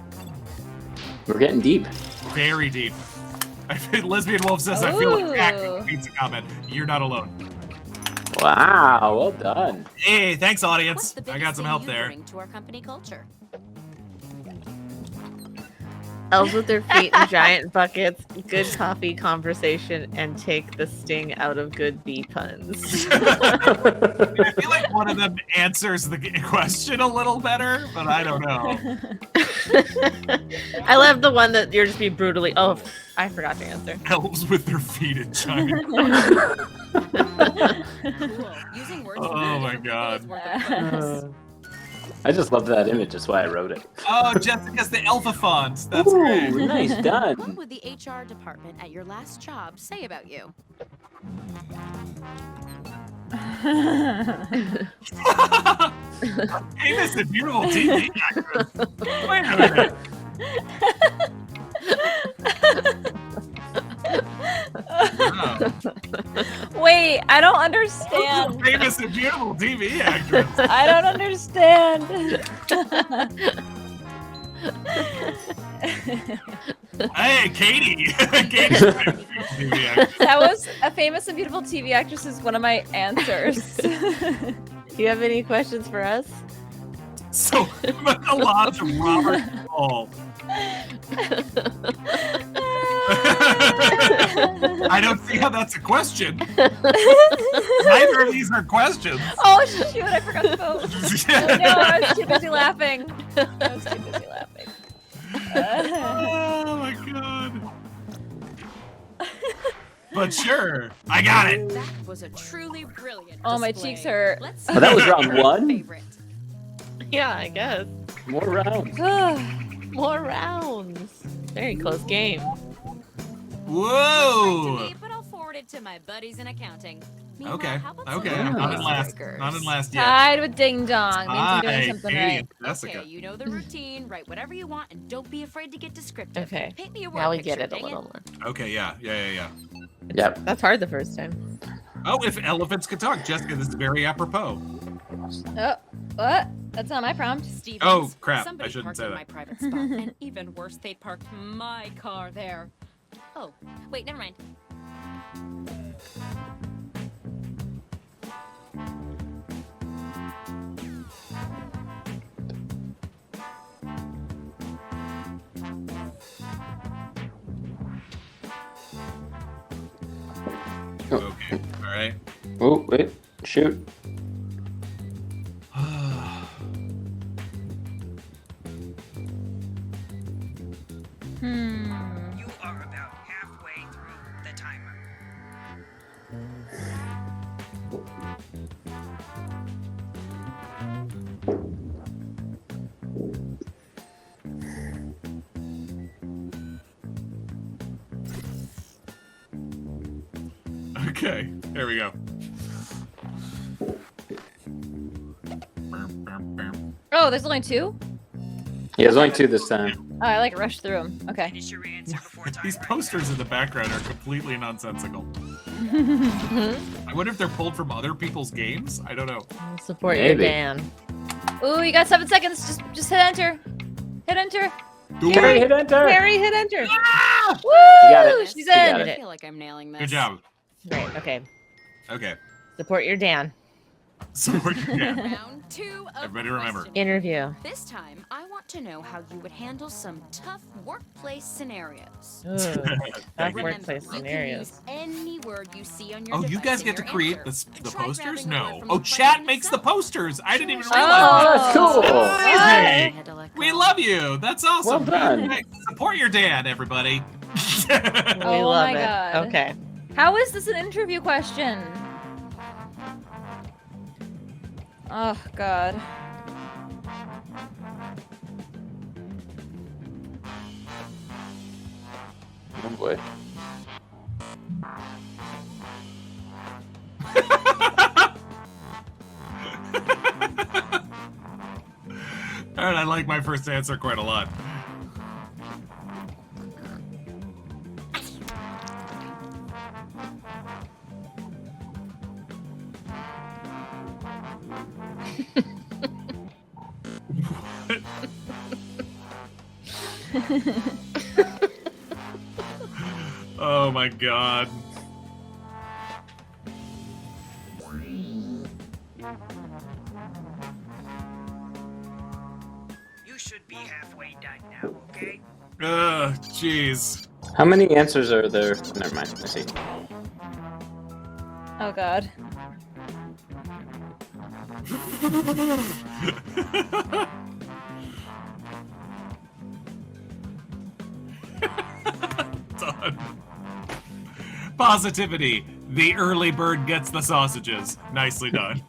We're getting deep.
Very deep. Lesbian Wolf says, I feel like Jack
Ooh.
reads a comment. You're not alone.
Wow, well done.
Hey, thanks,
What's
audience.
the
I
biggest
got some
thing
help
you
there.
bring to our company culture?
Elves with their feet in giant buckets, good coffee conversation, and take the sting out of good bee puns.
I feel like one of them answers the question a little better, but I don't know.
I love the one that you're just being brutally. Oh, I forgot to answer.
Elves with their feet in giant.
Cool. Using words
Oh
from
my
different
God.
people's worth of focus.
I just love that image. That's why I wrote it.
Oh, Jessica's the Alpha font. That's
Ooh,
great.
nice
What
done.
would the HR department at your last job say about you?
Famous and beautiful TV actress. Wait a minute. Wow.
Wait, I don't understand.
Famous and beautiful TV actress.
I don't understand.
Hey, Katie. Katie's a famous and beautiful TV actress.
That was a famous and beautiful TV actress is one of my answers.
Do you have any questions for us?
So, a lot of Robert Paul. I don't see how that's a question. Neither of these are questions.
Oh shoot, I forgot to vote. Oh, no, I was too busy laughing. I was too busy laughing.
Oh my god. But sure, I got it.
That was a truly brilliant
Oh, my
display.
cheeks hurt.
Let's
Oh, that was
see
round
your
1?
favorite.
Yeah, I guess.
More rounds.
More rounds. Very close game.
Whoa.
But I'll forward it to my buddies in accounting. Meanwhile,
Okay.
how about some
Okay.
Yeah.
Not in last.
icebreakers?
Not in last yet.
Tied with Ding Dong. Means I'm doing
Hi,
something
Katie
right.
and Jessica.
Okay, you know the routine. Write whatever you want, and don't be afraid to get descriptive.
Okay.
Paint me a word
Now we
picture,
get it a
dang
little more.
Okay. Yeah.
Yep.
That's hard the first time.
Oh, if elephants could talk, Jessica, this is very apropos.
Oh, what? That's not my prompt.
Stevens,
Oh, crap.
Somebody
I shouldn't
parked
say
in
that.
my private spot, and even worse, they parked my car there. Oh, wait, never mind.
Okay. All right.
Oh, wait. Shoot.
You are about halfway through the timer.
Okay. There we go.
Oh, there's only 2?
Yeah, there's only 2 this time.
Oh, I like rushed through them. Okay.
Finish your answer before timer.
These posters in the background are completely nonsensical. I wonder if they're pulled from other people's games. I don't know.
Support
Maybe.
your Dan.
Ooh, you got 7 seconds. Just hit enter. Hit enter.
Do
Kari,
it.
hit enter.
Kari, hit enter.
Woo!
You got it.
She's
You got
in.
it.
I feel like I'm nailing this.
Good job.
Great. Okay.
Okay.
Support your Dan.
So yeah.
Round 2 of
Everybody remember.
questioning.
Interview.
This time, I want to know how you would handle some tough workplace scenarios.
Ooh, tough
Remember,
workplace
you can
scenarios.
use any word you see on your
Oh, you
device
guys
in
get to
your
create
answer.
the
Try
posters?
grabbing a word
No.
from
Oh,
the
chat
front
makes the
itself.
posters. I didn't even
Sure.
realize.
Oh, that's cool.
Amazing.
Had to let
We
go.
love you. That's awesome.
Well done.
Hey, support your dad, everybody.
We
Oh
love
my
it.
God.
Okay.
How is this an interview question? Oh God.
Oh boy.
All right, I like my first answer quite a lot. Oh my god.
You should be halfway done now, okay?
Ugh, jeez.
How many answers are there? Never mind. I see.
Oh God.
Done. Positivity. The early bird gets the sausages. Nicely done.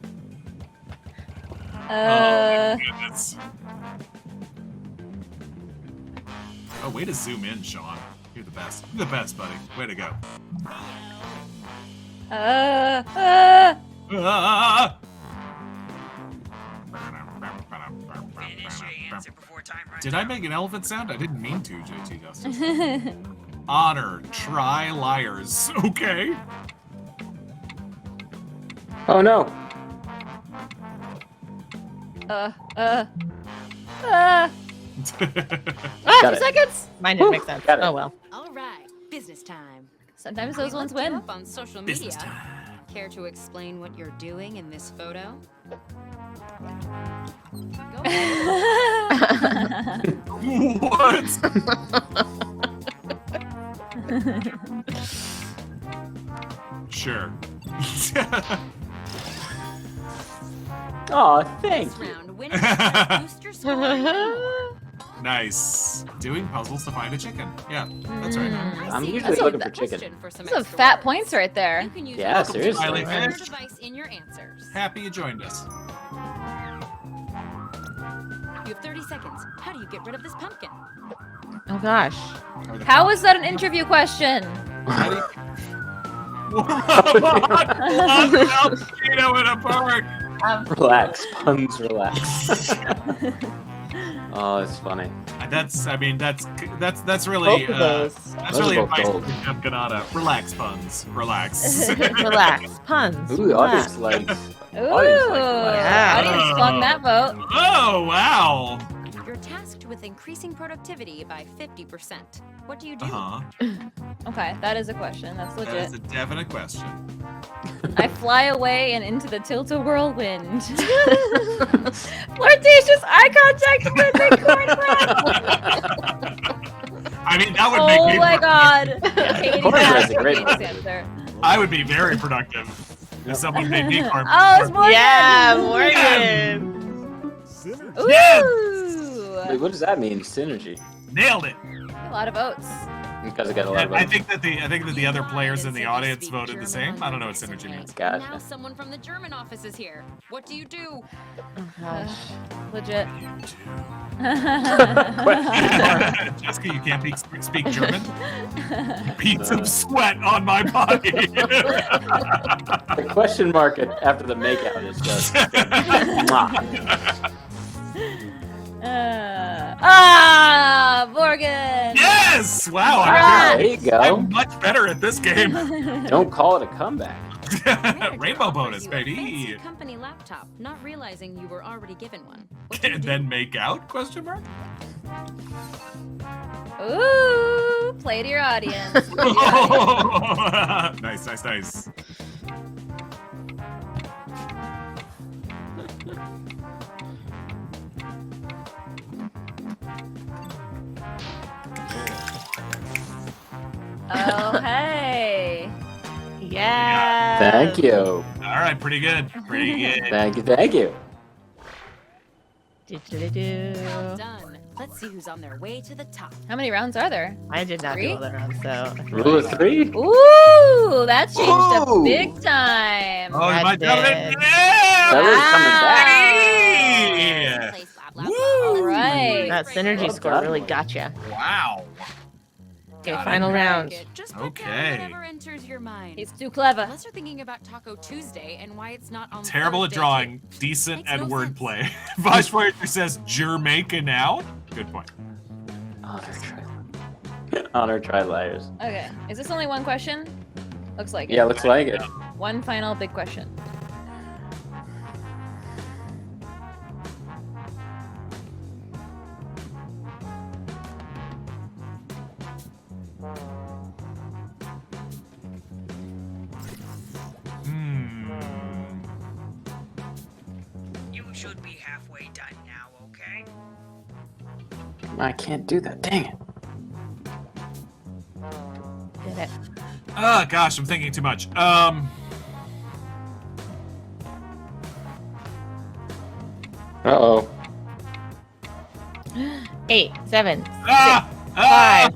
Oh my goodness. Oh, way to zoom in, Sean. You're the best. You're the best, buddy. Way to go. Ah!
Finish your answer before time runs
Did I
out.
make an elephant sound? I didn't mean to, JT Justice. Honor. Try liars. Okay.
Oh no.
2
Got it.
seconds.
Mine didn't make sense.
Got it.
Oh well.
All right, business time.
Sometimes those
We
ones
looked it
win.
up on social
Business
media.
time.
Care to explain what you're doing in this photo? Go
What? Sure.
Oh, thank
This
you.
round, winners must boost your score even more.
Nice. Doing puzzles to find a chicken. Yeah, that's right.
I
I'm
see.
usually
That's a
looking for
question
chicken.
for some
Those are
extra
fat
words.
points right there.
You can use
Yeah,
your
seriously.
Smiley
computer
face.
device in your answers.
Happy you joined us.
You have 30 seconds. How do you get rid of this pumpkin?
Oh gosh.
How is that an interview question?
How do you... Volcano in a park.
Relax, puns, relax. Oh, it's funny.
That's really
Both of those.
that's
Those
really
are both
advice
gold.
for Campanata. Relax, puns. Relax.
Relax. Puns.
Ooh, the
Relax.
audience likes.
Ooh,
Audience like that.
Yeah.
audience swung that vote.
Oh wow.
You're tasked with increasing productivity by 50%. What do you do?
Uh-huh.
Okay, that is a question. That's
That
legit.
is a definite question.
I fly away and into the tilt-a-whirlwind. Flirtatious eye contact with the cornbread.
I mean, that would make
Oh
me
my God. Katie,
Cornbread's
that's
a great
Katie's
one.
answer.
I would be very productive if someone made me corn.
Oh, it's Morgan.
Yeah, Morgan.
Ooh.
Yes!
Wait, what does that mean? Synergy.
Nailed it.
A lot of votes.
Because I got a lot of
I
votes.
think that the other players in the
If you
audience
speak
voted the
German
same.
on
I don't know
your
what synergy
resume.
means.
Gotcha.
Now someone from the German office is here. What do you do?
Oh gosh.
Legit.
Jessica, you can't speak German? Beads of sweat on my body.
The question mark after the makeout is just. Mwah.
Morgan.
Yes! Wow,
There you go.
I'm much better at this game.
Don't call it a comeback.
Rainbow
Offers
bonus,
you a
baby.
fancy company laptop, not realizing you were already given one. What do you
And
do?
then make out? Question mark.
Ooh, play to your audience.
Nice.
Oh, hey.
Yeah.
Thank you.
All right, pretty good.
Thank you.
Well done. Let's see who's on their way to the top.
How many rounds are there?
I did not
3?
do all the rounds, so.
Rule of 3?
Ooh, that changed up
Ooh.
big time.
Oh, you might
That
have it.
did.
Yeah!
That was coming back.
Place, blah, blah,
Woo!
blah.
All right.
That synergy
Well
score
done.
really got you.
Wow.
Okay,
Got it.
final round.
Just put
Okay.
down whatever enters your mind.
He's too clever.
Unless you're thinking about Taco Tuesday and why it's not on
Terrible at
Thursday,
drawing,
too.
decent
Makes
at
no
wordplay. Vice Voyager says Jamaica now. Good point.
Honor try liars.
Okay. Is this only one question? Looks like it.
Yeah, looks like it.
One final big question.
You should be halfway done now, okay?
I can't do that. Dang it.
Did it.
Oh gosh, I'm thinking too much.
Uh-oh.
8, 7,
Ah!
5,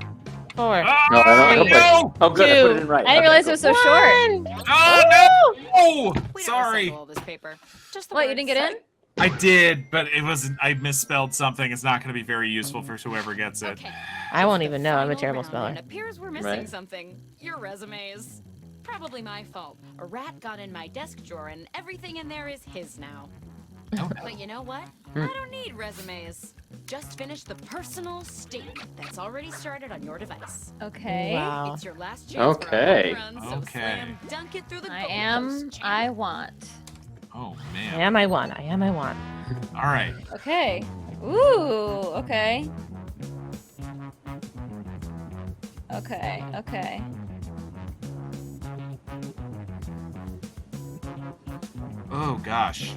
4.
Ah!
No, I don't
no!
know. Oh, good. I put it in right.
I didn't realize it was so short.
Oh no!
We don't
Sorry.
recycle all this paper. Just the
What, you
words.
didn't get in?
I did, but it wasn't. I misspelled something. It's not going to be very useful for whoever gets it.
Okay.
I won't
The
even know. I'm a
final
terrible
round,
speller.
and It appears we're missing
Right.
something. Your resumes. Probably my fault. A rat got in my desk drawer and everything in there is his now. But you know what? I don't need resumes. Just finish the personal statement that's already started on your device.
Okay.
Wow.
It's your last chance
Okay.
for a home run, so
Okay.
slam dunk it through the
I
goal
am.
post, champ.
I want.
Oh
I
man.
am, I want. I am, I want.
All right.
Okay. Ooh. Okay. Okay. Okay.
Oh gosh.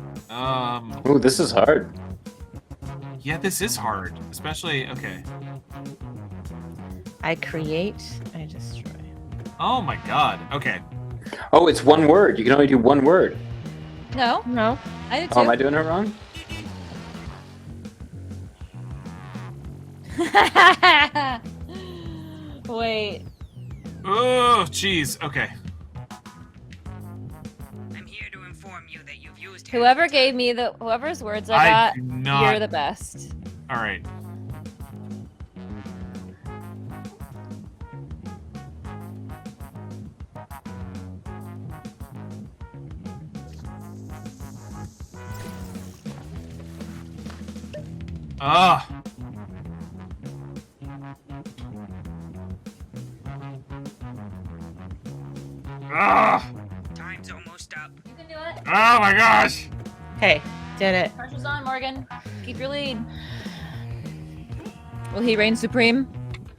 Ooh, this is hard.
Yeah, this is hard, especially. Okay.
I create, I destroy.
Oh my God. Okay.
Oh, it's one word. You can only do one word.
No.
No.
I did
Oh, am
too.
I doing it wrong?
Wait.
Oh, jeez. Okay.
I'm here to inform you that you've used
Whoever gave me whoever's words I
I
got,
do not.
you're the best.
All right. Ah. Ah.
Time's almost up.
You can do it.
Oh my gosh.
Hey, did it.
Pressure's on, Morgan. Keep your lead. Will he reign supreme?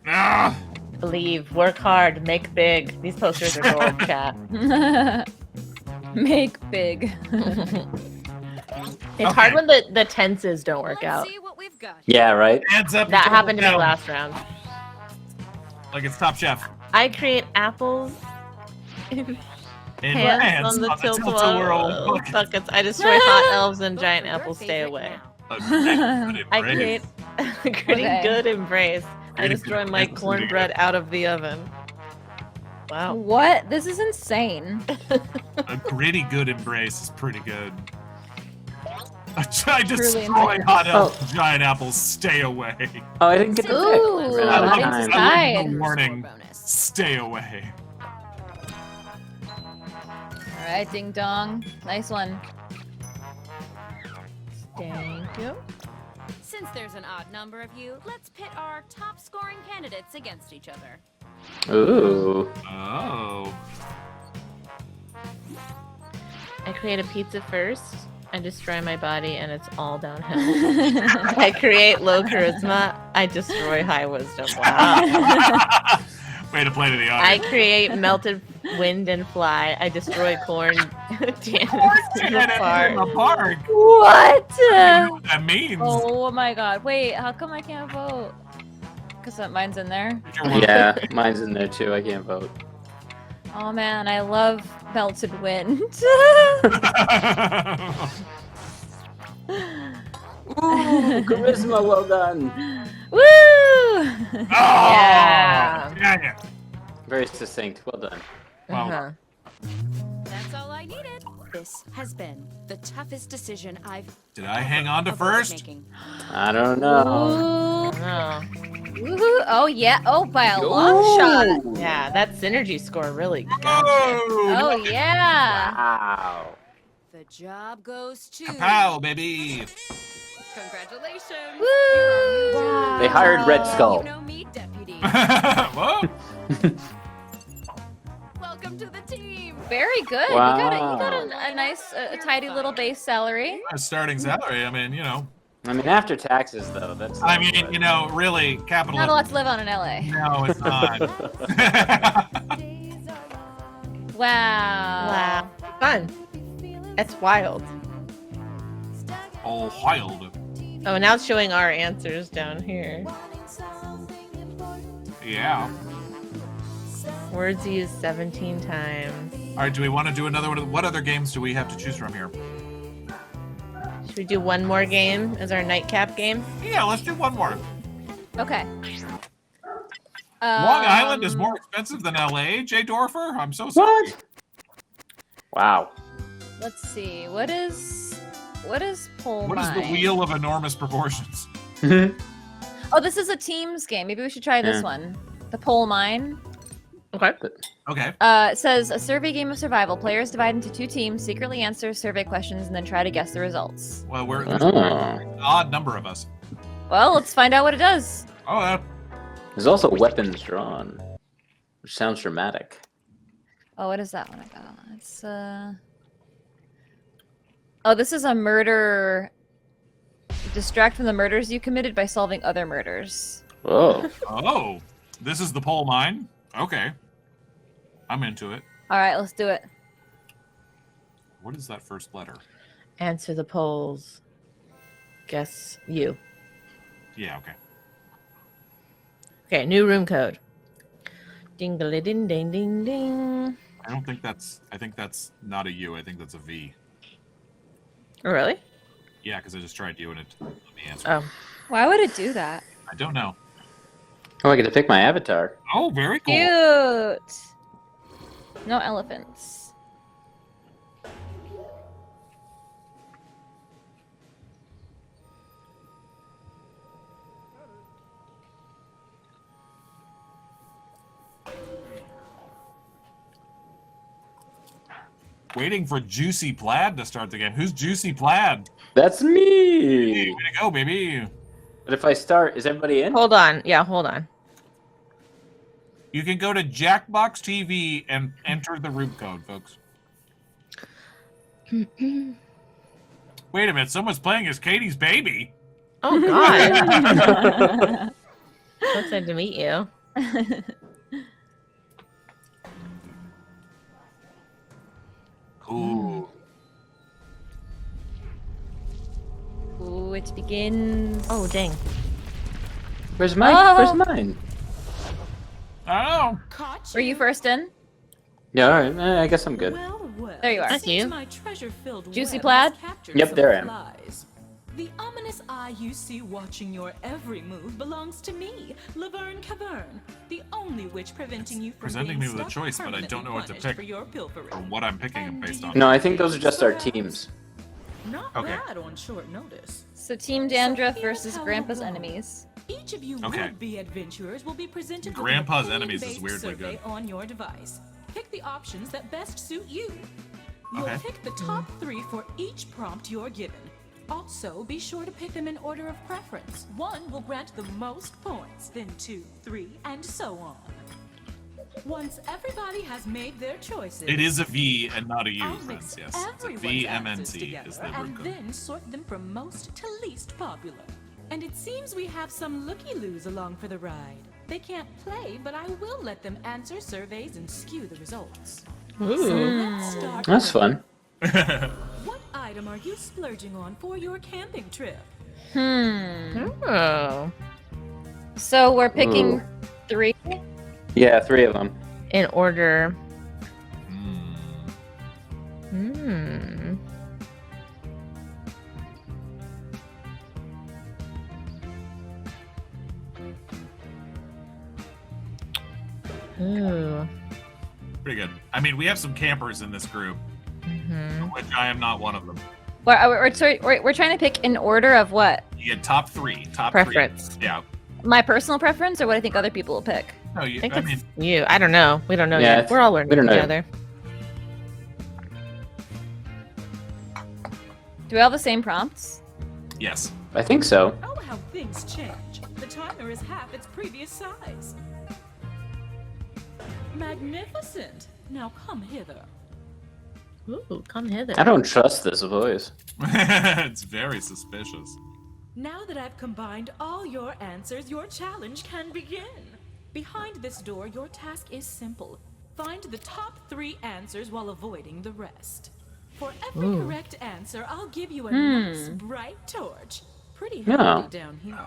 Ah.
Believe, work hard, make big. These posters are gold, chat.
Make big.
It's hard when the tenses don't work
Let's
out.
see what we've got.
Yeah, right?
Hands up.
That
and
happened to me
down.
last round.
Like it's Top Chef.
I create apples
In
hands on the tilt-a-whirl buckets. I destroy hot elves and
Vote
giant
for your
apples. Stay
favorite
away.
now.
I create a gritty
Okay.
good embrace. I
Gritty
destroy
good
my
embrace.
cornbread out of the oven. Wow.
What? This is insane.
A gritty good embrace is pretty good. I
Truly
destroy
insane.
hot elf giant apples. Stay away.
Oh, I didn't get the pick.
Ooh,
I ran
I
out of
love,
audience
time.
I love
tied.
the warning.
Score bonus.
Stay away.
All right, ding dong. Nice one.
Thank you.
Since there's an odd number of you, let's pit our top scoring candidates against each other.
Ooh.
Oh.
I create a pizza first. I destroy my body and it's all downhill. I create low charisma. I destroy high wisdom. Wow.
Way to play to the
I
audience.
create melted wind and fly. I destroy corn cannons in
In
the park.
the park.
What?
I don't know what that means.
Oh my god. Wait, how come I can't vote? Because mine's in there.
Yeah, mine's in there too. I can't vote.
Oh man, I love melted wind.
Ooh, charisma, well done.
Woo!
Yeah.
Yeah.
Very succinct. Well done.
Well,
Uh-huh.
That's all I needed. This has been the toughest decision I've
did I hang on to first?
making.
I don't know.
Ooh.
Oh.
Woohoo. Oh yeah. Oh, by a long shot.
Yeah, that synergy score really got you.
Oh,
Oh yeah.
Wow.
The job goes to.
kapow, baby.
Congratulations.
Woo!
They hired Red
You
Skull.
know me, deputy.
Whoa.
Welcome to the team.
Very good.
Wow.
You got a nice, a tidy little base salary.
Starting salary. I mean,
I mean, after taxes, though, that's.
I mean, really, capital.
Not a lot to live on in LA.
No, it's not.
Wow.
Wow. Fun. That's wild.
Oh, wild.
Oh, now it's showing our answers down here.
Yeah.
Words used 17 times.
All right, do we want to do another one? What other games do we have to choose from here?
Should we do one more game as our nightcap game?
Yeah, let's do one more.
Okay.
Long Island is more expensive than LA, Jay Dorfer? I'm so sorry.
What? Wow.
Let's see. What is pole
What is the
mine?
wheel of enormous proportions?
Oh, this is a teams game. Maybe we should try this
Yeah.
one. The pole mine.
Okay.
Okay.
It says a survey game of survival. Players divide into 2 teams, secretly answer survey questions, and then try to guess the results.
Well, there's
Oh.
an odd number of us.
Well, let's find out what it does.
Oh,
There's also weapons drawn, which sounds dramatic.
Oh, what is that one I got? It's Oh, this is a murder. Distract from the murders you committed by solving other murders.
Whoa.
oh, this is the pole mine? Okay. I'm into it.
All right, let's do it.
What is that first letter?
Answer the polls. Guess you.
Yeah, okay.
Okay, new room code. Ding ding ding ding ding ding.
I think that's not a U. I think that's a V.
Oh, really?
Yeah, because I just tried U and it let me answer.
Oh.
Why would it do that?
I don't know.
Oh, I get to pick my avatar.
Oh, very cool.
Cute. No elephants.
Waiting for Juicy Plaid to start the game. Who's Juicy Plaid?
That's
Hey,
me.
way to go, baby.
But if I start, is everybody in?
Hold on. Yeah, hold on.
You can go to Jackbox TV and enter the room code, folks. Wait a minute, someone's playing as Katie's baby.
Oh, God. So excited to meet you.
Ooh.
Ooh, it begins.
Oh, dang.
Where's mine?
Oh.
Where's mine?
Oh.
Caught
Were you first in?
Yeah, all right. I guess I'm good.
Well, well,
There you are.
it
That's
seems
you.
my treasure-filled
Juicy
web
plaid?
has captured
Yep,
some
there I am.
flies. The ominous eye you see watching your every move belongs to me, Laverne Cavern, the only witch preventing you from
Presenting
being
me with a
stuck
choice, but I don't know what to
permanently
pick.
punished for your pilfering.
Or what I'm picking
And
based
do
on.
you
No, I think those are just our
perhaps-
teams.
Not
Okay.
bad on short notice.
So Team Dandruff
So here's
versus
how
Grandpa's
it'll go.
enemies.
Each of you
Okay.
would-be adventurers will be presented
Grandpa's
with an
enemies is
opinion-based
weirdly
survey
good.
on your device. Pick the options that best suit you. You'll
Okay.
pick the top 3 for each prompt you're given. Also, be sure to pick them in order of preference. 1 will grant the most points, then 2, 3, and so on. Once everybody has made their choices,
It is a V and not a U,
I'll
friends.
mix
Yes. It's a
everyone's answers
VMNC
together
is the room
and
code.
then sort them from most to least popular. And it seems we have some looky-loos along for the ride. They can't play, but I will let them answer surveys and skew the results. So let's start.
That's fun.
What item are you splurging on for your camping trip?
Oh.
So we're picking 3.
Yeah, 3 of them.
In order. Ooh.
Pretty good. I mean, we have some campers in this group, which I am not one of them.
We're trying to pick in order of what?
You get top 3. Top
Preference.
3. Yeah.
My personal preference, or what I think other people will pick?
No,
I think it's you. I don't know. We don't know
Yeah,
yet. We're all learning
we don't know.
together.
Do we all have the same prompts?
yes.
I think so.
Oh, how things change. The timer is half its previous size. Magnificent. Now come hither.
Ooh, come hither.
I don't trust this voice.
It's very suspicious.
Now that I've combined all your answers, your challenge can begin. Behind this door, your task is simple. Find the top 3 answers while avoiding the rest. For every correct answer, I'll give you a nice bright torch. Pretty
Yeah.
handy down here.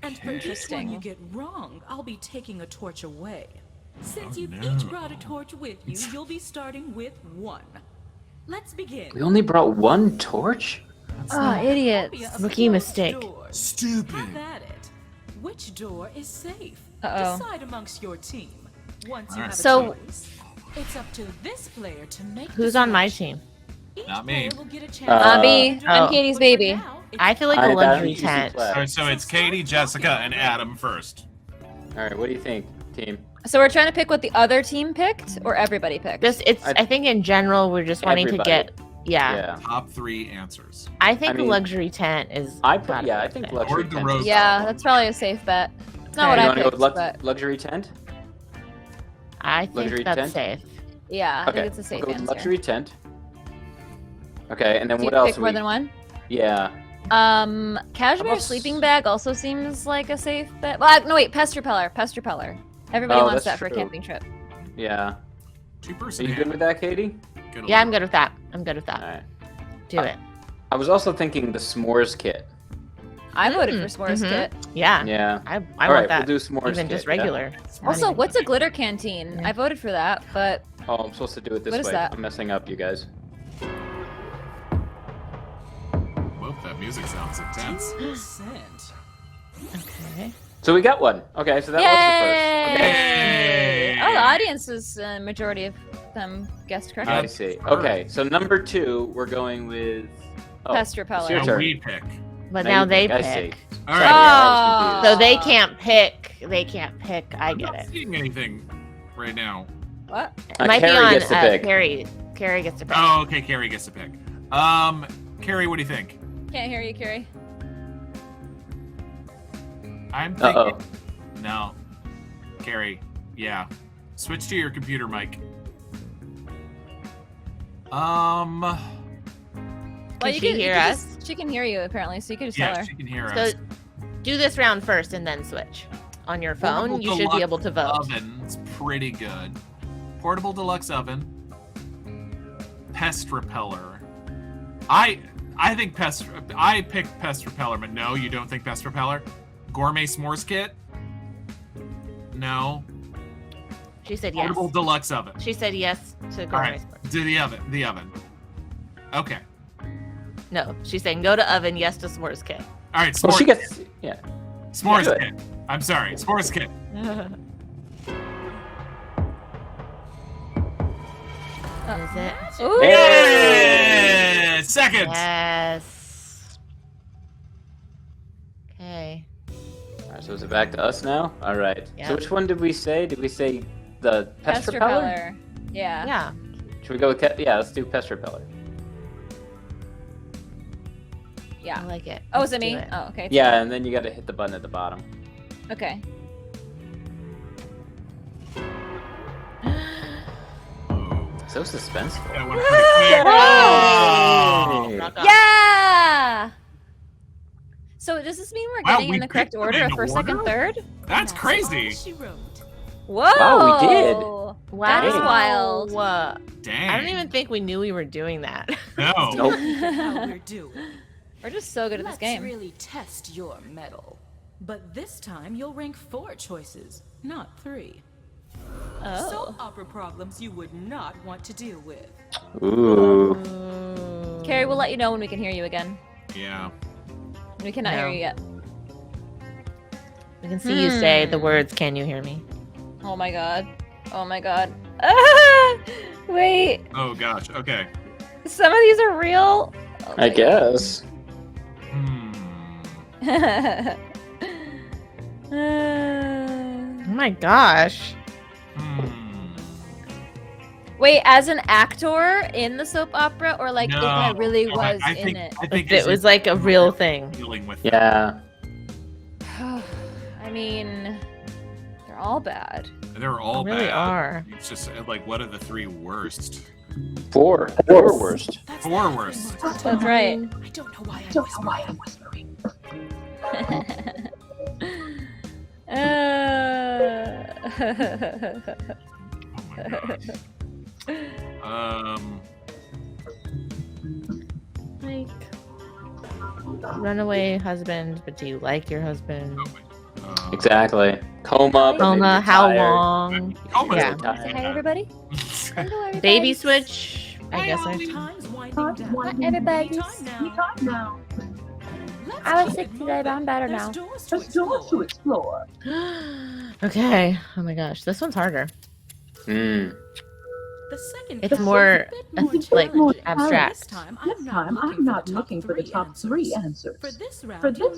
And for each one
Interesting.
you get wrong, I'll be taking a torch away. Since you've each brought a torch with you, you'll be starting with 1. Let's begin.
We only brought 1 torch?
Oh, idiots.
Copy of
Rookie
closed
mistake.
doors.
Stupid.
Have at it. Which door is safe?
Uh-oh.
Decide amongst your team. Once you
Alright.
have a
So-
choice, it's up to this player to make
Who's
the
on my
selection.
team?
Each
Not me.
player will get a chance
Abby,
to
I'm
oh.
Katie's
but for
baby.
now, it's
I feel like
I
a
got
luxury
easy
tent.
flag.
All right, so it's Katie, Jessica, and Adam first.
Alright, what do you think, team?
So we're trying to pick what the other team picked, or everybody picked?
I think in general we're just wanting to
Everybody.
get. Yeah.
Yeah.
Top 3 answers.
I think
I mean,
a luxury tent is.
I
gotta
think
fit.
luxury
Or the
tent.
rose-
Yeah, that's probably a safe bet. It's not what
You
I
wanna go
picked,
with
but
luxury tent?
I think
Luxury
that's
tent?
safe.
yeah, I
Okay,
think it's a safe
we'll go with
answer.
luxury tent. Okay, and then
Do you
what else?
pick more than one?
Yeah.
Cashmere
about
sleeping bag also seems like a safe bet. Well, no, wait, pest repeller. Pest repeller. Everybody
Oh,
wants
that's
that for a
true.
camping trip.
Yeah.
2-person
Are you good with that, Katie?
Yeah, I'm good with that. I'm good with that.
Alright.
Do it.
I was also thinking the s'mores kit.
I voted for s'mores
Mhm.
kit.
Yeah.
Yeah.
I want
Alright,
that.
we'll do s'mores
Even
kit,
just
yeah?
regular. It's not
Also,
even-
what's a glitter canteen?
Yeah.
I voted for that, but
Oh, I'm supposed to do it this
What is
way.
that?
I'm messing up, you guys.
Whoa, that music sounds intense.
2%.
Okay.
So we got one. Okay, so that was the first. Okay.
Yay!
oh, the audience is majority of them guessed correctly.
I see. Okay, so number 2, we're going with
Pest
it's
repeller.
your
Now
turn.
we pick.
But
Now
now
you
they
pick, I see.
pick.
All
Sorry,
right.
I was
So they can't pick. They can't pick. I
I'm
get
not
it.
seeing anything right now.
What?
confused.
Might be
Carrie
on
gets to pick.
Carrie. Carrie gets to pick.
Oh, okay. Carrie gets to pick. Carrie, what do you think?
Can't hear you, Carrie.
I'm thinking.
Uh-oh.
No. Carrie, yeah. Switch to your computer mic.
Well,
Can
you
she
can, you
hear
can
us?
She can hear you apparently, so you can just tell
Yeah,
her.
she can hear
So
us.
do this round first and then switch. On your phone,
Portable
you should be
deluxe
able to vote.
Oven's pretty good. Portable deluxe oven. Pest repeller. I think pest. I picked pest repeller, but no, you don't think pest repeller. Gourmet s'mores kit. No.
She said yes.
Portable deluxe oven.
She said yes to
All
gourmet
right.
sports.
Do the oven. The oven. Okay.
No, she's saying go to oven, yes to s'mores kit.
All right. S'mores
Well, she
kit.
gets. Yeah.
S'mores
Good.
kit. I'm sorry. S'mores kit.
Is it?
Ooh.
Yeah! Second.
Yes. Okay.
Alright, so is it back to us now? Alright.
Yeah.
So which one did we say? Did we say the pest repeller?
Yeah.
Yeah.
Should we go with yeah, let's do pest repeller.
Yeah.
I like it.
Oh, is
Let's
it
do
me? Oh, okay.
Yeah, and then you gotta hit the button at the bottom.
Okay.
So suspenseful.
That went pretty quick. Oh!
Knock off.
Yeah. So does this mean we're
Wow,
getting
we
in the correct
picked
order
them
of
in
first, second,
order?
third?
That's
That's
crazy.
all she wrote.
Whoa!
Wow, we did.
That is
Dang.
wild.
Dang.
I don't even think we knew we were doing that.
No.
Nope.
How we're doing.
We're just so good at this
Let's
game.
really test your mettle. But this time you'll rank 4 choices, not 3.
Oh.
Soap opera problems you would not want to deal with.
Ooh.
Carrie, we'll let you know when we can hear you again.
Yeah.
We cannot hear
No.
you yet.
We can see you say the words, "Can you hear me?"
Oh my god. Oh my god. Ah! Wait.
Oh gosh. Okay.
Some of these are real. Oh
I
my
guess.
god.
Oh my gosh.
Wait, as an actor in the soap opera, or like if I
No,
really
no,
was
I
in
think,
it?
I think
If it was like a real thing.
dealing with.
Yeah.
I mean, they're all bad.
They're all
They really
bad.
are.
It's just like, what are the 3 worst?
4 worst.
4 worst.
That's right.
I don't know why I'm whispering.
Oh my gosh.
Like, runaway husband, but do you like your husband?
Exactly. Coma. but
Coma,
maybe
how
retired.
long?
Coma's
Yeah.
Retired.
Hi, everybody. Hello, everybody.
Baby switch, I guess.
Time's winding down.
Hi, everybody.
Time now. Let's
I was
keep
sick
it
today,
moving.
but I'm better
There's
now.
doors to explore.
Okay. Oh my gosh, this one's harder.
Mm.
The second
It's
question
more,
is a bit
like,
challenging.
abstract.
This time I'm not looking for the top 3 answers. For this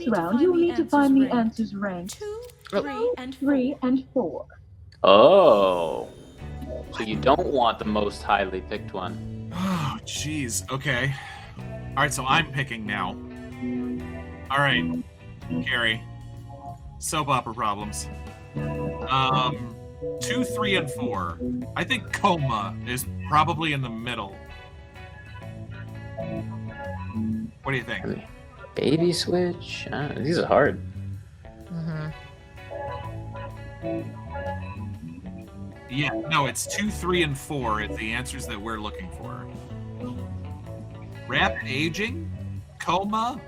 round, you'll need to find the answers ranked 2, 3, and 4.
Oh. So you don't want the most highly picked one.
Oh, jeez. Okay. All right, so I'm picking now. All right, Carrie. Soap opera problems. 2, 3, and 4. I think Coma is probably in the middle. What do you think?
Baby switch. These are hard.
Yeah, no, it's 2, 3, and 4. It's the answers that we're looking for. Rapid aging? Coma?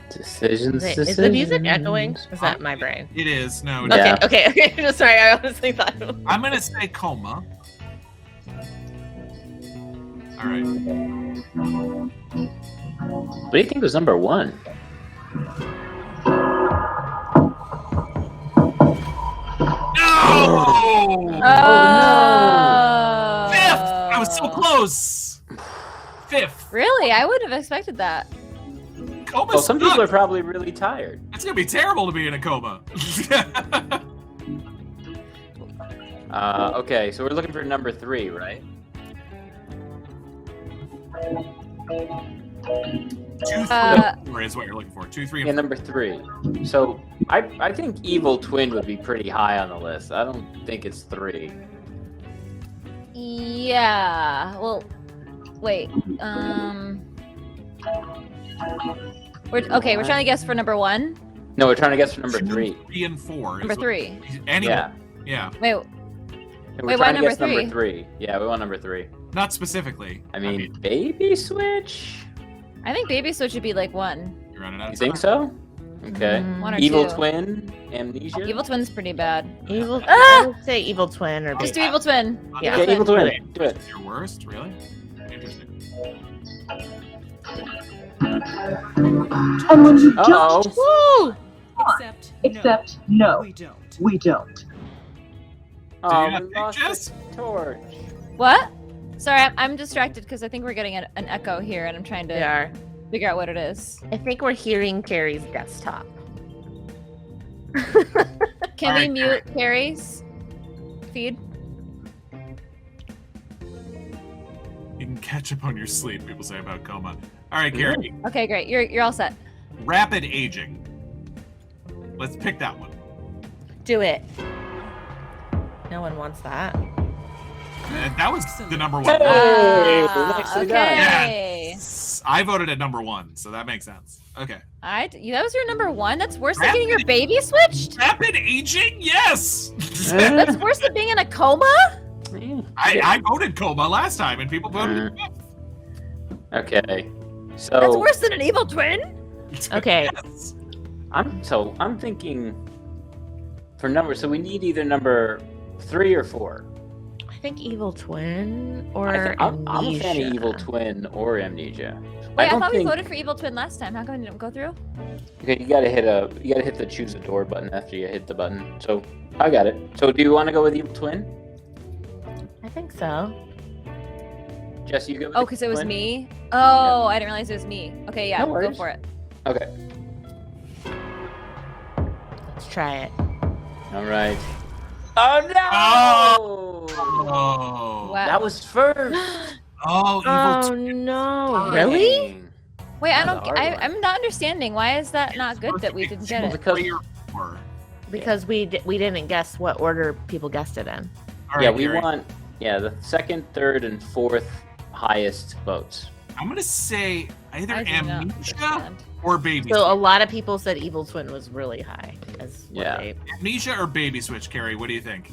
Decisions.
Is the music echoing? Is that my brain?
It is. No.
Yeah.
Okay. Sorry, I honestly thought.
I'm going to say Coma. All right.
What do you think was number 1?
No!
Oh.
5th! I was so close! 5th.
Really? I would have expected that.
Coma
Well, some people are
sucks.
probably really tired.
It's going to be terrible to be in a coma.
Okay, so we're looking for number 3, right?
2, 3, and 4 is what you're looking for. 2, 3,
Yeah,
and 4.
number 3. So I think Evil Twin would be pretty high on the list. I don't think it's 3.
Yeah. Well, wait. We're trying to guess for number 1.
No, we're trying to guess for number
2,
3.
3, and 4.
Number 3.
Anyway.
Yeah.
Yeah.
Wait.
And we're
Wait, why
trying to
number
guess
3?
number 3. Yeah, we want number 3.
Not specifically.
I mean, Baby Switch?
I think Baby Switch would be like 1.
You're running out of
You think
time.
so? Okay.
1 or
Evil
2.
Twin? Amnesia?
Evil Twin's pretty bad.
Evil.
Ah!
I would say Evil Twin or
Just do
Baby.
Evil Twin.
Yeah.
Okay, Evil Twin. Do it.
It's your worst? Really? Interesting.
And when you
Uh-oh.
Woo!
except no,
We don't.
we don't.
Oh,
you
we
not pick
lost
Jess?
the torch.
What? Sorry, I'm distracted because I think we're getting an echo here, and I'm trying
We
to
are.
figure out what it is.
I think we're hearing Carrie's desktop.
Can
All
we
right,
mute Carrie's feed?
You can catch up on your sleep, people say about coma. All right, Carrie.
Okay, great. You're all set.
Rapid aging. Let's pick that one.
Do it. No one wants that.
That was the number one.
Nicely done.
Okay.
Yes. I voted at number 1, so that makes sense. Okay.
That was your number 1? That's worse than getting your baby switched?
Rapid aging? Yes!
That's worse than being in a coma?
I voted coma last time, and people voted
Okay. So
That's worse than an evil twin?
Okay.
Yes.
I'm thinking for number. So we need either number 3 or 4.
I think evil twin or
I'm a fan
amnesia.
of evil twin or amnesia.
Wait, I
don't
thought we
think-
voted for evil twin last time. How come it didn't go through?
Okay, you gotta hit the choose a door button after you hit the button. So I got it. So do you want to go with evil twin?
I think so.
Jess, you go with
Oh,
evil
because it was
twin?
me? Oh, I didn't realize it was me. Okay, yeah,
No
go
worries.
for it.
Okay.
Let's try it.
All right. Oh no!
Oh.
Wow.
That was first.
Oh, evil
Oh
twin.
no! Really?
Dang.
Wait, I
That's
don't.
a hard one.
I'm not understanding. Why is that not good that we didn't get it?
Because
3 or 4.
Because we didn't guess what order people guessed it in.
All
yeah,
right,
we
Gary.
want the second, third, and fourth highest votes.
I'm gonna say either
I do not
amnesia
understand.
or baby.
So a
switch.
lot of people said evil twin was really high. As what
Yeah.
they
Amnesia or baby switch, Carrie? What do you think?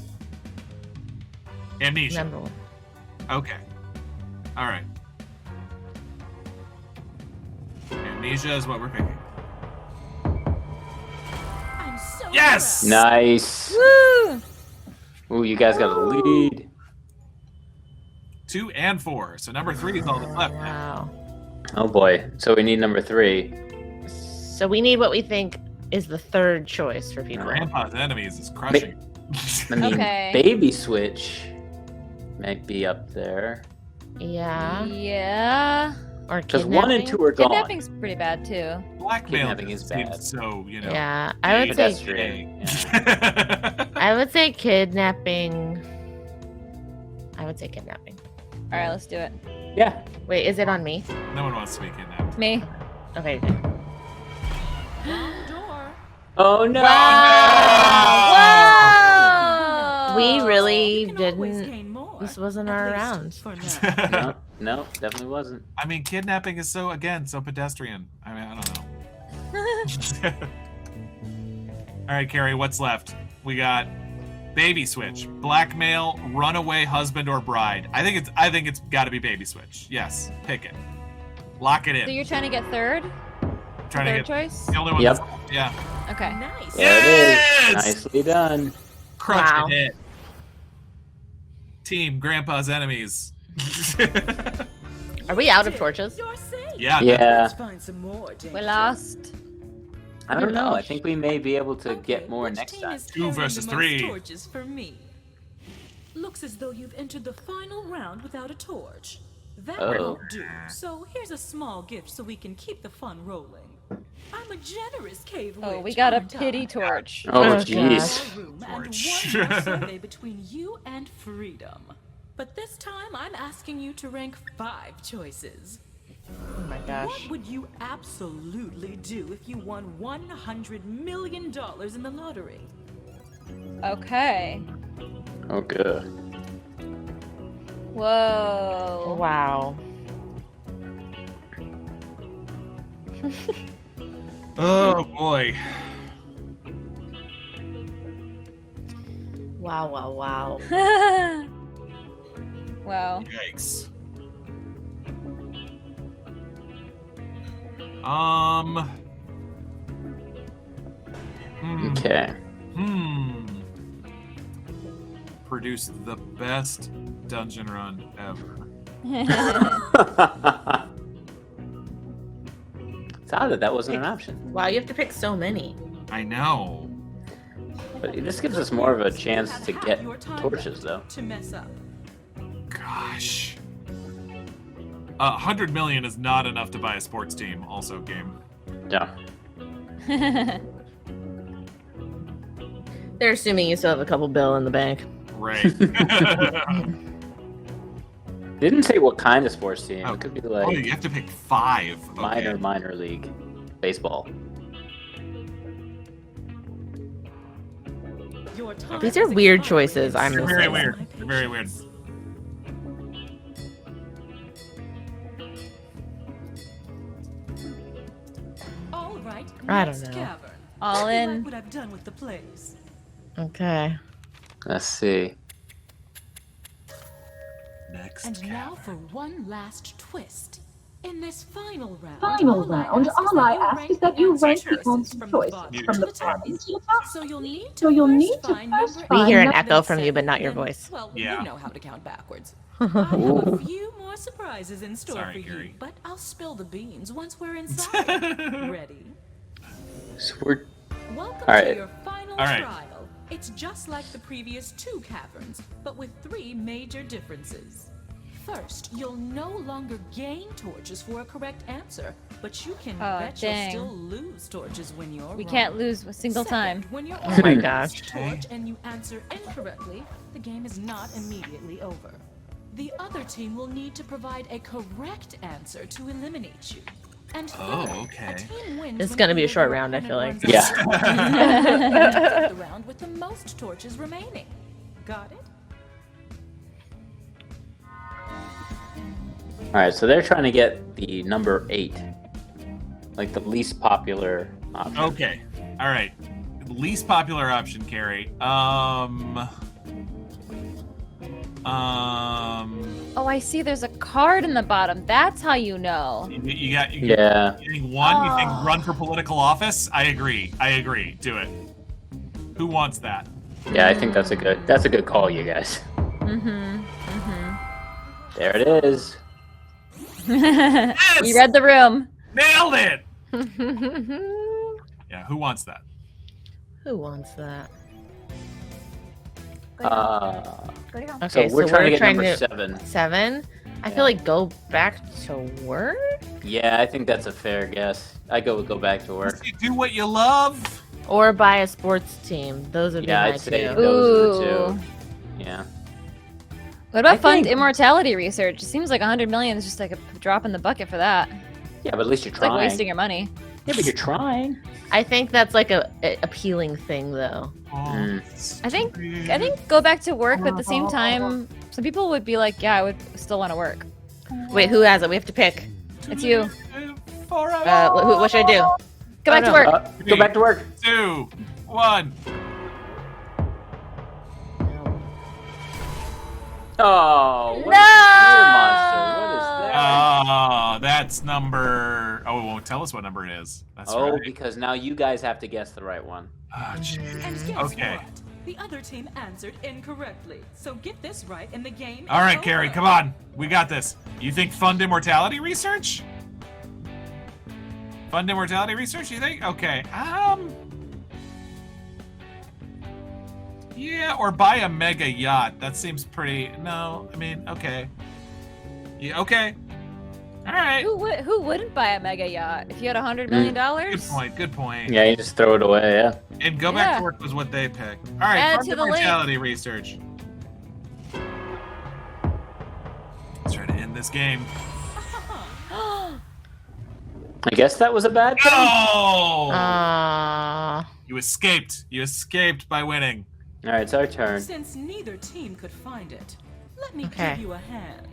Amnesia.
number one.
Okay. All right. Amnesia is what we're picking.
I'm so
Yes!
Nice.
Woo!
Ooh, you guys got a lead.
2 and 4. So number 3 is all that's left.
Wow.
Oh boy. So we need number 3.
So we need what we think is the third choice for people.
Grandpa's enemies is crushing.
I mean,
Okay.
baby switch might be up there.
Yeah.
Yeah.
Or
Because 1 and 2 are gone.
Kidnapping's pretty bad too.
Blackmail
Kidnapping is bad.
So, you know.
Yeah. I would say
Pedestrian.
I would say kidnapping. I would say kidnapping.
All right, let's do it.
Yeah.
Wait, is it on me?
No one wants to be kidnapped.
Me.
Okay.
Wrong door.
Oh no!
Whoa!
We really
You can always
didn't.
gain more.
This wasn't
At
our
least
round.
for now.
No, definitely wasn't.
I mean, kidnapping is so pedestrian. I mean, I don't know. All right, Carrie, what's left? We got baby switch, blackmail, runaway husband or bride. I think it's got to be baby switch. Yes, pick it. Lock it in.
So you're trying to get third?
Trying to
Third
get
choice?
the only one.
Yep.
that's- Yeah.
Okay.
Nice.
There it is.
Yes!
Nicely done.
Crushing
Wow.
it. Team Grandpa's enemies.
Are we out of torches?
You're safe.
Yeah.
Yeah.
Let's find some more.
We lost.
I don't know. I think we may be able to
Okay,
get more
which
next
team
time.
is
2
carrying
versus
the most
3.
torches for me. Looks as though you've entered the final round without a torch. That
Oh.
won't do. So here's a small gift so we can keep the fun rolling. I'm a generous cave witch.
Oh, we got a
aren't I?
pity torch.
Oh,
Oh,
jeez.
More room and
Torch.
one more survey between you and freedom. But this time, I'm asking you to rank 5 choices.
Oh my gosh.
What would you absolutely do if you won $100 million in the lottery?
Okay.
Oh, good.
Whoa.
Wow.
Oh boy.
Wow, wow, wow.
Wow.
Yikes.
Okay.
Produce the best dungeon run ever.
It's odd that wasn't an option.
Wow, you have to pick so many.
I know.
But this gives us more of a chance
Have
to
half
get
your time
torches, though.
to mess up.
Gosh. 100 million is not enough to buy a sports team. Also, game.
Yeah.
They're assuming you still have a couple bill in the bank.
Right.
Didn't say what kind of sports team.
Oh.
It could be
Oh, you
like
have to pick 5. Okay.
minor league baseball.
Your time
These are
has
weird
expired.
choices, I'm
They're
gonna
very
say.
weird. They're very weird.
right.
I don't
next
know.
Cavern.
All
I
in.
like what I've done with the place.
Okay.
Let's see.
Next
And now
cavern.
for one last twist. In this final round,
All I ask is that you rank the answer choices from the bottom to the top.
So you'll need
So
to
you'll
first
need to
find
first
number
We
find
hear an
number
echo from you,
seven,
but not your
then-
voice.
Well,
Yeah.
you know how to count backwards. I have a few more surprises in store
Sorry,
for
Kari.
you, but I'll spill the beans once we're inside. Ready?
So we're
Welcome
All right.
to your final
All right.
trial. It's just like the previous 2 caverns, but with 3 major differences. First, you'll no longer gain torches for a correct answer, but you can
Oh,
bet
dang.
you'll still lose torches when you're
We
wrong.
can't lose a single
Second,
time.
when you're
Oh
on
my
the
gosh.
last torch and you answer incorrectly, the game is not immediately over. The other team will need to provide a correct answer to eliminate you. And
Oh,
third,
okay.
a team wins
This is
when
gonna be a
either
short
your
round, I feel
opponent
like.
runs out
Yeah.
of the round with the most torches remaining. Got it?
all right. So they're trying to get the number 8, like the least popular option.
Okay. All right. Least popular option, Kari.
Oh, I see. There's a card in the bottom. That's how you know.
You got.
Yeah.
You think one? You think
Oh.
run for political office? I agree. Do it. Who wants that?
Yeah, I think that's a good call, you guys. There it is.
You read the room.
Nailed it. Yeah. Who wants that?
Who wants that?
So
Okay,
we're trying to get
trying
number
to
7.
7. I feel like go back to work.
Yeah, I think that's a fair guess. I go back to work.
You do what you love.
Or buy a sports team. Those would
Yeah,
be my
I'd say
two.
those are the
Ooh.
2. Yeah.
What about
I
fund
think-
immortality research? It seems like 100 million is just like a drop in the bucket for that.
Yeah, but at least you're
It's like
trying.
wasting your money.
Yeah, but you're trying.
I think that's like a appealing thing, though.
Mm.
I think go back to work, but at the same time, some people would be like, yeah, I would still want to work.
Wait, who has it? We have to pick.
It's you.
What should I do?
Go back to work.
Go back to work.
2, 1.
Oh, what
No!
a fear monster. What is that?
Oh, that's number. Oh, it won't tell us what number it is. That's
Oh,
right.
because now you guys have to guess the right one.
Oh, jeez.
And guess
Okay.
what? The other team answered incorrectly. So get this right and the game
All
is
right,
over.
Kari, come on. We got this. You think fund immortality research? Fund immortality research, you think? Okay. Yeah, or buy a mega yacht. That seems pretty. No, I mean, okay. Yeah, okay. All right.
Who wouldn't buy a mega yacht if you had $100 million?
Good point. Good point.
Yeah, you just throw it away, yeah.
And go back
Yeah.
to work was what they picked. All right,
Add
fund
to the link.
immortality research. Let's try to end this game.
I guess that was a bad thing.
No!
Ah.
You escaped. You escaped by winning.
All right, it's our turn.
Since neither team could find it, let me
Okay.
give you a hand.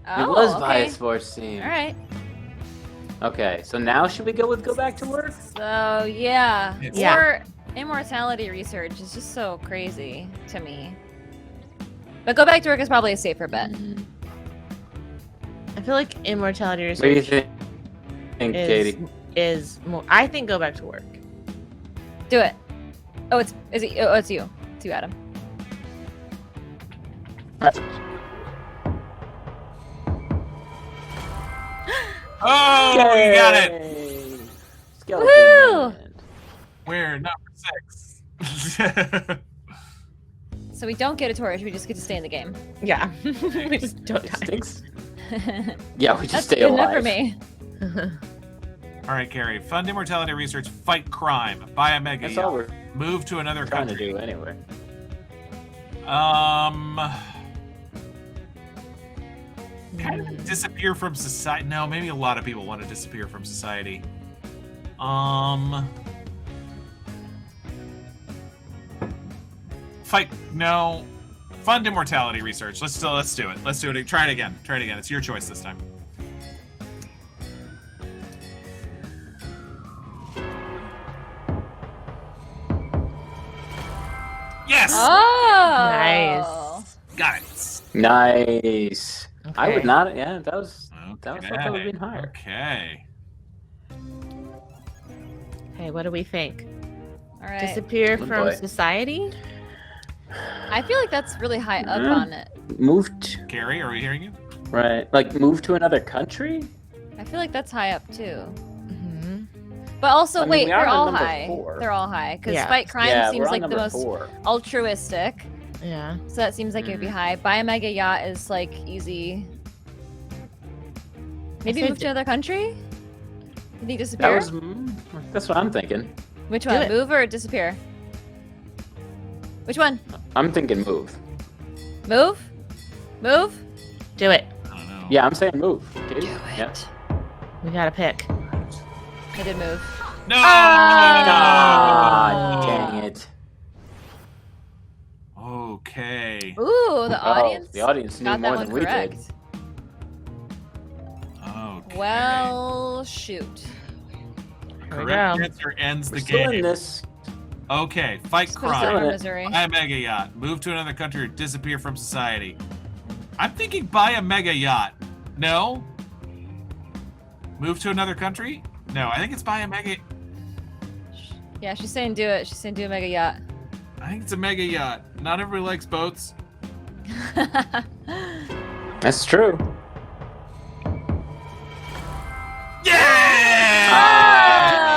It was
Oh,
by
okay.
a sports team.
All right.
Okay, so now should we go back to work?
So yeah.
Yeah.
Or immortality research is just so crazy to me. But go back to work is probably a safer bet.
I feel like immortality
What do you
research
think, Katie?
is more. I think go back to work.
Do it. Oh, it's you. It's you, Adam.
Oh, you got it.
Yay!
Woo!
Skeleton Man.
We're number 6.
So we don't get a torch. We just get to stay in the game.
Yeah. We just don't die.
Stinks. Yeah, we just
That's
stay
good
alive.
enough for me.
All right, Kari. Fund immortality research. Fight crime. Buy a mega
That's all
yacht.
we're
Move to another
trying to
country.
do anyway.
Kind of disappear from society. No, maybe a lot of people want to disappear from society. Fight. No. Fund immortality research. Let's do it. Let's do it. Try it again. Try it again. It's your choice this time.
Oh.
Got it.
Nice. I
Okay.
would not. Yeah, that was what I would have been higher.
Okay.
Hey, what do we think?
All right.
Disappear
Good
from
boy.
society?
I feel like that's really high up
Yeah.
on it.
Moved.
Carrie, are we hearing you?
Right. Like move to another country?
I feel like that's high up too.
Mm-hmm.
But also,
I mean,
wait,
we are
they're
on
all
number
high.
4.
They're all high because
Yeah.
fight crime
Yeah,
seems
we're on
like the
number
most
4.
altruistic.
Yeah.
So that seems like it would be high. Buy a mega yacht is like easy. Maybe
say
move to another country? You think
That
disappear?
was. That's what I'm thinking.
Which
Do
one?
it.
Move or disappear? Which one?
I'm thinking move.
Move? Move?
Do it.
I don't know.
Yeah, I'm saying move. Dude.
Do
Yeah.
it.
We gotta pick.
I did move.
No!
Ah, dang it.
Okay.
Ooh, the audience.
The audience knew
got
more
that
than
one
we
correct.
did.
Okay.
Well, shoot.
Here we
Correct
go.
answer ends
We're
the
still in
game.
this.
Okay, fight
Just put us over
crime.
Missouri.
Buy a mega yacht. Move to another country or disappear from society. I'm thinking buy a mega yacht. No? Move to another country? No, I think it's buy a mega...
Yeah, she's saying do it. She's saying do a mega yacht.
I think it's a mega yacht. Not everybody likes boats.
That's true.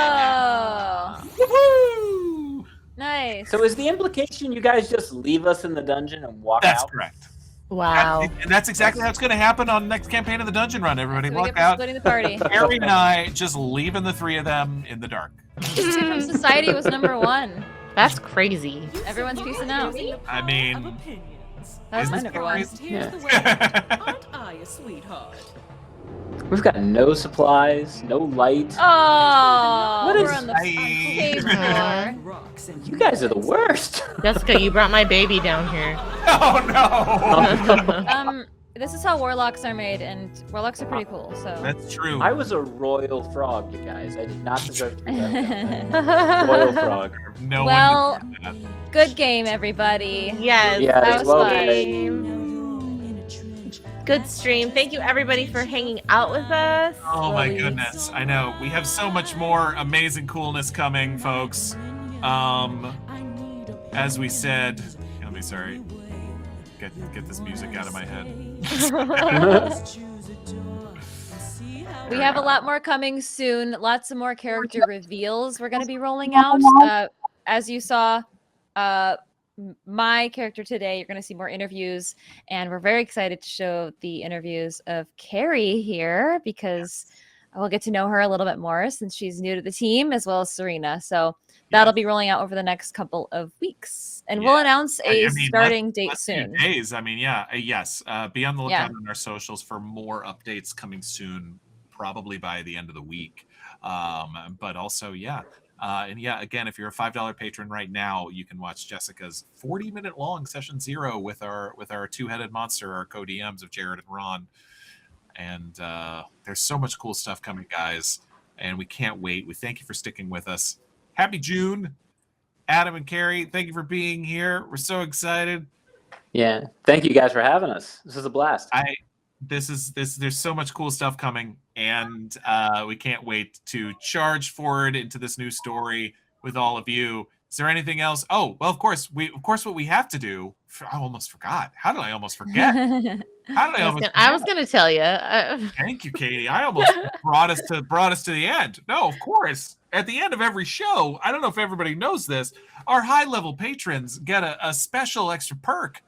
Yeah!
Oh,
Woohoo!
nice.
So is the implication you guys just leave us in the dungeon and walk
That's
out?
correct.
Wow.
And that's exactly how it's going to happen on next campaign of the Dungeon Run. Everybody
So we
walk
get for
out.
splitting the party.
Harry and I just leaving the three of them in the dark.
From Society was number 1.
That's crazy.
Everyone's peacing out.
I mean,
Of opinions.
That was
Isn't
my
this
number 1.
crazy?
Here's
Yeah.
the way. Aren't I a sweetheart?
We've got no supplies, no light.
Oh,
What
we're
is-
on the
Bye.
paved floor.
Rocks and
You guys are the worst.
Jessica, you brought my baby down here.
oh no!
This is how warlocks are made, and warlocks are pretty cool. So
That's true.
I was a royal frog, you guys. I did not deserve to be left out. Royal frog.
No
Well,
one deserved that.
good game, everybody.
Yes,
Yeah,
that
it's
was
well
fun.
played.
Good stream. Thank you everybody for hanging out with us.
Oh my
Really.
goodness. I know. We have so much more amazing coolness coming, folks. As we said, let me sorry. Get this music out of my head.
We have a lot more coming soon. Lots of more character reveals we're going to be rolling out. As you saw, my character today, you're going to see more interviews, and we're very excited to show the interviews of Kari here because we'll get to know her a little bit more since she's new to the team, as well as Serena. So that'll be rolling out over the next couple of weeks, and we'll announce a starting date
less few
soon.
days. I mean, yeah, yes. Be on the lookout
Yeah.
on our socials for more updates coming soon, probably by the end of the week. But also, yeah. And yeah, again, if you're a $5 patron right now, you can watch Jessica's 40-minute long session 0 with our two-headed monster, our co-DMs of Jared and Ron. And there's so much cool stuff coming, guys, and we can't wait. We thank you for sticking with us. Happy June, Adam and Kari. Thank you for being here. We're so excited.
Yeah. Thank you guys for having us. This is a blast.
There's so much cool stuff coming, and we can't wait to charge forward into this new story with all of you. Is there anything else? Oh, well, of course, what we have to do. I almost forgot. How did I almost forget? How did I almost?
I was gonna tell you.
Thank you, Katie. I almost brought us to the end. No, of course. At the end of every show, I don't know if everybody knows this, our high-level patrons get a special extra perk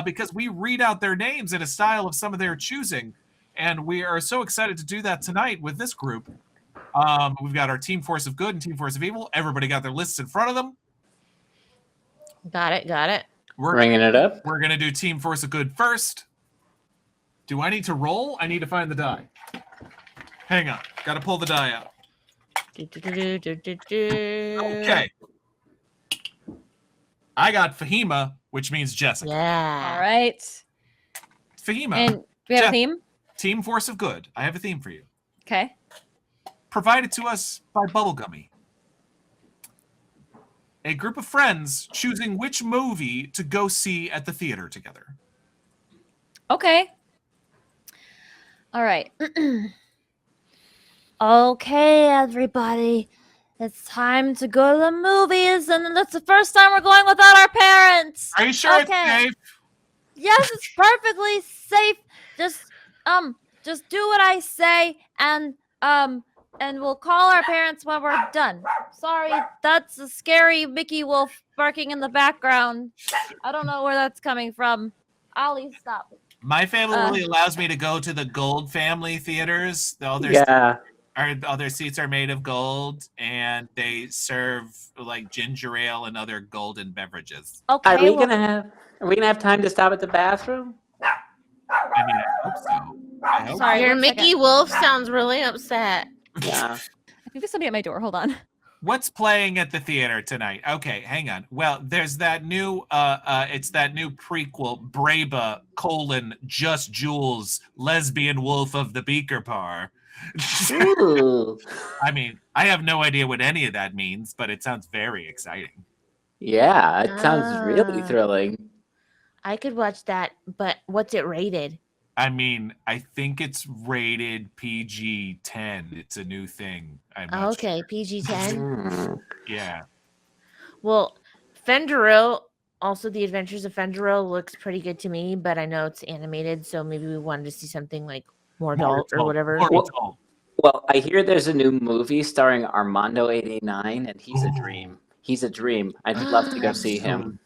because we read out their names in a style of some of their choosing, and we are so excited to do that tonight with this group. We've got our Team Force of Good and Team Force of Evil. Everybody got their lists in front of them.
Got it.
We're
Bringing it up.
We're gonna do Team Force of Good first. Do I need to roll? I need to find the die. Hang on. Got to pull the die out. Okay. I got Fahima, which means Jessica.
Yeah.
All right.
Fahima.
And do we have a
Jeff-
theme?
Team Force of Good. I have a theme for you.
Okay.
Provided to us by Bubblegummy. a group of friends choosing which movie to go see at the theater together.
Okay. All right. Okay, everybody. It's time to go to the movies, and that's the first time we're going without our parents.
Are you sure it's safe?
Yes, it's perfectly safe. Just do what I say, and we'll call our parents when we're done. Sorry, that's a scary Mickey Wolf barking in the background. I don't know where that's coming from. Ollie, stop.
My family really allows me to go to the Gold Family theaters. All their seats are made of gold, and they serve like ginger ale and other golden beverages.
Okay. Are we gonna have time to stop at the bathroom?
I mean, I hope so.
Sorry, your Mickey Wolf sounds really upset.
I
Yeah.
think there's somebody at my door. Hold on.
What's playing at the theater tonight? Okay, hang on. Well, there's that new it's that new prequel, Braba, Just Jules, Lesbian Wolf of the Beaker Par. I mean, I have no idea what any of that means, but it sounds very exciting.
Yeah, it sounds really thrilling.
I could watch that, but what's it rated?
I mean, I think it's rated PG-10. It's a new thing.
Okay, PG-10.
Yeah.
Well, Fendereau, also The Adventures of Fendereau, looks pretty good to me, but I know it's animated, so maybe we wanted to see something like more adult or whatever.
Well, I hear there's a new movie starring Armando 89, and he's a dream. He's a dream. I'd love to go see him.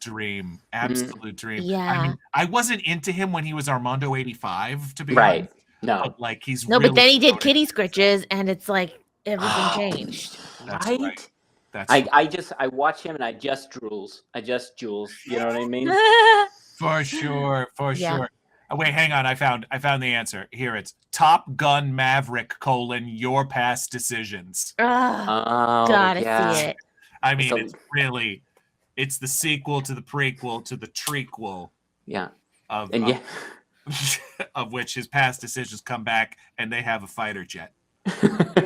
Absolute dream.
Yeah.
I mean, I wasn't into him when he was Armando 85, to be
right.
honest.
No.
But, like, he's
no,
really
but then he did Kitty Scritches, and it's like everything changed.
That's
right.
That's
I watch him and I just drools. You know what I mean?
For sure. Oh, wait, hang on. I found the answer. Here it's Top Gun Maverick, your past decisions.
Gotta see it.
I mean, it's the sequel to the prequel to the trequel.
Yeah.
Of which his past decisions come back and they have a fighter jet.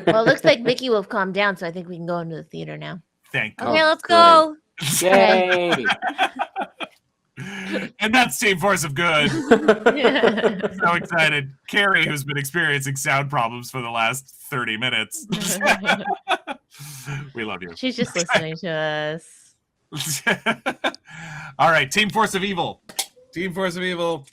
Well, it looks like Mickey Wolf calmed down, so I think we can go into the theater now.
Thank you.
Okay, let's go.
Yay.
And that's Team Force of Good. So excited. Kari, who's been experiencing sound problems for the last 30 minutes. We love you.
She's just listening to us.
All right, Team Force of Evil. Team Force of Evil.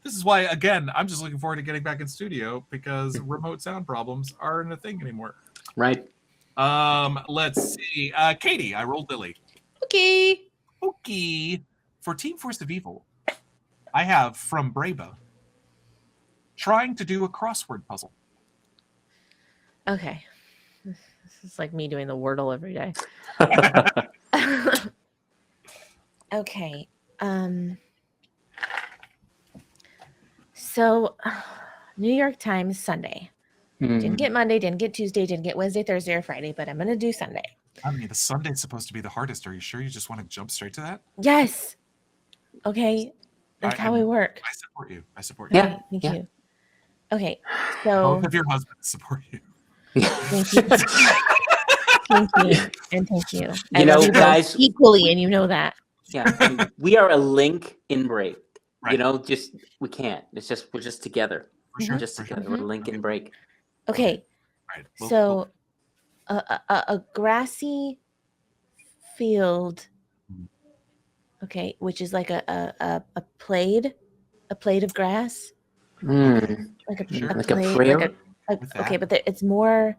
This is why, again, I'm just looking forward to getting back in studio because remote sound problems aren't a thing anymore.
Right.
Let's see. Katie, I rolled Lily.
Okay.
For Team Force of Evil, I have from Braba, trying to do a crossword puzzle.
Okay. This is like me doing the Wordle every day. Okay. So, New York Times Sunday. Didn't get Monday, didn't get Tuesday, didn't get Wednesday, Thursday, or Friday, but I'm going to do Sunday.
I mean, the Sunday's supposed to be the hardest. Are you sure you just want to jump straight to that?
Yes. Okay. That's how we work.
I support you.
Yeah.
Thank you. Okay. So.
Both of your husbands support you.
Thank you. Thank you. And thank you.
You know, guys.
Equally, and you know that.
Yeah. We are a link in break.
Right.
You know, we can't. We're just together.
For
We're
sure.
We're link in break.
Okay.
Right.
So, a grassy field. Okay, which is like a plate of grass. Like a plate. Okay, but it's more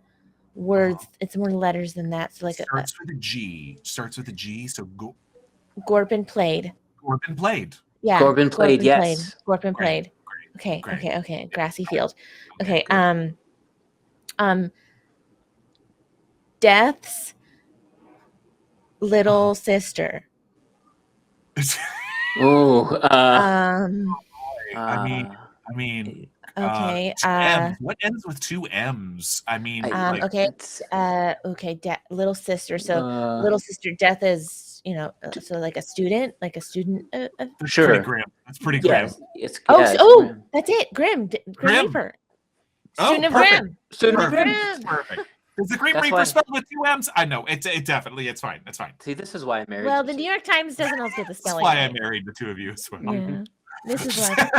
words. It's more letters than that. So like
starts with a G. So
Gorpin played. Yeah.
Gorpin played. Yes.
Gorpin played.
Great.
Okay. Grassy field. Okay. Death's little sister.
Oh.
I mean.
Okay.
What ends with two M's? I mean.
Okay. Little sister. So little sister. Death is so like a student.
Sure.
Pretty grim. That's pretty grim.
It's
grim.
Grim.
That's it. Grim. Grim Reaper.
Oh,
Student of
perfect.
Grim.
Student of Grim.
Perfect. Is the Green
That's
Reaper
why-
spelled with 2 M's? I know. It's fine. It's fine.
See, this is why I married.
Well,
you.
the New York Times doesn't always get the
That's
spelling
why I
right.
married the two of you as well.
Yeah. This is why.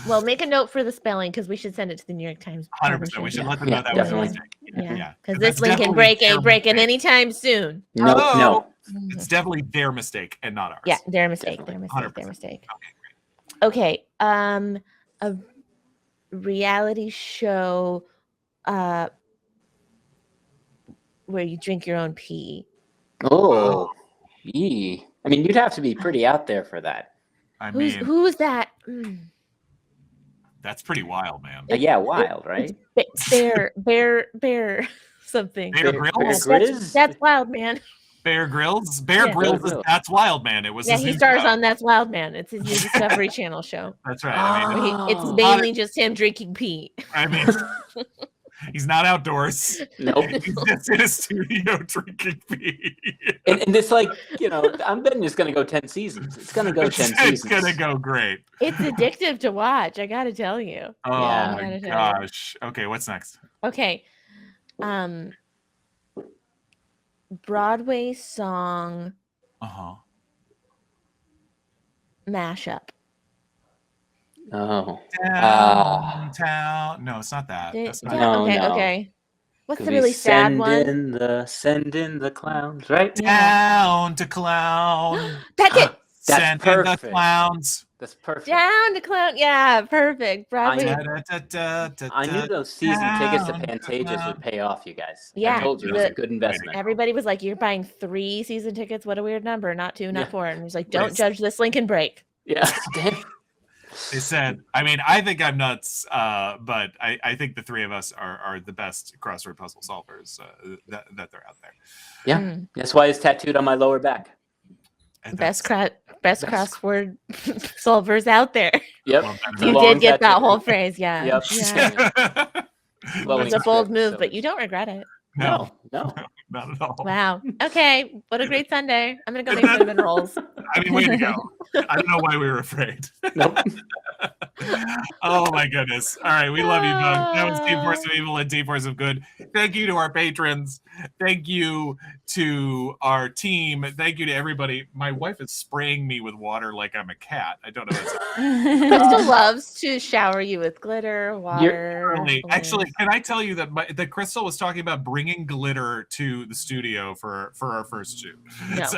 Well, make a note for the spelling because we should send it to the New York Times.
100%. We should let them
Yeah,
know that was a
definitely.
mistake.
Yeah, because
That's
this link can
definitely
ain't
their
breaking
mistake.
anytime soon.
No,
Oh!
no.
It's definitely their mistake and not ours.
Yeah, their mistake.
Definitely.
Their mistake.
100%.
Okay. A reality show where you drink your own pee.
Oh, yee. I mean, you'd have to be pretty out there for that.
I mean,
Who's that?
that's pretty wild, man.
Yeah, wild, right?
Bear something.
Bear Grylls?
That's wild, man.
Bear Grylls? Bear
Yeah.
Grylls is That's Wild Man. It was
Yeah,
his
he
new
stars
show.
on That's Wild Man. It's his new Discovery Channel show.
That's right. I mean,
Where it's mainly just him drinking pee.
He's not outdoors.
Nope.
He's just in a studio drinking pee.
And this, like, I'm betting it's going to go 10 seasons. It's going to go 10 seasons.
It's going to go great.
It's addictive to watch. I got to tell you.
Oh,
Yeah.
my gosh. Okay, what's next?
Okay. Broadway song mashup.
Oh.
Downtown. No, it's not that. That's not
Okay. What's
Could
the
we
really sad
send
one?
Send in the clowns, right?
Down to clown.
That's it.
That's
Send in the
perfect.
clowns.
That's perfect.
Down to clown. Yeah, perfect. Broadway.
I knew those season tickets to Pantages would pay off, you guys.
Yeah,
I told you it was a good investment.
Everybody was like, "You're buying 3 season tickets. What a weird number. Not 2, not 4." And he's like, "Don't
Right.
judge this Lincoln break."
Yeah.
They said, I mean, I think I'm nuts, but I think the three of us are the best crossword puzzle solvers that they're out there.
Yeah. That's why it's tattooed on my lower back.
Best crossword solvers out there.
Yep.
You did get that whole phrase. Yeah.
Yep.
Yeah. It's a bold move, but you don't regret it.
No,
not
at all.
Wow. Okay. What a great Sunday. I'm going to go make cinnamon rolls.
I mean, way to go. I don't know why we were afraid.
Nope.
Oh my goodness. All right. We love you, Doug. That was Team Force of Evil and Team Force of Good. Thank you to our patrons. Thank you to our team. Thank you to everybody. My wife is spraying me with water like I'm a cat. I don't know.
Crystal loves to shower you with glitter, water.
Actually, can I tell you that Crystal was talking about bringing glitter to the studio for our first shoot?
No.
So,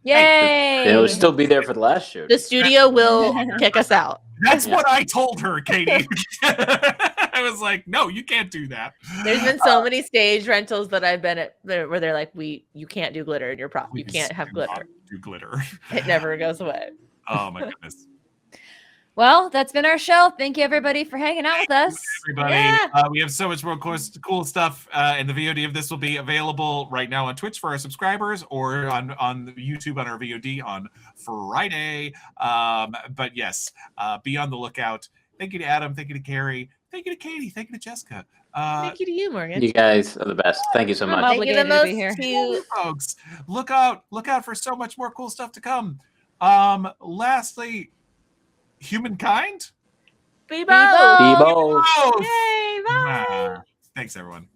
Yay!
It'll still be there for the last shoot.
The studio will kick us out.
that's what I told her, Katie. I was like, no, you can't do that.
There's been so many stage rentals that I've been at where they're like, you can't do glitter in your prop. You can't have glitter.
Do glitter.
It never goes away.
Oh my goodness.
Well, that's been our show. Thank you, everybody, for hanging out with us.
Everybody,
Yeah.
we have so much more cool stuff, and the VOD of this will be available right now on Twitch for our subscribers, or on YouTube on our VOD on Friday. But yes, be on the lookout. Thank you to Adam. Thank you to Kari. Thank you to Katie. Thank you to Jessica.
Thank you to you, Morgan.
You guys are the best. Thank you so much.
Thank you the
Obligated to
most
be here.
to you.
Folks, look out for so much more cool stuff to come. Lastly, humankind.
Bebo.
Bebo.
Oh,
Yay, bye.
thanks everyone.